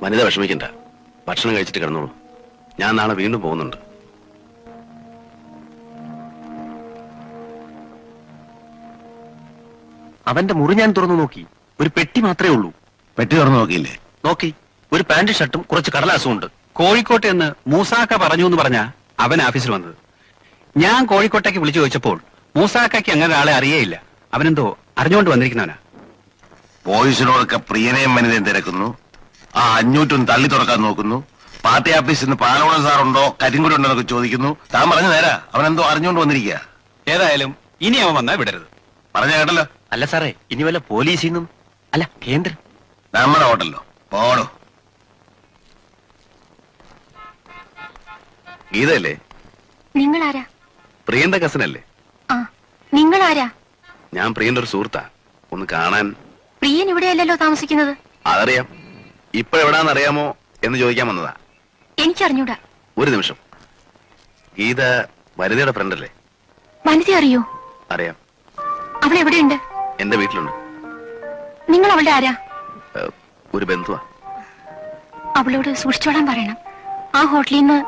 വനിത വിഷമിക്കണ്ട. ഭക്ഷണം കഴിച്ചിട്ട് കിടന്നോളൂ. ഞാൻ നാളെ വീണ്ടും പോകുന്നുണ്ട്.
അവന്റെ മുറി ഞാൻ തുറന്നു നോക്കി. ഒരു പെട്ടി മാത്രമേ ഉള്ളൂ.
പെട്ടി തുറന്നു നോക്കിയില്ലേ?
നോക്കി. ഒരു പാന്റ് ഷർട്ടും കുറച്ച് കടലാസും ഉണ്ട്.
കോഴിക്കോട്ടെ എന്ന് മൂസാക്ക പറഞ്ഞു എന്ന് പറഞ്ഞ അവൻ ഓഫീസിൽ വന്നത്. ഞാൻ കോഴിക്കോട്ടേക്ക് വിളിച്ചു ചോദിച്ചപ്പോൾ മൂസാക്കയ്ക്ക് അങ്ങനെ ആളെ അറിയേയില്ല. അവനെന്തോ അറിഞ്ഞുകൊണ്ട് വന്നിരിക്കുന്നവനാ.
ബോയ്സിനോടൊക്കെ പ്രിയനെയും വനിതയും തിരക്കുന്നു. ആ 500 തള്ളി തുറക്കാൻ നോക്കുന്നു. പാർട്ടി ഓഫീസിൽ നിന്ന് പാലോട് സാറുണ്ടോ കരിങ്കുടി ഉണ്ടോ എന്നൊക്കെ ചോദിക്കുന്നു. താൻ പറഞ്ഞു നേരാ, അവനെന്തോ അറിഞ്ഞുകൊണ്ട് വന്നിരിക്കുക.
ഏതായാലും ഇനി അവൻ വന്നാൽ വിടരുത്.
പറഞ്ഞ കേട്ടല്ലോ.
അല്ല സാറേ, ഇനി വല്ല പോലീസിൽ നിന്നും അല്ല കേന്ദ്രം.
നമ്മുടെ ഹോട്ടലിലോ പോടോ.
ഗീതയല്ലേ?
നിങ്ങളാരാ?
പ്രിയന്റെ കസിനല്ലേ?
ആ, നിങ്ങളാരാ?
ഞാൻ പ്രിയന്റെ ഒരു സുഹൃത്താ. ഒന്ന് കാണാൻ.
പ്രിയൻ ഇവിടെയല്ലല്ലോ താമസിക്കുന്നത്.
അതറിയാം. ഇപ്പോഴെവിടാന്നറിയാമോ എന്ന് ചോദിക്കാൻ വന്നതാ.
എനിക്കറിഞ്ഞൂടാ.
ഒരു നിമിഷം. ഗീത വനിതയുടെ ഫ്രണ്ടല്ലേ?
വനിത അറിയോ?
അറിയാം.
അവൾ എവിടെയുണ്ട്?
എന്റെ വീട്ടിലുണ്ട്.
നിങ്ങൾ അവളുടെ ആരാ?
ഒരു ബന്ധുവാ.
അവളോട് സൂക്ഷിച്ചോളാൻ പറയണം. ആ ഹോട്ടലിൽ നിന്ന്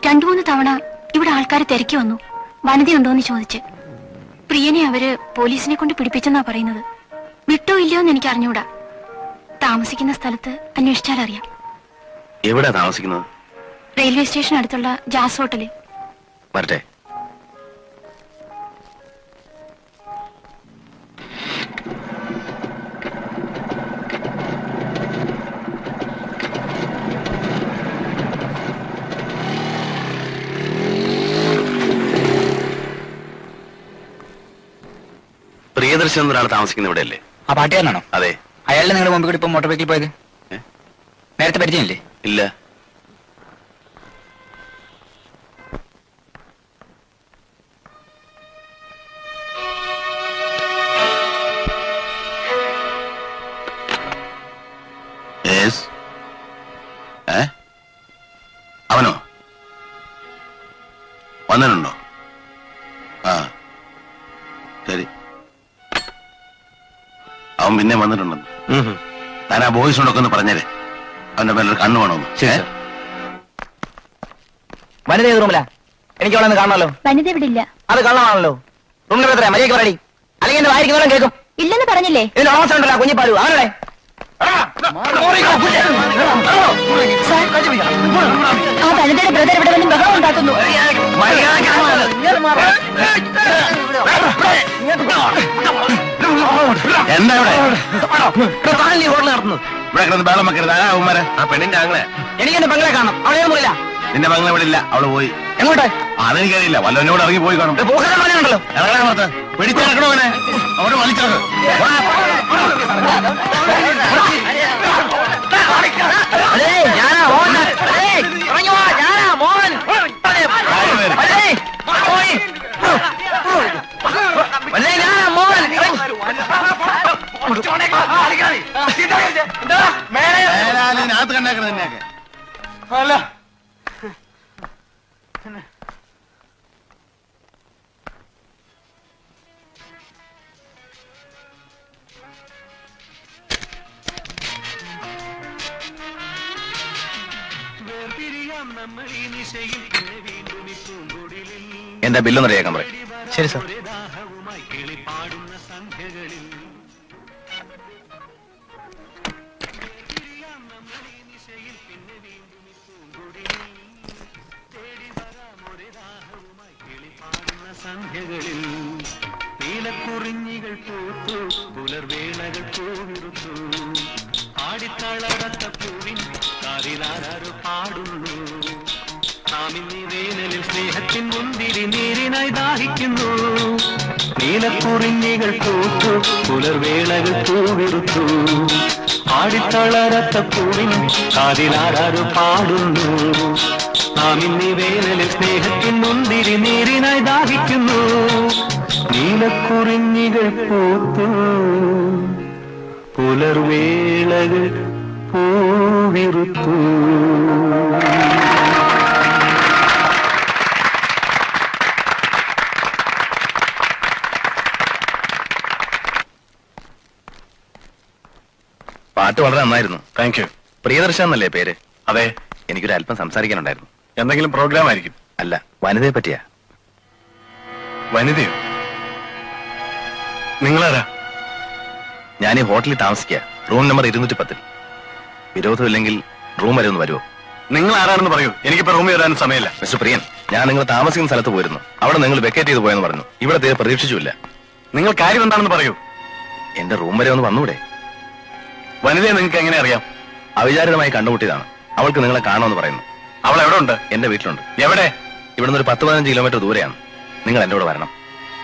2-3 തവണ ഇവിടെ ആൾക്കാർ തിരക്കി വന്നു. വനിതയുണ്ടോന്ന് ചോദിച്ച്. പ്രിയനെ അവര് പോലീസിനെ കൊണ്ട് പിടിപ്പിച്ചെന്നാ പറയുന്നത്. വിട്ടോ ഇല്ലയോ എന്ന് എനിക്ക് അറിഞ്ഞൂടാ. താമസിക്കുന്ന സ്ഥലത്ത് അന്വേഷിച്ചാൽ അറിയാം.
എവിടെയാ താമസിക്കുന്നത്?
റെയിൽവേ സ്റ്റേഷൻ അടുത്തുള്ള ജാസ് ഹോട്ടലിൽ.
വരട്ടെ. പ്രിയദർശൻ എന്നൊരാൾ താമസിക്കുന്ന ഇവിടെ അല്ലേ?
ആ പാട്ടുകാരനാണോ?
അതെ.
അയാളുടെ നിങ്ങളുടെ മുമ്പിൽ കൂടി ഇപ്പൊ മോട്ടോർ ബൈക്കിൽ പോയത് നേരത്തെ പരിചയമില്ലേ?
ഇല്ല.
അവനോ വന്നിട്ടുണ്ടോ? ആ ശരി. അവൻ പിന്നെ വന്നിട്ടുണ്ടെന്ന് താൻ ആ ബോയ്സിനോടൊക്കെ ഒന്ന് പറഞ്ഞേരെ. അവന്റെ മേലൊരു കണ്ണു വേണമെന്ന്.
വനിത ഏത് റൂമിലാ? എനിക്ക് അവളെ കാണണമല്ലോ.
വനിത ഇവിടെ ഇല്ല.
അത് കള്ളമാണല്ലോ. റൂമിൽ എത്ര മര്യാദയ്ക്ക് പറയടി, അല്ലെങ്കിൽ എന്റെ വായിരിക്കുന്നവരും കേൾക്കും.
ഇല്ലെന്ന് പറഞ്ഞില്ലേ?
ഇതിന് ഓണസം ഉണ്ടല്ലോ കുഞ്ഞിപ്പാലു. അവനോടെ
ആ വനിതയുടെ ബ്രദർ ഇവിടെ വന്ന് ബഹളം ഉണ്ടാക്കുന്നു.
എന്താ ഇവിടെ
ഹോട്ടൽ നടത്തുന്നത്?
ഇവിടെ കിടന്ന് ബഹളം വെക്കരുത്. ആ ഉമ്മാരെ ആ പെണ്ണിന്റെ ആങ്ങളെ.
എനിക്ക് എന്റെ പെങ്ങളെ കാണണം. അവളെ ഒന്നുമില്ല.
നിന്റെ പെങ്ങളെ ഇവിടെ ഇല്ല. അവള് പോയി.
എങ്ങോട്ടെ?
അതെനിക്കറിയില്ല. വല്ലവനോട് ഇറങ്ങി പോയി കാണും.
ഉണ്ടല്ലോ.
ഇറങ്ങണേ പുറത്ത്. പിടിച്ചിറക്കണോ അവനെ? അവിടെ വലിച്ചിറക്കും.
ഞാനാ മോഹൻ. ഞാനാ മോഹൻ. ഞാനാ മോഹൻ.
അകത്ത് കണ്ടേക്കണ തന്നെയൊക്കെ.
അല്ല
എന്റെ ബില്ലൊന്ന് റെഡിയാക്കാൻ പറയും.
ശരി സാർ.
സന്ധ്യകളിൽ നീലക്കുറിഞ്ഞികൾ പൂത്തു, പുലർവേളകൾ പൂവിറുത്തു, ആടിത്തളരത്ത പൂവിൻ കാതിലാരോ പാടുന്നു. നാം ഇന്നീ വേനലിൽ സ്നേഹത്തിൻ മുന്തിരി നീരിനായി ദാഹിക്കുന്നു. നീലക്കുറിഞ്ഞികൾ പൂത്തു, പുലർവേളകൾ പൂവിറുത്തു, ആടിത്തളരത്ത പൂവിൻ കാതിലാരോ പാടുന്നു. നാം ഇന്നീ വേനലിൽ സ്നേഹത്തിൻ മുന്തിരി നീരിനായി ദാഹിക്കുന്നു. നീലക്കുറിഞ്ഞികൾ പൂത്തു, പുലർവേളകൾ പൂവിറുത്തു.
പാട്ട് വളരെ നന്നായിരുന്നു.
Thank U.
പ്രിയദർശൻ എന്നല്ലേ പേര്?
അതെ.
എനിക്കൊരു അല്പം സംസാരിക്കാനുണ്ടായിരുന്നു.
എന്തെങ്കിലും പ്രോഗ്രാം ആയിരിക്കും?
അല്ല, വനിതയെ പറ്റിയാ.
വനിതയോ? നിങ്ങളാരാ?
ഞാൻ ഈ ഹോട്ടലിൽ താമസിക്കുക, റൂം നമ്പർ 210. വിരോധമില്ലെങ്കിൽ റൂം വരെ ഒന്ന് വരുമോ?
നിങ്ങൾ ആരാണെന്ന് പറയൂ, എനിക്കിപ്പോ റൂമിൽ വരാനും സമയമില്ല.
മിസ്റ്റർ പ്രിയൻ, ഞാൻ നിങ്ങൾ താമസിക്കുന്ന സ്ഥലത്ത് പോയിരുന്നു. അവിടെ നിങ്ങൾ വെക്കേറ്റ് ചെയ്ത് പോയെന്ന് പറഞ്ഞു. ഇവിടെ തീരെ പ്രതീക്ഷിച്ചില്ല.
നിങ്ങൾ കാര്യം എന്താണെന്ന് പറയൂ.
എന്റെ റൂം വരെ ഒന്ന് വന്നൂടെ?
വനിതയെ നിങ്ങൾക്ക് എങ്ങനെ അറിയാം?
അവിചാരിതമായി കണ്ടുമുട്ടിയതാണ്. അവൾക്ക് നിങ്ങളെ കാണുമെന്ന് പറയുന്നു.
അവൾ എവിടെ ഉണ്ട്?
എന്റെ വീട്ടിലുണ്ട്.
എവിടെ?
ഇവിടുന്ന് ഒരു 10-15 കിലോമീറ്റർ ദൂരെയാണ്. നിങ്ങൾ എന്റെ കൂടെ വരണം.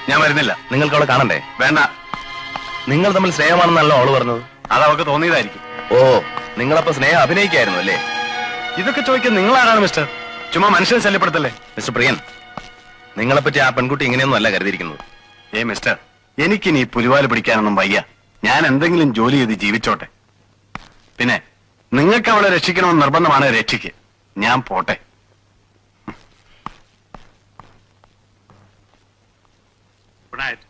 ഞാൻ വരുന്നില്ല.
നിങ്ങൾക്ക് അവളെ കാണണ്ടേ?
വേണ്ട.
നിങ്ങൾ തമ്മിൽ സ്നേഹമാണെന്നല്ലോ അവള് പറഞ്ഞത്.
അത് അവൾക്ക് തോന്നിയതായിരിക്കും.
ഓ, നിങ്ങളപ്പോ സ്നേഹം അഭിനയിക്കായിരുന്നു അല്ലേ?
ഇതൊക്കെ ചോദിക്കാൻ നിങ്ങൾ ആരാണ് മിസ്റ്റർ? ചുമ്മാ മനുഷ്യനെ ശല്യപ്പെടുത്തല്ലേ.
മിസ്റ്റർ പ്രിയൻ, നിങ്ങളെപ്പറ്റി ആ പെൺകുട്ടി ഇങ്ങനെയൊന്നും അല്ല കരുതിയിരിക്കുന്നത്.
മിസ്റ്റർ, എനിക്കിനി പുലിവാല് പിടിക്കാനൊന്നും വയ്യ. ഞാൻ എന്തെങ്കിലും ജോലി ചെയ്ത് ജീവിച്ചോട്ടെ. പിന്നെ നിങ്ങൾക്ക് അവളെ രക്ഷിക്കണമെന്ന് നിർബന്ധമാണ്, രക്ഷിക്ക്. ഞാൻ പോട്ടെ. Good night.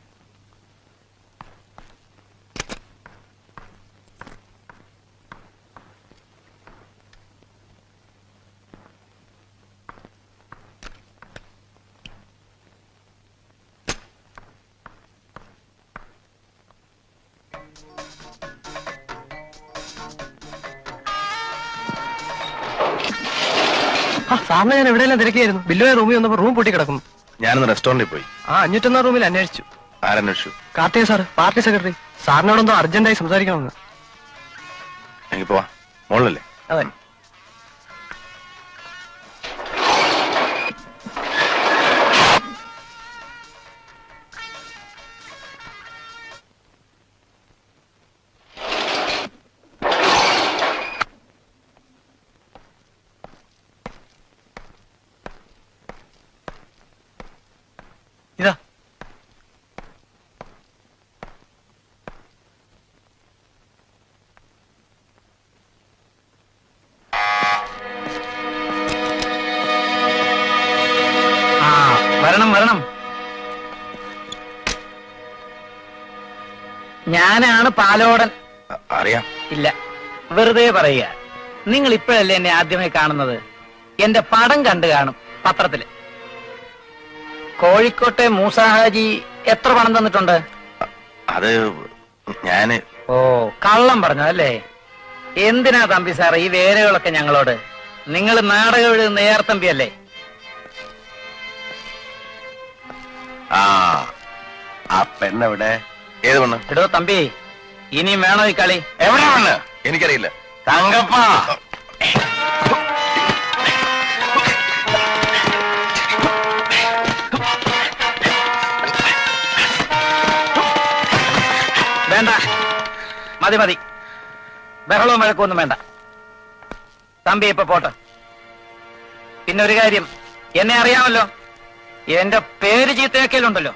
സാറിന് ഞാൻ എവിടെയെല്ലാം തിരക്കിയായിരുന്നു. ബില്ലുമായി റൂമിൽ വന്നപ്പോ റൂം പൊട്ടി കിടക്കും.
ഞാനൊന്ന് റെസ്റ്റോറന്റിൽ പോയി.
501 റൂമിൽ അന്വേഷിച്ചു.
ആരന്വേഷിച്ചു?
Karthika sir, party secretary. സാറിനോടൊന്നും അർജന്റായി സംസാരിക്കണമെന്ന്.
എനിക്ക് പോവാ. മോളല്ലേ?
അതെ. ഇതാ വരണം. ഞാനാണ് പാലോടൻ.
അറിയാം.
ഇല്ല, വെറുതെ പറയുക. നിങ്ങൾ ഇപ്പോഴല്ലേ എന്നെ ആദ്യമായി കാണുന്നത്? എന്റെ പടം കണ്ടു കാണും പത്രത്തില്. കോഴിക്കോട്ടെ മൂസാഹാജി എത്ര പണം തന്നിട്ടുണ്ട്?
അത് ഞാന്.
ഓ, കള്ളം പറഞ്ഞതല്ലേ? എന്തിനാ തമ്പി സാറേ ഈ വേലകളൊക്കെ ഞങ്ങളോട്? നിങ്ങൾ നാടകം എഴുതുന്ന ഏർത്തമ്പിയല്ലേ?
ആ പെണ്ണെവിടെ?
ഏത് പെണ്ണ്?
എടോ തമ്പി, ഇനിയും വേണോ ഈ കളി?
എവിടെ പെണ്ണ്? എനിക്കറിയില്ല.
തങ്കപ്പ,
വേണ്ട, മതി. ബഹളവും വഴക്കൊന്നും വേണ്ട. തമ്പി ഇപ്പൊ പോട്ടെ. പിന്നെ ഒരു കാര്യം, എന്നെ അറിയാമല്ലോ. എന്റെ പേര് ചീത്തയാക്കലുണ്ടല്ലോ.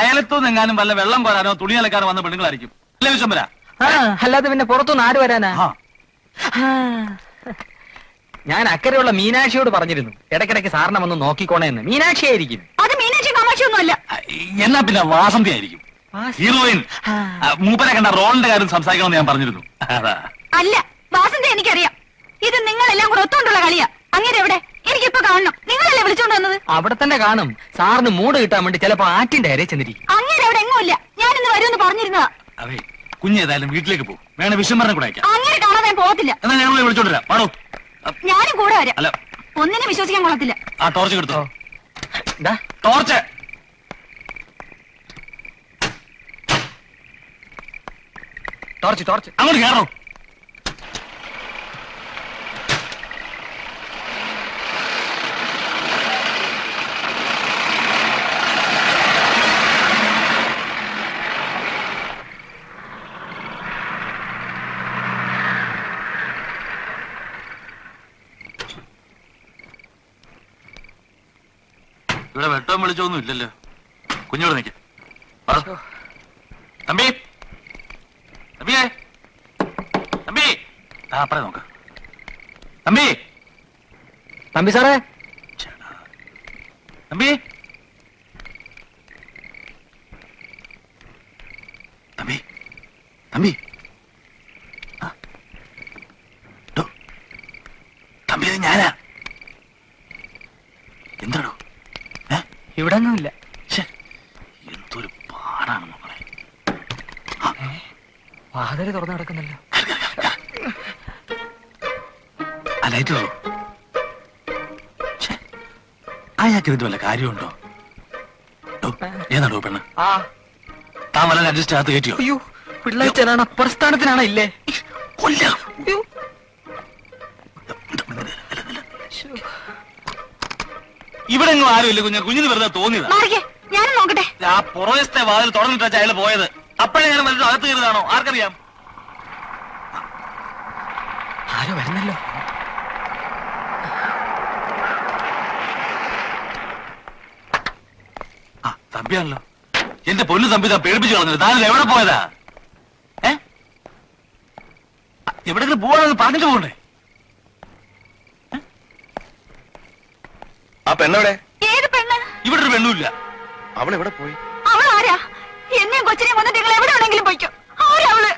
അയലത്തുനിന്ന് എങ്ങാനും വല്ല വെള്ളം കോരാനോ തുണി അലക്കാനോ വന്ന പെണ്ണുങ്ങളായിരിക്കും അല്ലേ വിശ്വംബര?
അല്ലാതെ പിന്നെ പുറത്തുനിന്ന് ആര് വരാനാ? ഞാൻ അക്കരെയുള്ള മീനാക്ഷിയോട് പറഞ്ഞിരുന്നു ഇടയ്ക്കിടയ്ക്ക് സാറിനെ വന്ന് നോക്കിക്കോണേന്ന്. മീനാക്ഷി ആയിരിക്കും.
അത് മീനാക്ഷി കാമാക്ഷിയൊന്നുമല്ല.
എന്നാ പിന്നെ വാസന്തി ആയിരിക്കും, ഹീറോയിൻ. മൂപ്പരെ കണ്ട റോളിന്റെ കാര്യം സംസാരിക്കണമെന്ന് ഞാൻ പറഞ്ഞിരുന്നു.
അല്ല, വാസന്തി എനിക്കറിയാം. ഇത് നിങ്ങളെല്ലാം കൂടെ ഒത്തുകൊണ്ടുള്ള കളിയാ. അങ്ങനെ എവിടെ? എനിക്കിപ്പോ കാണണം. നിങ്ങളല്ലേ വിളിച്ചോണ്ട് വന്നത്?
അവിടെ തന്നെ കാണും. സാറിന് മൂട് കിട്ടാൻ വേണ്ടി ചിലപ്പോ ആറ്റിന്റെ അരയെ ചെന്നിരിക്കും.
അങ്ങനെ അവിടെ എങ്ങുമില്ല. ഞാനിന്ന് വരുമെന്ന് പറഞ്ഞിരുന്നതാ.
അതെ, കുഞ്ഞേതായാലും വീട്ടിലേക്ക് പോകും. വേണേ വിശ്വംബരനെ കൂടെ അയക്കാം.
അങ്ങനെ കാണാതെ പോകത്തില്ല.
എന്നാ ഞങ്ങൾ വിളിച്ചോണ്ടിരാ. പാടോ,
ഞാനും കൂടെ വരാം.
അല്ല,
ഒന്നിനും വിശ്വസിക്കാൻ കൊള്ളത്തില്ല.
ആ ടോർച്ച് കൊടുത്തോ. ടോർച്ച്
ടോർച്ച് ടോർച്ച്
അങ്ങോട്ട് കയറോ. ഇവിടെ വെട്ടവും വിളിച്ചൊന്നും ഇല്ലല്ലോ. കുഞ്ഞോട് നിൽക്ക. തമ്പി, തമ്പിയേ, തമ്പി, അപ്പറേ നോക്ക. തമ്പി,
തമ്പി സാറേ,
തമ്പി, തമ്പി, തമ്പി, തമ്പി, അത് ഞാനാ. എന്താണോ?
ഇവിടെ ഒന്നുമില്ല.
എന്തൊരു പാടാണ് മക്കളെ.
വാതില് തുറന്നു കിടക്കുന്നല്ലോ.
ആ ലൈറ്റ് ഉള്ളൂ. അയാൾക്ക് ഇതിന്റെ വല്ല കാര്യമുണ്ടോ? ഏതാണോ പെണ്ണ്? താൻ വല്ല അഡ്ജസ്റ്റ് അകത്ത് കയറ്റിയോ?
അയ്യോ, പിള്ളേച്ചനാണ്. പ്രസ്ഥാനത്തിനാണ് ഇല്ലേ?
ഇവിടെ എങ്ങും ആരുമില്ല കുഞ്ഞ. കുഞ്ഞിന് വെറുതെ തോന്നിയതാ.
ഞാനും നോക്കട്ടെ.
ആ പുറവശത്തെ വാതിൽ തുറന്നിട്ടാ അയാൾ പോയത്. അപ്പോഴേ ഞാൻ വന്നിട്ട് അകത്ത് കയറിയതാണോ? ആർക്കറിയാം.
ആരോ വരുന്നല്ലോ.
ആ തമ്പിയാണല്ലോ. എന്റെ പൊന്നു തമ്പി, താൻ പേടിപ്പിച്ചു കളഞ്ഞത്. താനിത് എവിടെ പോയതാ? എവിടെങ്കിലും പോകണമെന്ന് പറഞ്ഞിട്ട് പോകണ്ടേ?
ആ പെണ്ണെവിടെ?
ഏത് പെണ്ണ്?
ഇവിടെ ഒരു പെണ്ണുമില്ല.
അവൾ എവിടെ പോയി?
അവൾ ആരാ? എന്നെയും കൊച്ചിനെയും വന്നിട്ട് നിങ്ങൾ എവിടെ വേണമെങ്കിലും പോയിക്കോ. ആരാ അവള്?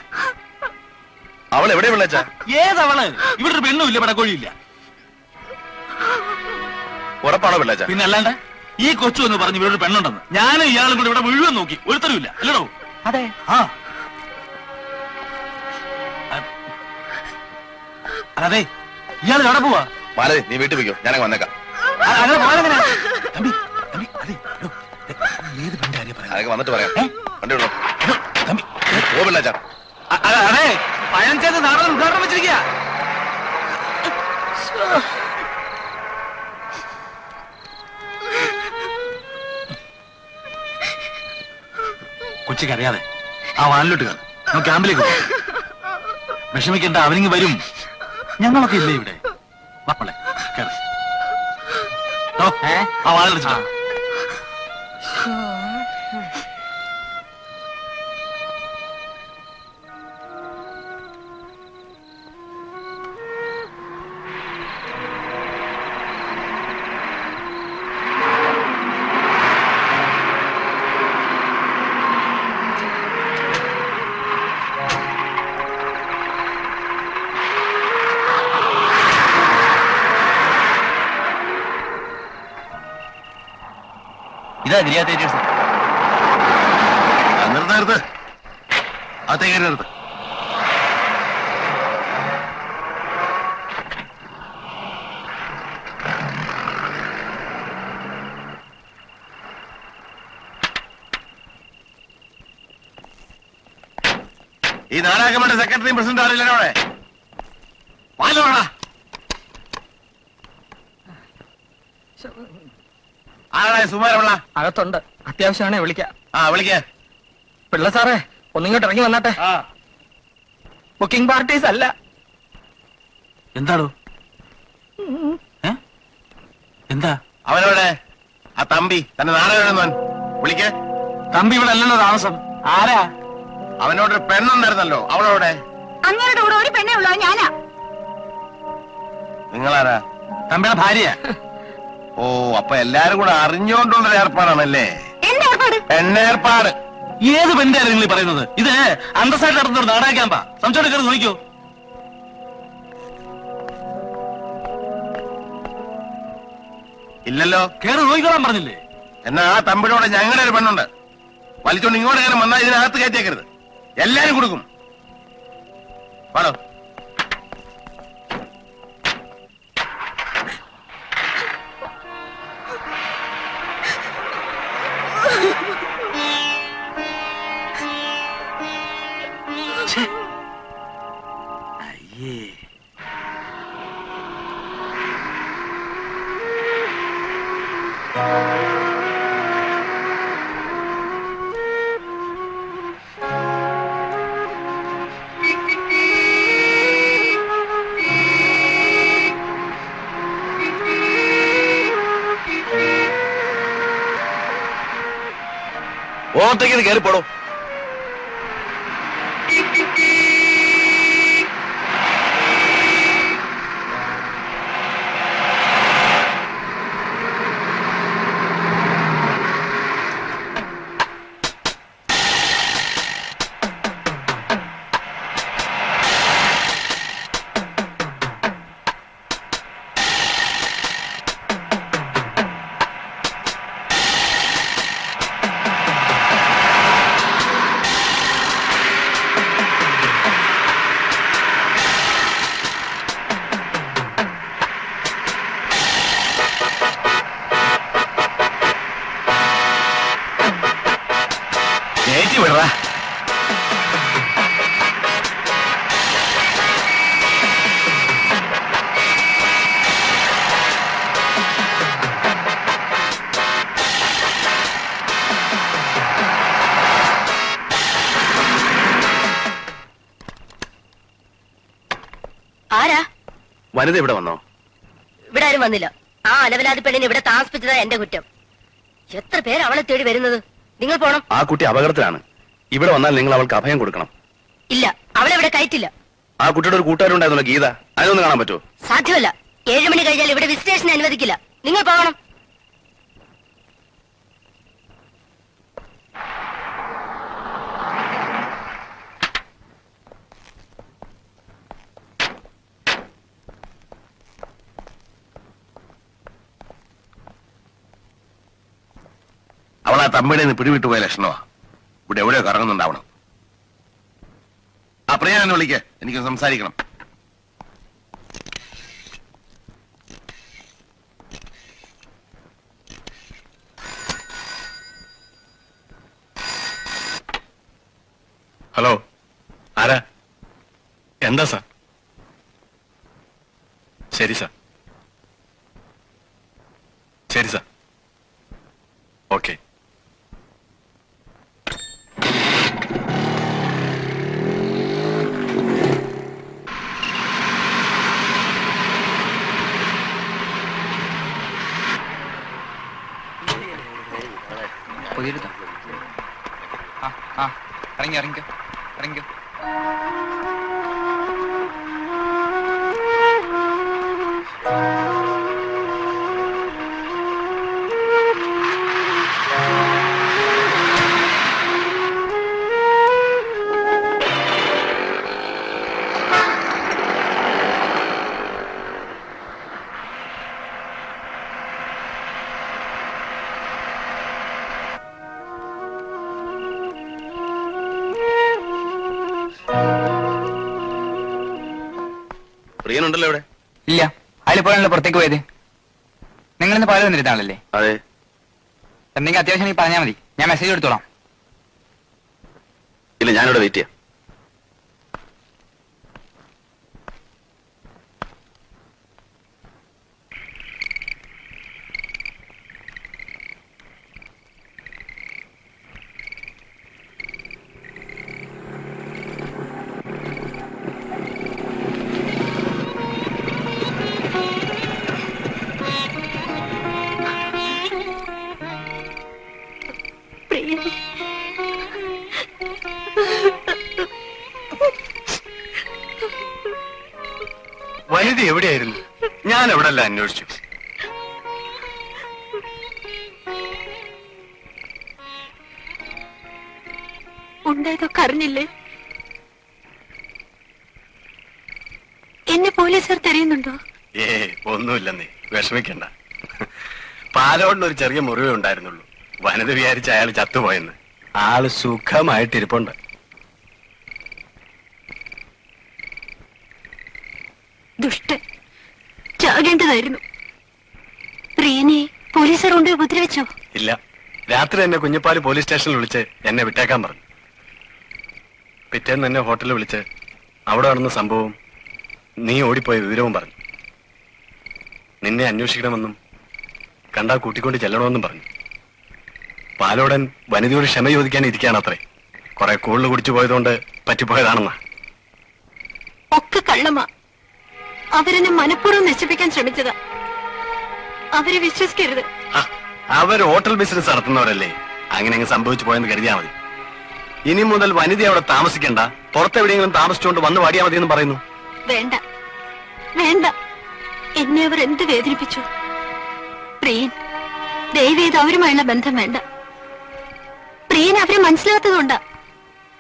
അവൾ എവിടെ വിളിച്ചാ?
ഏതവള്? ഇവിടെ ഒരു പെണ്ണുമില്ല, പടക്കോഴിയില്ല.
ഉറപ്പാണോ പിള്ളേച്ച?
പിന്നെ അല്ലാണ്ട് ഈ കൊച്ചു എന്ന് പറഞ്ഞു ഇവിടെ ഒരു പെണ്ണുണ്ടെന്ന് ഞാനും ഇയാളും കൂടെ ഇവിടെ മുഴുവൻ നോക്കി, ഒരുത്തരുമില്ല. അല്ലടോ?
അതെ.
അതെ, ഇയാൾ എവിടെ പോവാ?
മാലതി, നീ വീട്ടിൽ പോയിക്കോ, ഞാനങ്ങ് വന്നേക്കാം.
അങ്ങനെ പോയാലെങ്ങനെ? തമ്പി, തമ്പി, അതെ, ഏത് പെണ്ണിന്റെ കാര്യം പറയാം?
അതൊക്കെ വന്നിട്ട് പറയാം. വണ്ടി വിടോ
തമ്പി.
പോ പിള്ളേച്ച.
അതെ, പഴഞ്ചേത്ത് നാളെ ഉദ്ഘാടനം വെച്ചിരിക്കുക. കൊച്ചിക്ക് അറിയാതെ ആ വാനിലോട്ട് കയറി നമുക്ക് ക്യാമ്പിലേക്ക് പോകാം. വിഷമിക്കണ്ട, അവനിങ്ങ് വരും. ഞങ്ങളൊക്കെ ഇല്ലേ ഇവിടെ? വാപ്പളെ കയറി. ആ വാനിലിച്ചാ.
ഇതാ ഗിരിയാ തിയേറ്റേഴ്സ്.
നിർത്ത്, അകത്തേക്ക് നിർത്ത്. ഈ നാടാക്കമ്മയുടെ സെക്രട്ടറിയും പ്രസിഡന്റ് ആളില്ല അവിടെ? വാലോടാ. ആരാ സുമാരമുള്ള?
അകത്തുണ്ട്. അത്യാവശ്യമാണേ വിളിക്കാം.
വിളിക്ക.
പിള്ള സാറേ, ഒന്നിങ്ങോട്ട് ഇറങ്ങി വന്നാട്ടെ. ബുക്കിംഗ് പാർട്ടീസ് അല്ല.
എന്താടോ? എന്താ?
അവനവിടെ ആ തമ്പി തന്നെ നാടകം വിളിക്ക.
തമ്പി ഇവിടെ അല്ലല്ലോ താമസം. ആരാ?
അവനോടൊരു പെണ്ണുണ്ടായിരുന്നല്ലോ, അവളോടെ?
അങ്ങയുടെ കൂടെ ഒരു പെണ്ണേ ഉള്ളൂ, ഞാനാ.
നിങ്ങളാരാ?
തമ്പിയുടെ ഭാര്യ.
ഓ, അപ്പൊ എല്ലാരും കൂടെ അറിഞ്ഞുകൊണ്ടുള്ള ഏർപ്പാടാണല്ലേ?
എന്റെ ഏർപ്പാട്?
പെണ്ണേർപ്പാട്.
ഏത് പെണ്ണാണ് നിങ്ങൾ പറയുന്നത്? ഇത് അന്തസ്സായിട്ട് നടത്തുന്ന ഒരു നാടാക്കാമ്പാ. സംശയം കയറി നോക്കിയോ?
ഇല്ലല്ലോ.
കയറി നോക്കിക്കോളാൻ പറഞ്ഞില്ലേ?
എന്നാ ആ തമ്പിനോട് ഞങ്ങളുടെ ഒരു പെണ്ണുണ്ട്. വലിച്ചോണ്ട് ഇങ്ങോട്ട് കയറി വന്നാൽ ഇതിനകത്ത് കയറ്റേക്കരുത്. എല്ലാരും കൊടുക്കും. പാടോ.
ഓട്ടേക്ക് ഇത് കയറിപ്പോടോ.
വിടറാ.
ആരാ?
വനിത ഇവിടെ വന്നോ?
ഇവിടെ ആരും വന്നില്ല. ആ അലവലാതി പെണ്ണിനെ ഇവിടെ താമസിപ്പിച്ചതാ എന്റെ കുറ്റം. എത്ര പേര് അവളെ തേടി വരുന്നത്? നിങ്ങൾ പോണം.
ആ കുട്ടി അപകടത്തിലാണ്. ഇവിടെ വന്നാൽ നിങ്ങൾ അവൾക്ക് അഭയം കൊടുക്കണം.
ഇല്ല, അവളെ ഇവിടെ കയറ്റില്ല.
ആ കുട്ടിയുടെ ഒരു കൂട്ടുകാരുണ്ടായിരുന്നല്ലോ, ഗീത. അതിനൊന്ന് കാണാൻ പറ്റുമോ?
സാധ്യമല്ല. 7 മണി കഴിഞ്ഞാൽ ഇവിടെ വിസിറ്റേഷൻ അനുവദിക്കില്ല. നിങ്ങൾ പോകണം.
അവളാ തമ്മിടെ നിന്ന് പിടിവിട്ടു പോയ ലക്ഷണമാ. ഇവിടെ എവിടെയോ കറങ്ങുന്നുണ്ടാവണം. ആ പ്രിയ എന്നെ വിളിക്ക്, എനിക്ക് സംസാരിക്കണം.
ഹലോ, ആരാ? എന്താ സാർ? ശരി സാർ, ശരി സാർ, ഓക്കെ.
ഇറങ്ങിക്കോ.
പ്രിയനുണ്ടല്ലോ ഇവിടെ?
ഇല്ല, അതിൽ പോയാണല്ലോ പുറത്തേക്ക് പോയത്. നിങ്ങൾ ഇന്ന് പാല് വന്നിരുന്നാണല്ലേ?
അതെ.
എന്തെങ്കിലും അത്യാവശ്യം നീ പറഞ്ഞാൽ മതി, ഞാൻ മെസ്സേജ് എടുത്തോളാം.
ഇല്ല, ഞാനിവിടെ വെയിറ്റ് ചെയ്യാം.
വനിത എവിടെയായിരുന്നു? ഞാൻ എവിടെല്ലാം അന്വേഷിച്ചു.
ഉണ്ടായതൊക്കെ അറിഞ്ഞില്ലേ? എന്നെ പോലീസുകാർ തെരയുന്നുണ്ടോ?
ഒന്നുമില്ലെന്നേ, വിഷമിക്കണ്ട. പാലോടിന് ഒരു ചെറിയ മുറിവേ ഉണ്ടായിരുന്നുള്ളൂ. വനിത വിചാരിച്ച അയാൾ ചത്തുപോയെന്ന്. ആള് സുഖമായിട്ടിരിപ്പുണ്ട്.
ദുഷ്ടൻ, ചാകേണ്ടതായിരുന്നു. പ്രിയനെ പോലീസുകാർ കൊണ്ട് ഉപദ്രവിച്ചോ?
ഇല്ല, രാത്രി എന്നെ കുഞ്ഞപ്പാല് പോലീസ് സ്റ്റേഷനിൽ വിളിച്ച് എന്നെ വിട്ടേക്കാൻ പറഞ്ഞു. പിറ്റേന്ന് എന്നെ ഹോട്ടലിൽ വിളിച്ച് അവിടെ നടന്ന സംഭവം, നീ ഓടിപ്പോയ വിവരവും പറഞ്ഞു. നിന്നെ അന്വേഷിക്കണമെന്നും കണ്ടാ കൂട്ടിക്കൊണ്ട് ചെല്ലണമെന്നും പറഞ്ഞു. പാലോടൻ വനിതയോട് ക്ഷമ ചോദിക്കാൻ ഇരിക്കാണത്രേ. കുറെ കൂടുതൽ കുടിച്ചു പോയതുകൊണ്ട് പറ്റിപ്പോയതാണെന്നാ.
ഒക്കെ കള്ളമാ. അവരെന്നെ മനഃപൂർവ്വം നശിപ്പിക്കാൻ ശ്രമിച്ചതാ. അവരെ വിശ്വസിക്കരുത്.
അവർ ഹോട്ടൽ ബിസിനസ് നടത്തുന്നവരല്ലേ, അങ്ങനെ അങ്ങ് സംഭവിച്ചു പോയെന്ന് കരുതിയാ മതി. ഇനി മുതൽ വനിത അവിടെ താമസിക്കണ്ട, പുറത്തെവിടെയെങ്കിലും താമസിച്ചുകൊണ്ട് വന്ന് വാടിയാ മതി എന്ന് പറയുന്നു.
വേണ്ട വേണ്ട, എന്നെ അവർ എന്ത് വേദനിപ്പിച്ചു. പ്രിയൻ, ദയവേത് അവരുമായുള്ള ബന്ധം വേണ്ട. പ്രിയൻ അവരെ മനസ്സിലാത്തതുകൊണ്ടാ.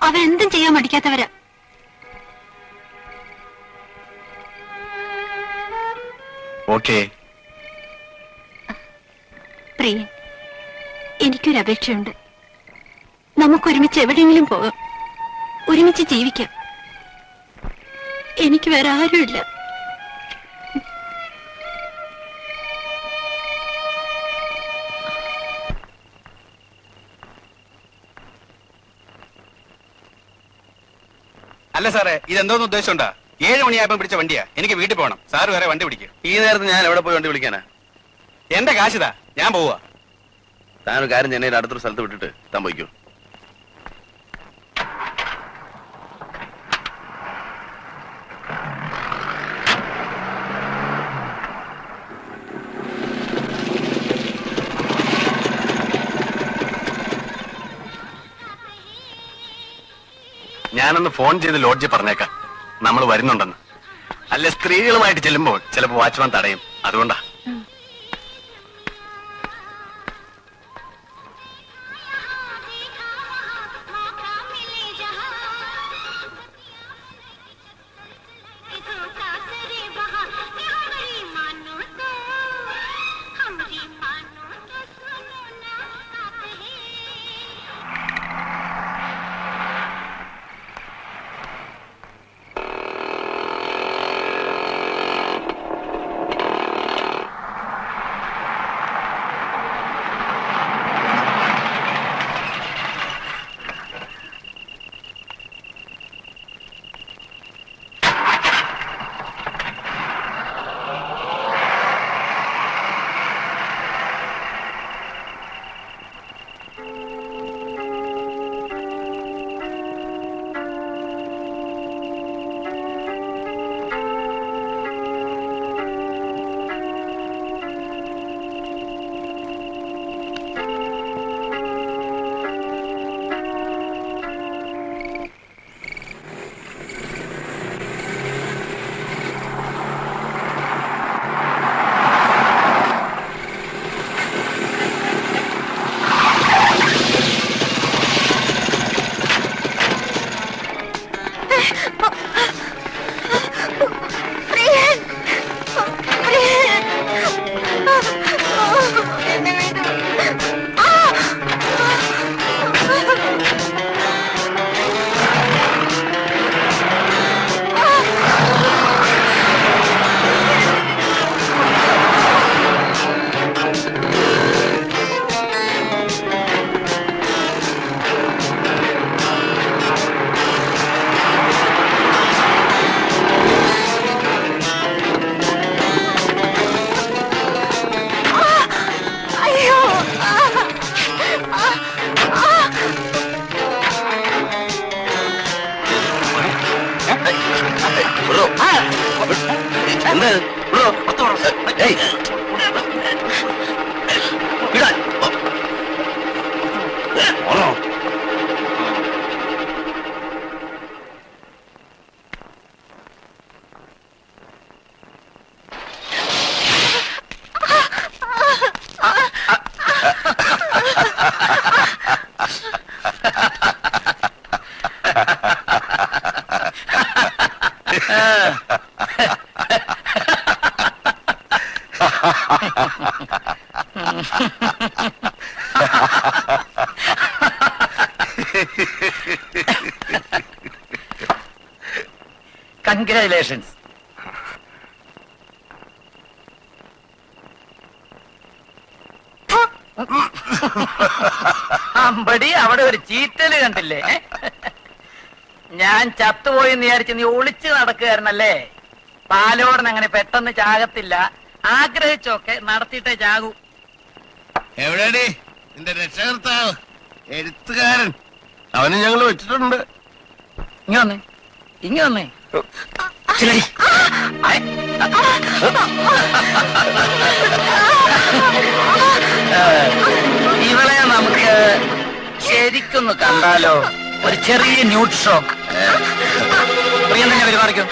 അവരെന്തും ചെയ്യാൻ മടിക്കാത്തവരാ.
ഓക്കേ.
പ്രിയൻ, എനിക്കൊരു അപേക്ഷയുണ്ട്. നമുക്കൊരുമിച്ച് എവിടെയെങ്കിലും പോകാം, ഒരുമിച്ച് ജീവിക്കാം. എനിക്ക് വേറെ ആരുമില്ല.
അല്ല സാറേ, ഇതെന്തോന്ന് ഉദ്ദേശമുണ്ടാ? 7 മണിയായപ്പോ പിടിച്ച വണ്ടിയാ. എനിക്ക് വീട്ടിൽ പോകണം. സാറ് വേറെ വണ്ടി പിടിക്കും.
ഈ നേരത്ത് ഞാൻ എവിടെ പോയി വണ്ടി വിളിക്കാനാ?
എന്റെ കാശിതാ, ഞാൻ പോവാ.
താനൊരു കാര്യം ചെന്നൈയിൽ അടുത്തൊരു സ്ഥലത്ത് വിട്ടിട്ട് താൻ പോയിക്കോ.
ഞാനൊന്ന് ഫോൺ ചെയ്ത് ലോഡ്ജിൽ പറഞ്ഞേക്കാം നമ്മൾ വരുന്നുണ്ടെന്ന്. അല്ലെ സ്ത്രീകളുമായിട്ട് ചെല്ലുമ്പോൾ ചിലപ്പോ വാച്ച്മാൻ തടയും. അതുകൊണ്ടാ.
കൺഗ്രാറ്റുലേഷൻസ്. അമ്പടി അവിടെ ഒരു ചീറ്റല് കണ്ടില്ലേ? ഞാൻ ചത്തുപോയെന്ന് വിചാരിച്ച് നീ ഒളിച്ചു നടക്കുകയായിരുന്നല്ലേ? പാലോടൻ അങ്ങനെ പെട്ടെന്ന് ചാകത്തില്ല. ആഗ്രഹിച്ചൊക്കെ നടത്തിയിട്ടേ ചാകൂ.
എവിടെയാടി നിന്റെ രക്ഷകർത്താവ് എഴുത്തുകാരൻ? അവന് ഞങ്ങൾ വെച്ചിട്ടുണ്ട്.
ഇങ്ങ വന്നേ, ഇങ്ങ വന്നേ. ഇവളെ നമുക്ക് ശരിക്കൊന്ന് കണ്ടാലോ? ഒരു ചെറിയ ന്യൂഡ് ഷോ. പ്രിയ തന്നെ പെരുമാറിക്കോ.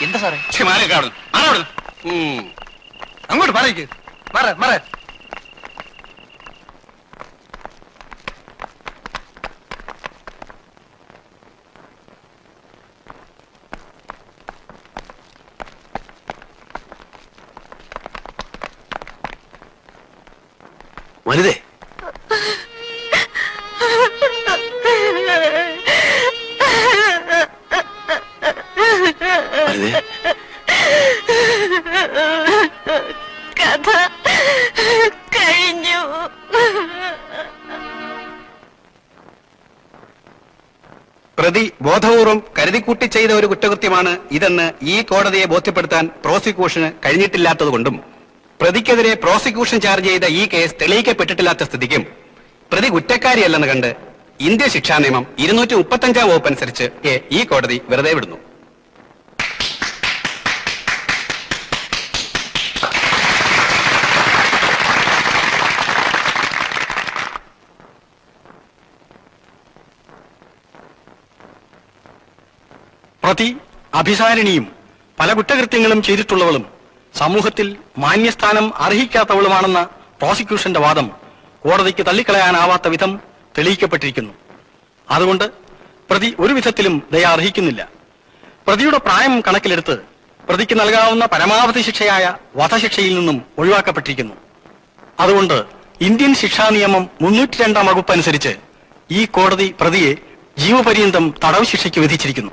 എന്താ സാറേ?
അങ്ങോട്ട് പറയ്ക്ക്.
മറ മറ.
വനിതേ,
കഥ കഴിഞ്ഞു.
പ്രതി ബോധപൂർവം കരുതിക്കൂട്ടി ചെയ്ത ഒരു കുറ്റകൃത്യമാണ് ഇതെന്ന് ഈ കോടതിയെ ബോധ്യപ്പെടുത്താൻ പ്രോസിക്യൂഷന് കഴിഞ്ഞിട്ടില്ലാത്തതുകൊണ്ടും പ്രതിക്കെതിരെ പ്രോസിക്യൂഷൻ ചാർജ് ചെയ്ത ഈ കേസ് തെളിയിക്കപ്പെട്ടിട്ടില്ലാത്ത സ്ഥിതിക്കും പ്രതി കുറ്റക്കാരിയല്ലെന്ന് കണ്ട് ഇന്ത്യ ശിക്ഷാ നിയമം 235 വകുപ്പ് അനുസരിച്ച് ഈ കോടതി വെറുതെ വിടുന്നു. പ്രതി അഭിസാരിണിയും പല കുറ്റകൃത്യങ്ങളും ചെയ്തിട്ടുള്ളവളും സമൂഹത്തിൽ മാന്യസ്ഥാനം അർഹിക്കാത്തവളുമാണെന്ന പ്രോസിക്യൂഷന്റെ വാദം കോടതിക്ക് തള്ളിക്കളയാനാവാത്ത വിധം തെളിയിക്കപ്പെട്ടിരിക്കുന്നു. അതുകൊണ്ട് പ്രതി ഒരു വിധത്തിലും ദയ അർഹിക്കുന്നില്ല. പ്രതിയുടെ പ്രായം കണക്കിലെടുത്ത് പ്രതിക്ക് നൽകാവുന്ന പരമാവധി ശിക്ഷയായ വധശിക്ഷയിൽ നിന്നും ഒഴിവാക്കപ്പെട്ടിരിക്കുന്നു. അതുകൊണ്ട് ഇന്ത്യൻ ശിക്ഷാ നിയമം 302 വകുപ്പ് അനുസരിച്ച് ഈ കോടതി പ്രതിയെ ജീവപര്യന്തം തടവ് ശിക്ഷയ്ക്ക് വിധിച്ചിരിക്കുന്നു.